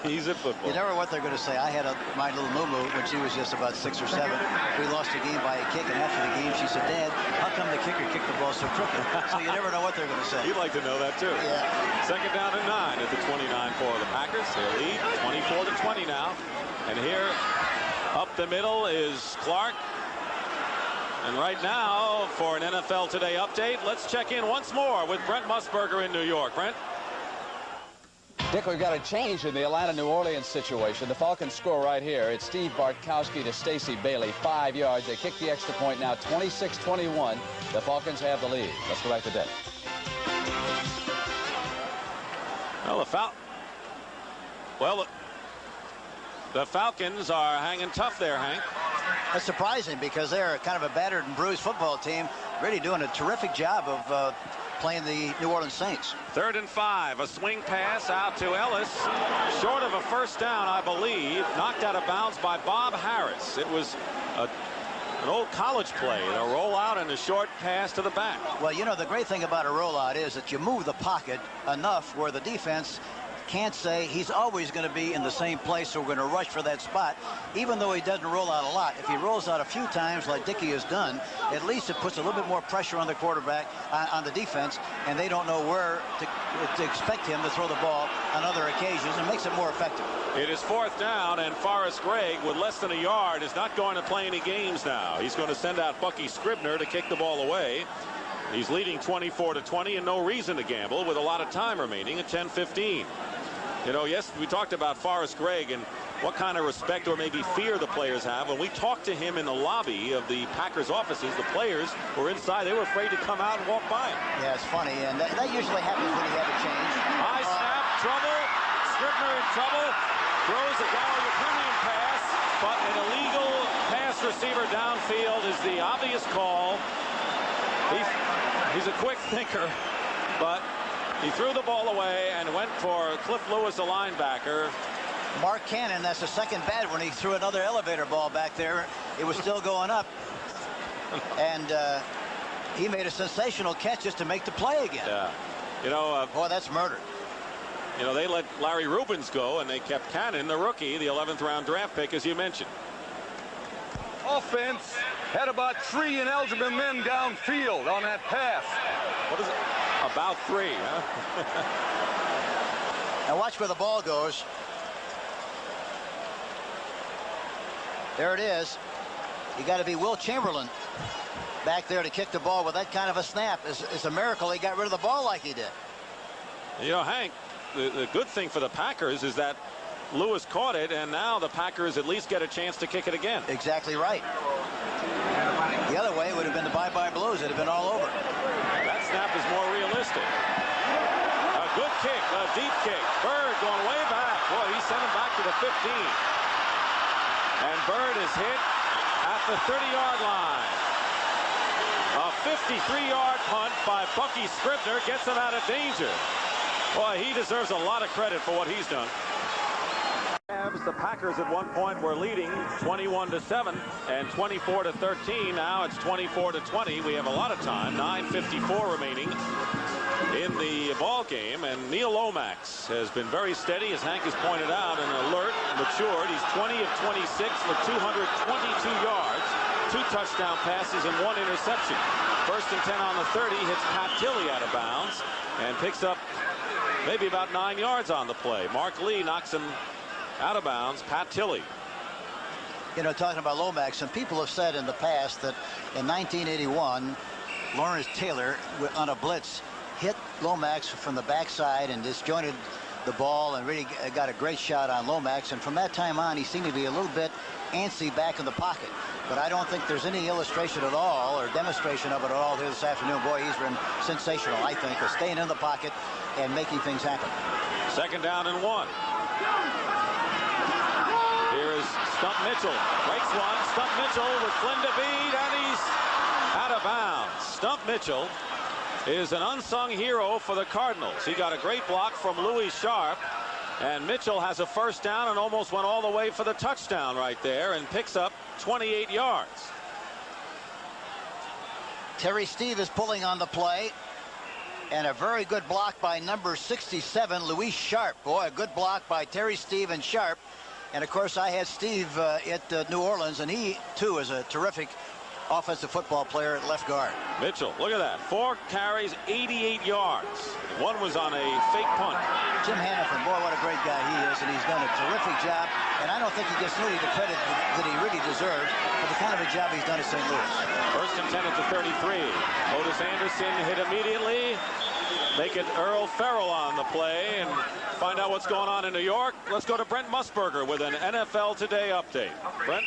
He's at football. You never know what they're going to say. I had my little Moo when she was just about 6 or 7. We lost the game by a kick, and after the game, she said, "Dad, how come the kicker kicked the ball so crooked?" So you never know what they're going to say. You'd like to know that, too. Yeah. 2nd down and 9 at the 29 for the Packers. They lead 24-20 now. And here up the middle is Clark. And right now, for an NFL Today update, let's check in once more with Brent Musburger in New York. Brent? Dick, we've got a change in the Atlanta-New Orleans situation. The Falcons score right here. It's Steve Bartkowski to Stacey Bailey, 5 yards. They kick the extra point now, 26-21. The Falcons have the lead. Let's go back to Dick. Well, the Falcons are hanging tough there, Hank. That's surprising because they're kind of a battered and bruised football team, really doing a terrific job of playing the New Orleans Saints. 3rd and 5, a swing pass out to Ellis, short of a first down, I believe, knocked out of bounds by Bob Harris. It was an old college play, a rollout and a short pass to the back. Well, you know, the great thing about a rollout is that you move the pocket enough where the defense can't say he's always going to be in the same place, so we're going to rush for that spot, even though he doesn't roll out a lot. If he rolls out a few times like Dickey has done, at least it puts a little bit more pressure on the quarterback, on the defense, and they don't know where to expect him to throw the ball on other occasions, and makes it more effective. It is 4th down, and Forrest Gregg, with less than a yard, is not going to play any games now. He's going to send out Bucky Scribner to kick the ball away. He's leading 24-20, and no reason to gamble with a lot of time remaining at 10:15. You know, yes, we talked about Forrest Gregg and what kind of respect or maybe fear the players have. When we talked to him in the lobby of the Packers offices, the players were inside. They were afraid to come out and walk by him. Yeah, it's funny, and that usually happens when you have a change. High snap, trouble. Scribner in trouble. Throws a Gallup-Premium pass, but an illegal pass receiver downfield is the obvious call. He's a quick thinker, but he threw the ball away and went for Cliff Lewis, a linebacker. Mark Cannon, that's the second bad one. He threw another elevator ball back there. It was still going up. And he made a sensational catch just to make the play again. Yeah. You know, boy, that's murder. You know, they let Larry Rubens go, and they kept Cannon, the rookie, the 11th round draft pick, as you mentioned. Offense had about 3 ineligible men downfield on that pass. What is it? About 3, huh? Now watch where the ball goes. There it is. You got to be Will Chamberlain back there to kick the ball with that kind of a snap. It's a miracle he got rid of the ball like he did. You know, Hank, the good thing for the Packers is that Lewis caught it, and now the Packers at least get a chance to kick it again. Exactly right. The other way would have been the bye-bye blues. It'd have been all over. That snap is more realistic. A good kick, a deep kick. Bird going way back. Boy, he sent him back to the 15. And Bird is hit at the 30-yard line. A 53-yard punt by Bucky Scribner gets him out of danger. Boy, he deserves a lot of credit for what he's done. The Packers at one point were leading 21-7 and 24-13. Now it's 24-20. We have a lot of time. 9:54 remaining in the ball game, and Neil Lomax has been very steady, as Hank has pointed out, and alert, matured. He's 20 of 26 for 222 yards, 2 touchdown passes and 1 interception. 1st and 10 on the 30, hits Pat Tilley out of bounds and picks up maybe about 9 yards on the play. Mark Lee knocks him out of bounds. Pat Tilley. You know, talking about Lomax, some people have said in the past that in 1981, Lawrence Taylor on a blitz hit Lomax from the backside and disjointed the ball and really got a great shot on Lomax. And from that time on, he seemed to be a little bit antsy back in the pocket. But I don't think there's any illustration at all or demonstration of it at all here this afternoon. Boy, he's been sensational, I think, of staying in the pocket and making things happen. 2nd down and 1. Here is Stump Mitchell. Breaks one. Stump Mitchell with Flynn to beat, and he's out of bounds. Stump Mitchell is an unsung hero for the Cardinals. He got a great block from Louis Sharp, and Mitchell has a 1st down and almost went all the way for the touchdown right there and picks up 28 yards. Terry Steve is pulling on the play, and a very good block by number 67, Louis Sharp. Boy, a good block by Terry Steve and Sharp. And of course, I had Steve at New Orleans, and he too is a terrific offensive football player at left guard. Mitchell, look at that. 4 carries, 88 yards. 1 was on a fake punt. Jim Hannafin, boy, what a great guy he is, and he's done a terrific job. And I don't think he gets nearly the credit that he really deserves for the kind of a job he's done at St. Louis. 1st and 10 at the 33. Otis Anderson hit immediately. Make it Earl Farrell on the play and find out what's going on in New York. Let's go to Brent Musburger with an NFL Today update. Brent?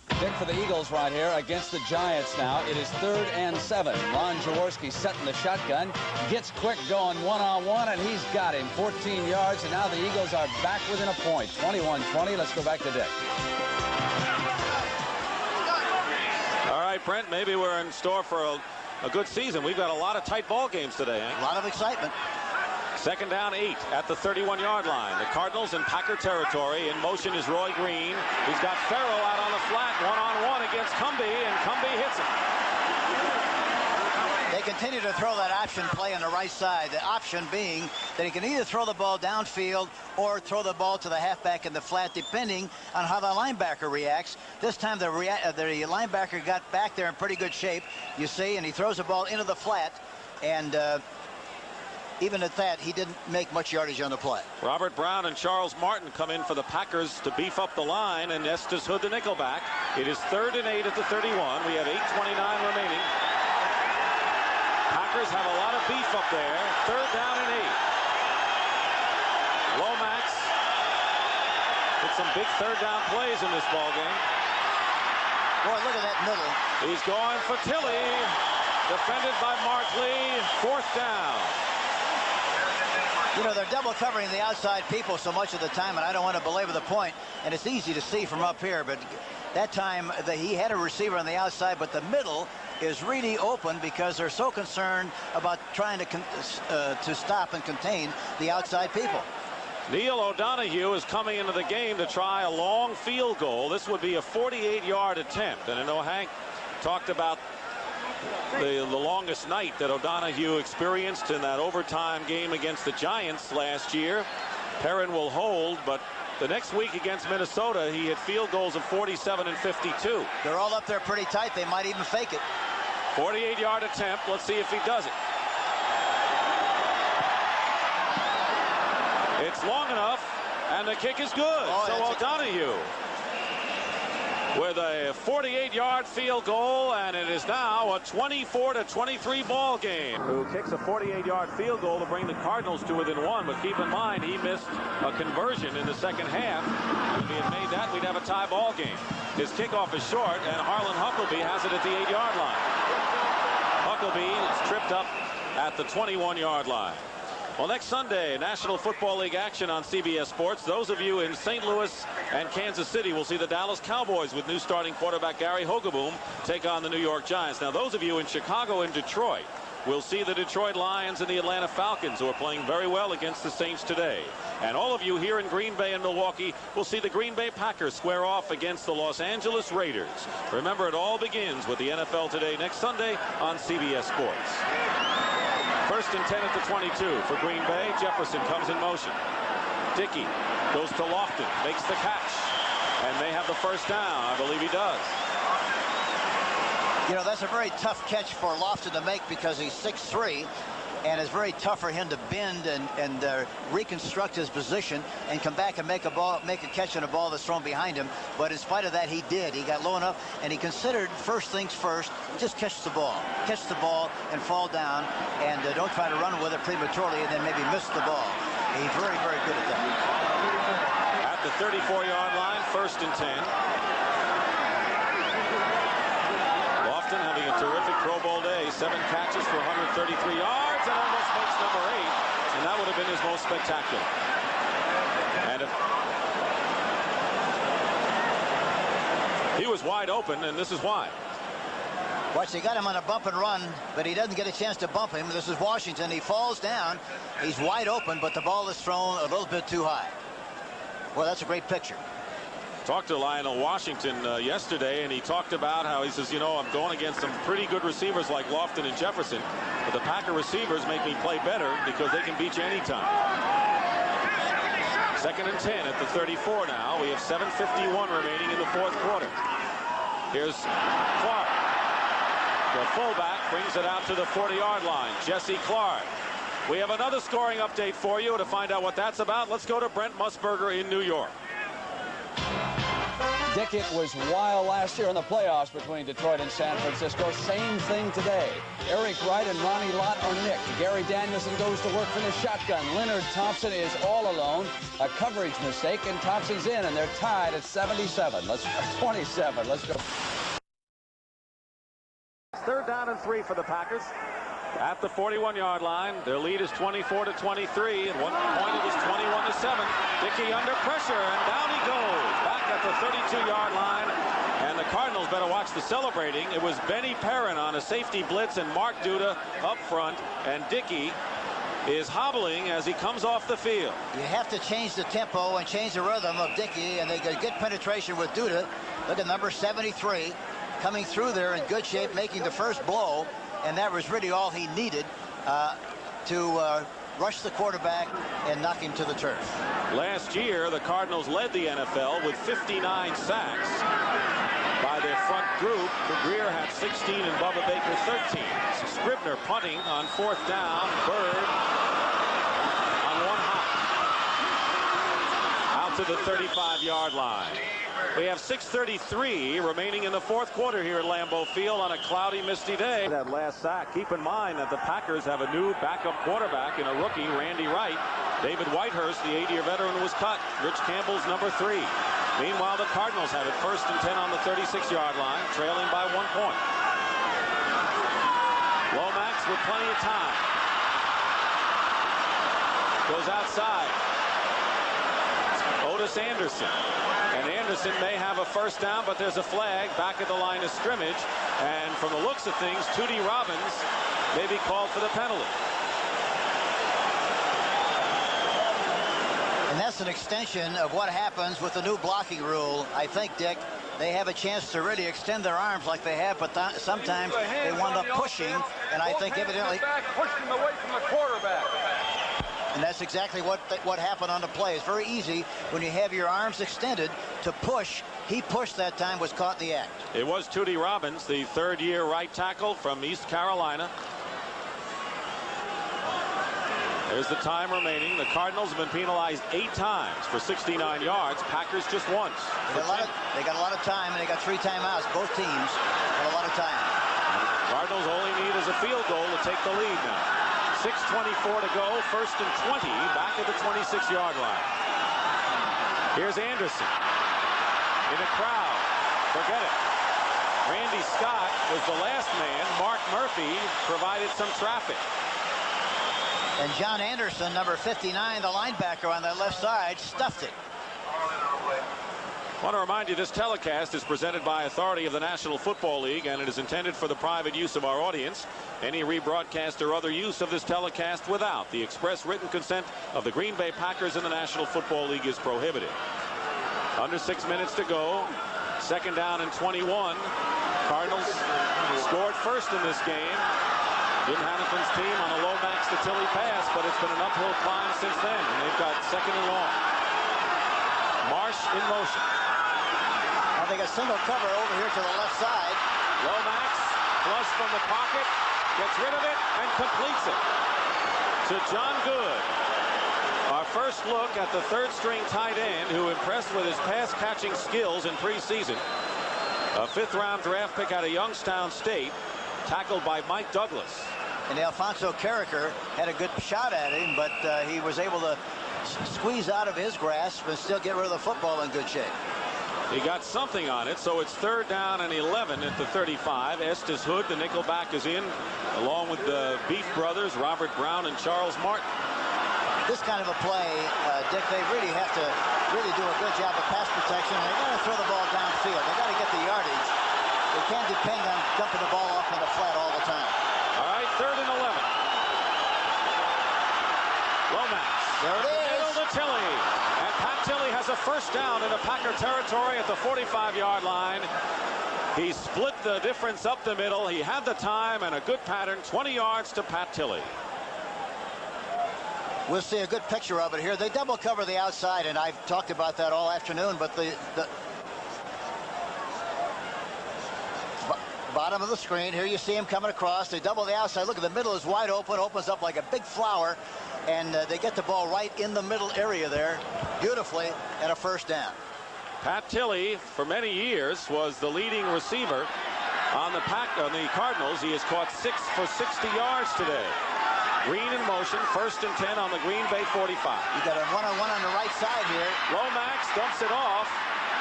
Pick for the Eagles right here against the Giants now. It is 3rd and 7. Ron Jaworski setting the shotgun. Gets quick going one-on-one, and he's got him. 14 yards, and now the Eagles are back within a point. 21-20. Let's go back to Dick. All right, Brent, maybe we're in store for a good season. We've got a lot of tight ball games today, eh? A lot of excitement. 2nd down 8 at the 31-yard line. The Cardinals in Packer territory. In motion is Roy Green. He's got Farrell out on the flat, one-on-one against Cumbie, and Cumbie hits him. They continue to throw that option play on the right side. The option being that he can either throw the ball downfield or throw the ball to the halfback in the flat, depending on how the linebacker reacts. This time the linebacker got back there in pretty good shape, you see, and he throws the ball into the flat. And even at that, he didn't make much yardage on the play. Robert Brown and Charles Martin come in for the Packers to beef up the line, and Estes Hood the nickelback. It is 3rd and 8 at the 31. We have 8:29 remaining. Packers have a lot of beef up there. 3rd down and 8. Lomax with some big 3rd down plays in this ball game. Boy, look at that middle. He's going for Tilley. Defended by Markley. 4th down. You know, they're double covering the outside people so much of the time, and I don't want to belabor the point, and it's easy to see from up here, but that time he had a receiver on the outside, but the middle is really open because they're so concerned about trying to stop and contain the outside people. Neil O'Donoghue is coming into the game to try a long field goal. This would be a 48-yard attempt, and I know Hank talked about the longest night that O'Donoghue experienced in that overtime game against the Giants last year. Perrin will hold, but the next week against Minnesota, he had field goals of 47 and 52. They're all up there pretty tight. They might even fake it. 48-yard attempt. Let's see if he does it. It's long enough, and the kick is good. So O'Donoghue with a 48-yard field goal, and it is now a 24-23 ball game. Who kicks a 48-yard field goal to bring the Cardinals to within 1, but keep in mind he missed a conversion in the second half. If he had made that, we'd have a tie ball game. His kickoff is short, and Harlan Huckleby has it at the 8-yard line. Huckleby is tripped up at the 21-yard line. Well, next Sunday, National Football League action on CBS Sports. Those of you in St. Louis and Kansas City will see the Dallas Cowboys with new starting quarterback Gary Hogeboom take on the New York Giants. Now, those of you in Chicago and Detroit will see the Detroit Lions and the Atlanta Falcons, who are playing very well against the Saints today. And all of you here in Green Bay and Milwaukee will see the Green Bay Packers square off against the Los Angeles Raiders. Remember, it all begins with the NFL Today next Sunday on CBS Sports. 1st and 10 at the 22 for Green Bay. Jefferson comes in motion. Dickey goes to Lofton, makes the catch, and may have the 1st down. I believe he does. You know, that's a very tough catch for Lofton to make because he's 6'3", and it's very tough for him to bend and reconstruct his position and come back and make a catch on a ball that's thrown behind him. But in spite of that, he did. He got low enough, and he considered first things first, just catch the ball and fall down, and don't try to run with it prematurely and then maybe miss the ball. He's very, very good at that. At the 34-yard line, 1st and 10. Lofton having a terrific Pro Bowl day. 7 catches for 133 yards and almost makes number 8. And that would have been his most spectacular. And he was wide open, and this is why. Watch, they got him on a bump and run, but he doesn't get a chance to bump him. This is Washington. He falls down. He's wide open, but the ball is thrown a little bit too high. Well, that's a great picture. Talked to Lionel Washington yesterday, and he talked about how he says, you know, I'm going against some pretty good receivers like Lofton and Jefferson, but the Packer receivers make me play better because they can beat you anytime. 2nd and 10 at the 34 now. We have 7:51 remaining in the 4th quarter. Here's Clark. The fullback brings it out to the 40-yard line. Jesse Clark. We have another scoring update for you. To find out what that's about, let's go to Brent Musburger in New York. Dickett was wild last year in the playoffs between Detroit and San Francisco. Same thing today. Eric Wright and Ronnie Lott are nicked. Gary Danielson goes to work from the shotgun. Leonard Thompson is all alone. A coverage mistake, and Thompson's in, and they're tied at 27. 27. Let's go. 3rd down and 3 for the Packers. At the 41-yard line, their lead is 24-23. At one point, it was 21-7. Dickey under pressure, and down he goes. Back at the 32-yard line, and the Cardinals better watch the celebrating. It was Benny Perrin on a safety blitz and Mark Duda up front, and Dickey is hobbling as he comes off the field. You have to change the tempo and change the rhythm of Dickey, and they get good penetration with Duda. Look at number 73 coming through there in good shape, making the first blow. and that was really all he needed to rush the quarterback and knock him to the turf. Last year, the Cardinals led the NFL with 59 sacks by their front group. Greer had 16 and Bubba Baker 13. Scribner punting on 4th down. Bird on one hop out to the 35-yard line. We have 6:33 remaining in the 4th quarter here at Lambeau Field on a cloudy, misty day. That last sack. Keep in mind that the Packers have a new backup quarterback in a rookie, Randy Wright. David Whitehurst, the 8-year veteran, was cut. Rich Campbell's number 3. Meanwhile, the Cardinals have it 1st and 10 on the 36-yard line, trailing by 1 point. Lomax with plenty of time. Goes outside. Otis Anderson. And Anderson may have a 1st down, but there's a flag back at the line of scrimmage. And from the looks of things, Tootie Robbins may be called for the penalty. And that's an extension of what happens with the new blocking rule. I think, Dick, they have a chance to really extend their arms like they have, but sometimes they wind up pushing, and I think evidently pushed him away from the quarterback. And that's exactly what happened on the play. It's very easy when you have your arms extended to push. He pushed that time, was caught in the act. It was Tootie Robbins, the 3rd-year right tackle from East Carolina. There's the time remaining. The Cardinals have been penalized 8 times for 69 yards. Packers just once. They got a lot of time, and they got 3 timeouts. Both teams got a lot of time. Cardinals only need is a field goal to take the lead now. 6:24 to go. 1st and 20 back at the 26-yard line. Here's Anderson in a crowd. Forget it. Randy Scott was the last man. Mark Murphy provided some traffic. And John Anderson, number 59, the linebacker on that left side, stuffed it. I want to remind you this telecast is presented by authority of the National Football League, and it is intended for the private use of our audience. Any rebroadcast or other use of this telecast without the express written consent of the Green Bay Packers and the National Football League is prohibited. Under 6 minutes to go. 2nd down and 21. Cardinals scored first in this game. Jim Hannifin's team on a Lomax to Tilly pass, but it's been an uphill climb since then, and they've got 2nd and long. Marsh in motion. Now they got single cover over here to the left side. Lomax flush from the pocket, gets rid of it and completes it to John Good. Our first look at the 3rd-string tight end who impressed with his pass-catching skills in preseason. A 5th-round draft pick out of Youngstown State, tackled by Mike Douglas. And Alfonso Carricker had a good shot at him, but he was able to squeeze out of his grasp and still get rid of the football in good shape. He got something on it, so it's 3rd down and 11 at the 35. Estes Hood, the nickelback, is in, along with the Beef brothers, Robert Brown and Charles Martin. This kind of a play, Dick, they really have to really do a good job of pass protection. They got to throw the ball downfield. They got to get the yardage. They can't depend on dumping the ball off in the flat all the time. All right, 3rd and 11. Lomax. There it is. Middle to Tilly. And Pat Tilly has a 1st down in the Packer territory at the 45-yard line. He split the difference up the middle. He had the time and a good pattern. 20 yards to Pat Tilly. We'll see a good picture of it here. They double cover the outside, and I've talked about that all afternoon, but the bottom of the screen, here you see him coming across. They double the outside. Look, at the middle is wide open, opens up like a big flower, and they get the ball right in the middle area there beautifully, and a 1st down. Pat Tilly, for many years, was the leading receiver on the Cardinals. He has caught 6 for 60 yards today. Green in motion, 1st and 10 on the Green Bay 45. You got a one-on-one on the right side here. Lomax dumps it off,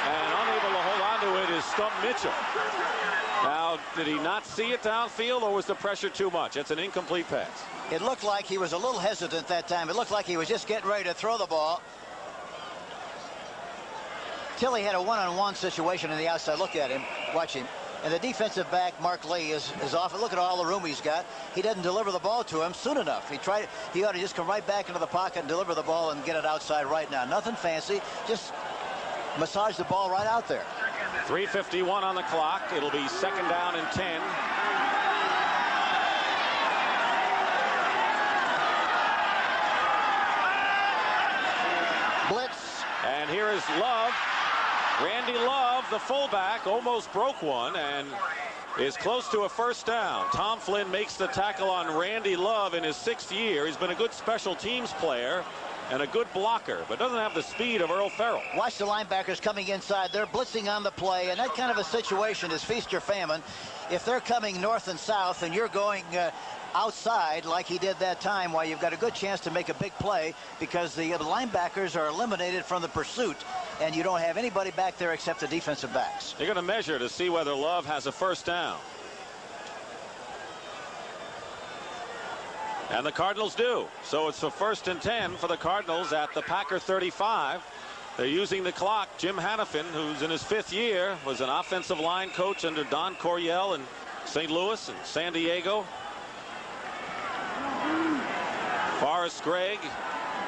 and unable to hold on to it is Stump Mitchell. Now, did he not see it downfield, or was the pressure too much? It's an incomplete pass. It looked like he was a little hesitant that time. It looked like he was just getting ready to throw the ball. Tilly had a one-on-one situation on the outside. Look at him. Watch him. And the defensive back, Mark Lee, is off. Look at all the room he's got. He doesn't deliver the ball to him soon enough. He ought to just come right back into the pocket and deliver the ball and get it outside right now. Nothing fancy. Just massage the ball right out there. 3:51 on the clock. It'll be 2nd down and 10. Blitz. And here is Love. Randy Love, the fullback, almost broke one and is close to a first down. Tom Flynn makes the tackle on Randy Love in his 6th year. He's been a good special teams player and a good blocker, but doesn't have the speed of Earl Farrell. Watch the linebackers coming inside. They're blitzing on the play, and that kind of a situation is feast or famine. If they're coming north and south and you're going outside like he did that time, well, you've got a good chance to make a big play because the linebackers are eliminated from the pursuit, and you don't have anybody back there except the defensive backs. They're going to measure to see whether Love has a first down. And the Cardinals do. So it's a 1st and 10 for the Cardinals at the Packer 35. They're using the clock. Jim Hannafin, who's in his 5th year, was an offensive line coach under Don Coryell in St. Louis and San Diego. Forrest Gregg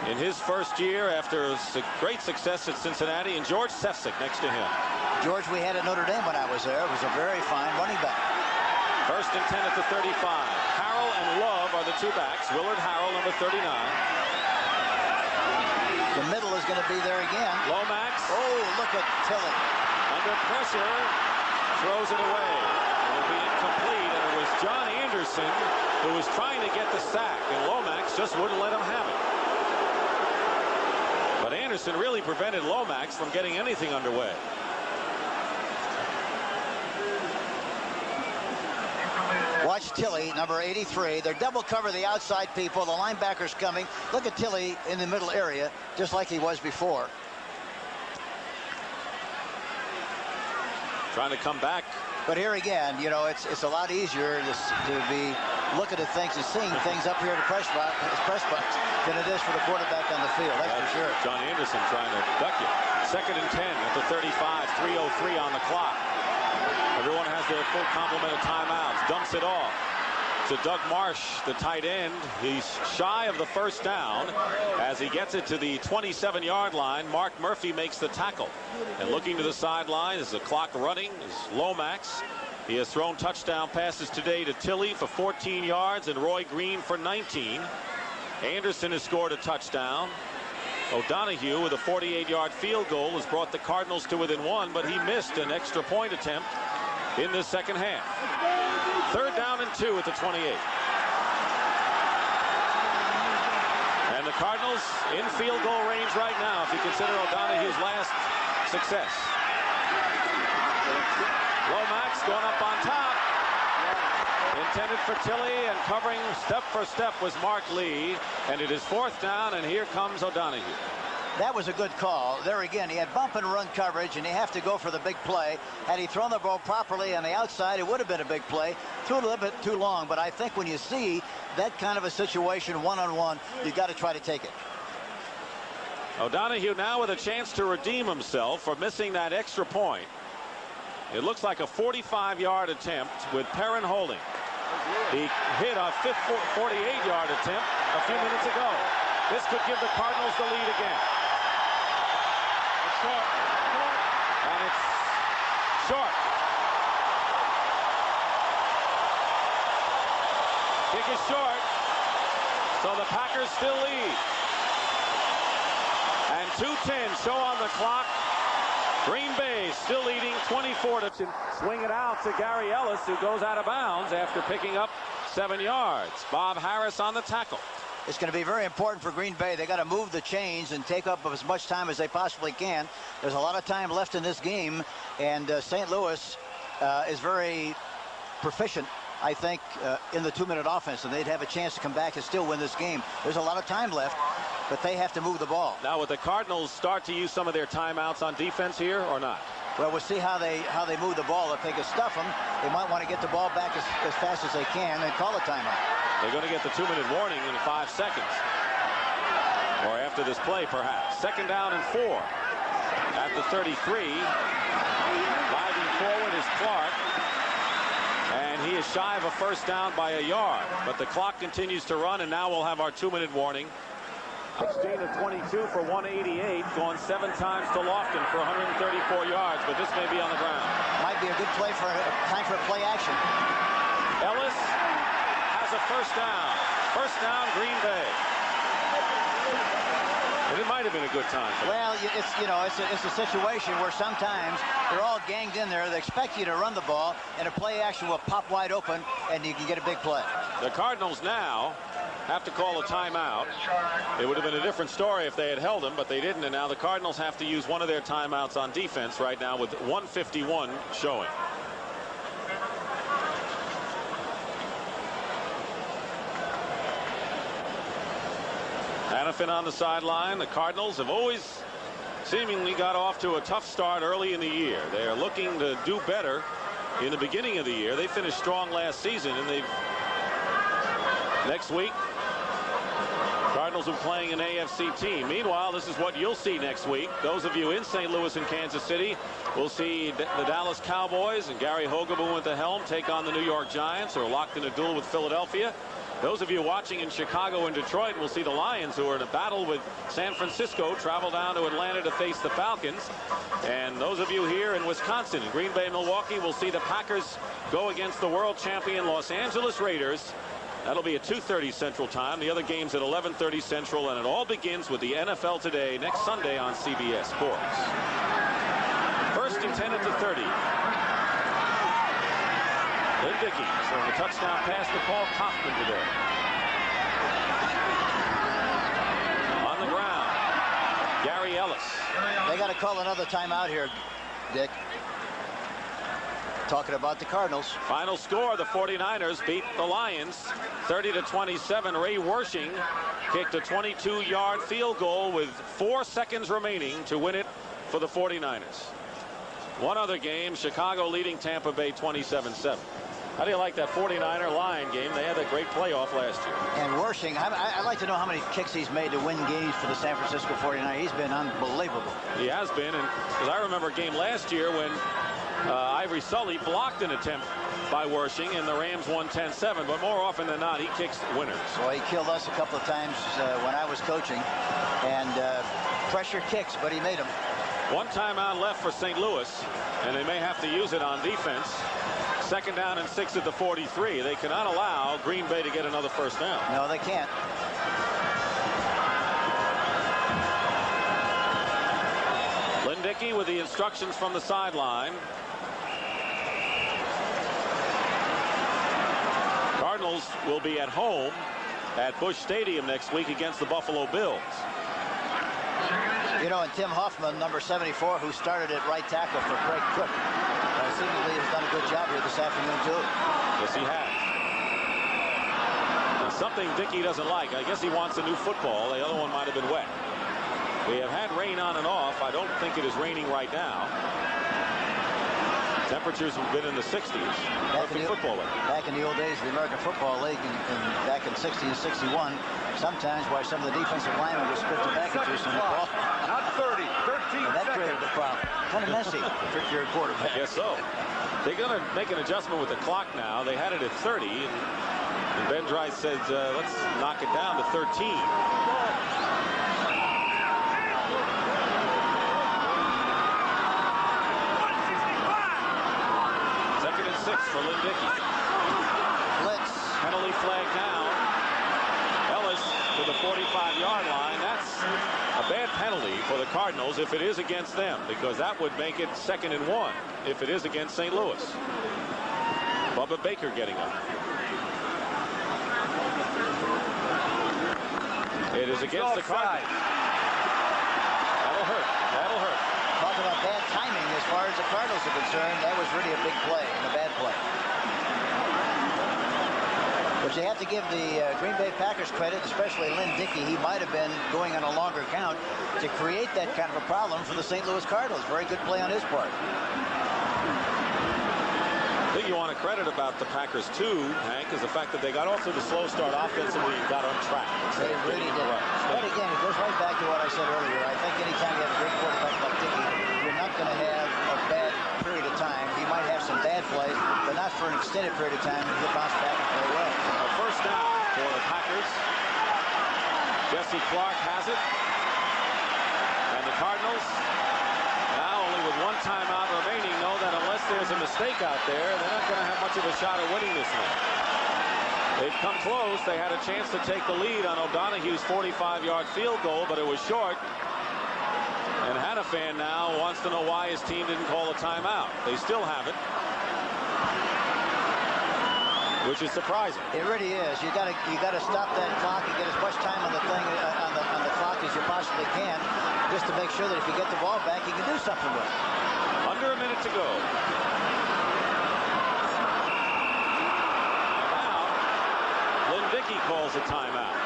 in his 1st year after great success at Cincinnati, and George Sefcik next to him. George, we had at Notre Dame when I was there. It was a very fine running back. 1st and 10 at the 35. Harrell and Love are the 2 backs. Willard Harrell, number 39. The middle is going to be there again. Lomax. Oh, look at Tilley. Under pressure, throws it away. It'll be incomplete, and it was John Anderson who was trying to get the sack, and Lomax just wouldn't let him have it. But Anderson really prevented Lomax from getting anything underway. Watch Tilley, number 83. They're double cover the outside people. The linebackers coming. Look at Tilley in the middle area, just like he was before. Trying to come back. But here again, you know, it's a lot easier to be looking at things and seeing things up here at the press box than it is for the quarterback on the field. That's for sure. John Anderson trying to duck you. 2nd and 10 at the 35. 3:03 on the clock. Everyone has their full complement of timeouts. Dumps it off to Doug Marsh, the tight end. He's shy of the first down as he gets it to the 27-yard line. Mark Murphy makes the tackle. And looking to the sideline as the clock running is Lomax. He has thrown touchdown passes today to Tilley for 14 yards and Roy Green for 19. Anderson has scored a touchdown. O'Donohue with a 48-yard field goal has brought the Cardinals to within 1, but he missed an extra point attempt in the second half. 3rd down and 2 at the 28. And the Cardinals in field goal range right now, if you consider O'Donohue's last success. Lomax going up on top. Intended for Tilley, and covering step for step was Mark Lee. And it is 4th down, and here comes O'Donohue. That was a good call. There again, he had bump and run coverage, and he have to go for the big play. Had he thrown the ball properly on the outside, it would have been a big play. Threw a little bit too long, but I think when you see that kind of a situation one-on-one, you got to try to take it. O'Donohue now with a chance to redeem himself for missing that extra point. It looks like a 45-yard attempt with Perrin holding. He hit a 48-yard attempt a few minutes ago. This could give the Cardinals the lead again. It's short. And it's short. Kick is short. So the Packers still lead. And 2:10 show on the clock. Green Bay still leading 24-2. Swing it out to Gary Ellis, who goes out of bounds after picking up 7 yards. Bob Harris on the tackle. It's going to be very important for Green Bay. They got to move the chains and take up as much time as they possibly can. There's a lot of time left in this game, and St. Louis is very proficient, I think, in the 2-minute offense, and they'd have a chance to come back and still win this game. There's a lot of time left, but they have to move the ball. Now, would the Cardinals start to use some of their timeouts on defense here or not? Well, we'll see how they move the ball. If they can stuff them, they might want to get the ball back as fast as they can and call a timeout. They're going to get the 2-minute warning in 5 seconds. Or after this play, perhaps. 2nd down and 4 at the 33. Diving forward is Clark. And he is shy of a first down by a yard. But the clock continues to run, and now we'll have our 2-minute warning. 16 of 22 for 188, going 7 times to Lofton for 134 yards, but this may be on the ground. Might be a good play for time for play action. Ellis has a first down. First down, Green Bay. And it might have been a good time. Well, it's a situation where sometimes they're all ganged in there. They expect you to run the ball, and a play action will pop wide open, and you can get a big play. The Cardinals now have to call a timeout. It would have been a different story if they had held him, but they didn't, and now the Cardinals have to use one of their timeouts on defense right now with 1:51 showing. Hannafin on the sideline. The Cardinals have always seemingly got off to a tough start early in the year. They are looking to do better in the beginning of the year. They finished strong last season, and they've next week Cardinals are playing an AFC team. Meanwhile, this is what you'll see next week. Those of you in St. Louis and Kansas City will see the Dallas Cowboys and Gary Hogaboom at the helm take on the New York Giants, who are locked in a duel with Philadelphia. Those of you watching in Chicago and Detroit will see the Lions, who are in a battle with San Francisco, travel down to Atlanta to face the Falcons. And those of you here in Wisconsin, Green Bay, Milwaukee, will see the Packers go against the world champion Los Angeles Raiders. That'll be at 2:30 Central Time. The other game's at 11:30 Central, and it all begins with the NFL Today next Sunday on CBS Sports. First and 10 at the 30. Lynn Dickey throwing a touchdown pass to Paul Kaufman today. On the ground, Gary Ellis. They got to call another timeout here, Dick. Talking about the Cardinals. Final score, the 49ers beat the Lions 30-27. Ray Wersching kicked a 22-yard field goal with 4 seconds remaining to win it for the 49ers. One other game, Chicago leading Tampa Bay 27-7. How do you like that 49er Lion game? They had that great playoff last year. And Wersching, I'd like to know how many kicks he's made to win games for the San Francisco 49ers. He's been unbelievable. He has been, and because I remember a game last year when Ivory Sully blocked an attempt by Wersching, and the Rams won 10-7, but more often than not, he kicks winners. Well, he killed us a couple of times when I was coaching, and pressure kicks, but he made them. One timeout left for St. Louis, and they may have to use it on defense. Second down and 6 at the 43. They cannot allow Green Bay to get another first down. No, they can't. Lynn Dickey with the instructions from the sideline. Cardinals will be at home at Busch Stadium next week against the Buffalo Bills. You know, and Tim Hoffman, number 74, who started at right tackle for Craig Cook, seemingly has done a good job here this afternoon, too. Yes, he has. And something Dickey doesn't like. I guess he wants a new football. The other one might have been wet. We have had rain on and off. I don't think it is raining right now. Temperatures have been in the 60s. Perfect football weather. Back in the old days of the American Football League, and back in 60 and 61, sometimes why some of the defensive linemen would spit tobacco juice on the ball. Not 30, 13 And that seconds. created the problem. Kind of messy if you're a quarterback. I guess so. They're going to make an adjustment with the clock now. They had it at 30, and Ben Dry said, let's knock it down to 13. Second and 6 for Lynn Dickey. Blitz. Penalty flag down. Ellis to the 45-yard line. That's a bad penalty for the Cardinals if it is against them, because that would make it 2nd and 1 if it is against St. Louis. Bubba Baker getting up. It is against the Cardinals. That'll hurt. That'll hurt. Talk about bad timing as far as the Cardinals are concerned. That was really a big play and a bad play. But you have to give the Green Bay Packers credit, especially Lynn Dickey. He might have been going on a longer count to create that kind of a problem for the St. Louis Cardinals. Very good play on his part. I think you want to credit about the Packers too, Hank, is the fact that they got off to the slow start offensively and got on track. They really did. But again, it goes right back to what I said earlier. I think anytime you have a great quarterback like Dickey, you're not going to have a bad period of time. You might have some bad plays, but not for an extended period of time, and he'll bounce back and play well. A first down for the Packers. Jesse Clark has it. And the Cardinals, now only with one timeout remaining, know that unless there's a mistake out there, they're not going to have much of a shot at winning this one. They've come close. They had a chance to take the lead on O'Donoghue's 45-yard field goal, but it was short. And Hannafan now wants to know why his team didn't call a timeout. They still have it, which is surprising. It really is. You got to stop that clock and get as much time on the thing on the clock as you possibly can, just to make sure that if you get the ball back, you can do something with it. Under a minute to go. Dickey calls a timeout.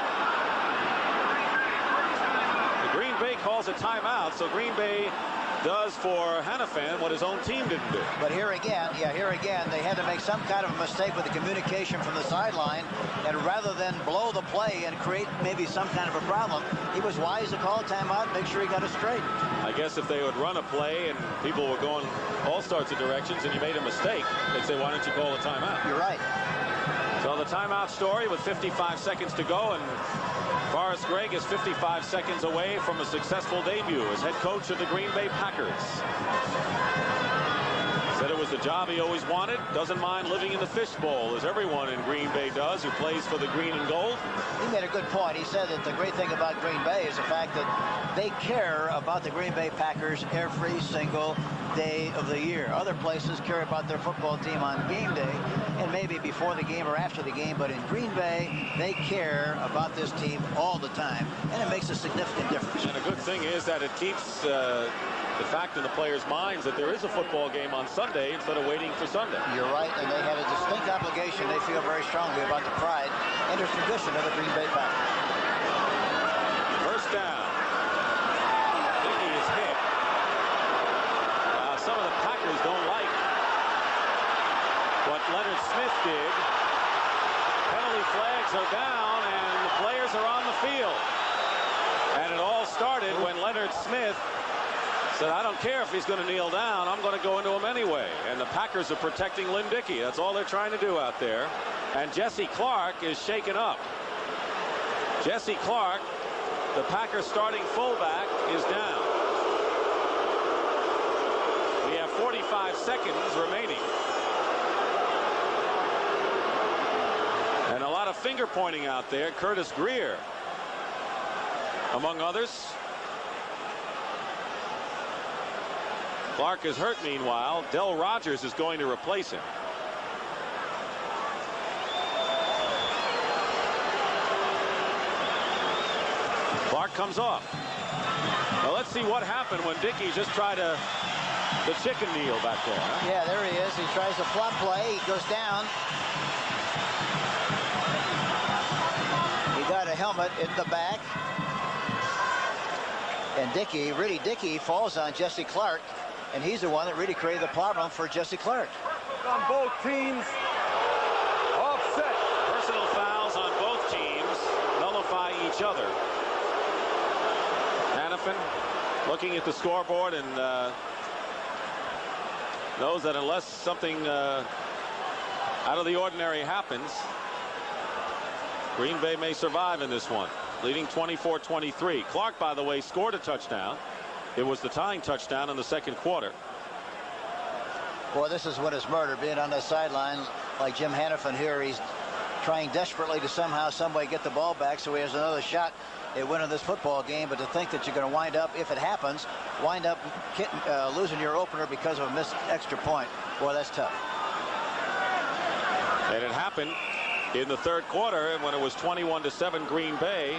The Green Bay calls a timeout, so Green Bay does for Hannafan what his own team didn't do. But here again, they had to make some kind of a mistake with the communication from the sideline, and rather than blow the play and create maybe some kind of a problem, he was wise to call a timeout, make sure he got it straight. I guess if they would run a play and people were going all sorts of directions and you made a mistake, they'd say, why don't you call a timeout? You're right. So the timeout story with 55 seconds to go, and Forrest Gregg is 55 seconds away from a successful debut as head coach of the Green Bay Packers. Said it was the job he always wanted. Doesn't mind living in the fishbowl, as everyone in Green Bay does who plays for the green and gold. He made a good point. He said that the great thing about Green Bay is the fact that they care about the Green Bay Packers every single day of the year. Other places care about their football team on game day and maybe before the game or after the game, but in Green Bay, they care about this team all the time, and it makes a significant difference. And a good thing is that it keeps the fact in the players' minds that there is a football game on Sunday instead of waiting for Sunday. You're right, and they have a distinct obligation. They feel very strongly about the pride and the tradition of the Green Bay Packers. First down. Dickey is hit. Some of the Packers don't like what Leonard Smith did. Penalty flags are down, and the players are on the field. And it all started when Leonard Smith said, I don't care if he's going to kneel down, I'm going to go into him anyway. And the Packers are protecting Lynn Dickey. That's all they're trying to do out there. And Jesse Clark is shaken up. Jesse Clark, the Packers starting fullback, is down. We have 45 seconds remaining. And a lot of finger pointing out there. Curtis Greer, among others. Clark is hurt meanwhile. Del Rogers is going to replace him. Clark comes off. Now let's see what happened when Dickey just tried the chicken kneel back there. Huh? Yeah, there he is. He tries the flop play. He goes down. He got a helmet in the back. And Dickey falls on Jesse Clark. And he's the one that really created the problem for Jesse Clark. On both teams. Offset. Personal fouls on both teams nullify each other. Hannafan looking at the scoreboard and knows that unless something out of the ordinary happens, Green Bay may survive in this one, leading 24-23. Clark, by the way, scored a touchdown. It was the tying touchdown in the second quarter. Boy, this is when it's murder, being on the sideline like Jim Hannafan here. He's trying desperately to somehow, some way get the ball back so he has another shot at winning this football game. But to think that you're going to wind up, if it happens, losing your opener because of a missed extra point, boy, that's tough. And it happened in the third quarter when it was 21-7 Green Bay.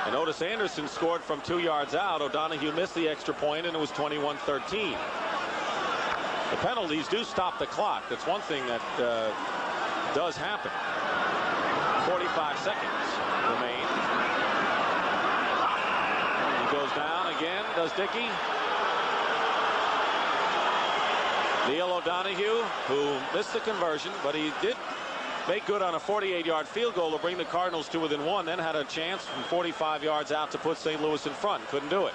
And Otis Anderson scored from 2 yards out. O'Donoghue missed the extra point, and it was 21-13. The penalties do stop the clock. That's one thing that does happen. 45 seconds remain. He goes down again, does Dickey. Neil O'Donoghue, who missed the conversion, but he did make good on a 48-yard field goal to bring the Cardinals to within one, then had a chance from 45 yards out to put St. Louis in front. Couldn't do it.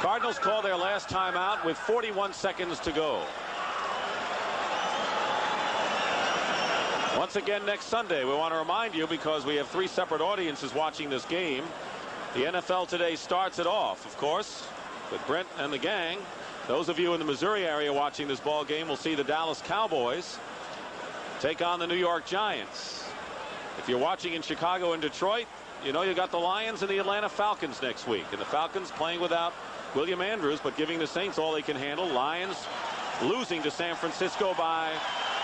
Cardinals call their last timeout with 41 seconds to go. Once again next Sunday, we want to remind you, because we have 3 separate audiences watching this game, the NFL Today starts it off, of course, with Brent and the gang. Those of you in the Missouri area watching this ball game will see the Dallas Cowboys take on the New York Giants. If you're watching in Chicago and Detroit, you know you got the Lions and the Atlanta Falcons next week. And the Falcons playing without William Andrews, but giving the Saints all they can handle. Lions losing to San Francisco by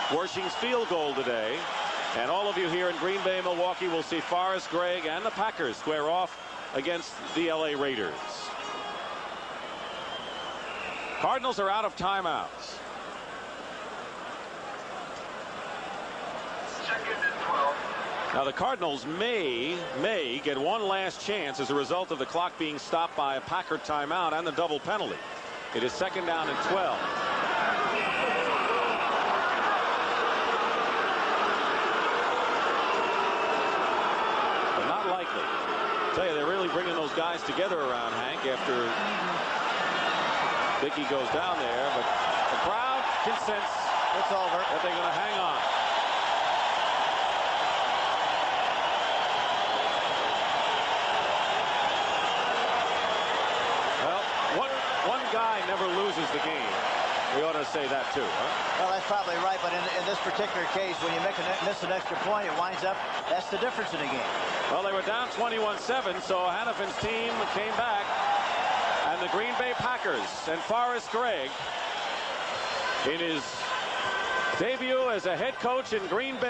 Wersching's field goal today. And all of you here in Green Bay, Milwaukee will see Forrest Gregg and the Packers square off against the LA Raiders. Cardinals are out of timeouts. Second and 12. Now the Cardinals may get one last chance as a result of the clock being stopped by a Packer timeout and the double penalty. It is second down and 12. Likely. I tell you, they're really bringing those guys together around Hank after Dickey goes down there, but the crowd can sense It's over. that they're going to hang on. Well, one guy never loses the game. We ought to say that too, huh? Well, that's probably right, but in this particular case, when you miss an extra point, it winds up, that's the difference in the game. Well, they were down 21-7, so Hannafin's team came back, and the Green Bay Packers and Forrest Gregg, in his debut as a head coach in Green Bay.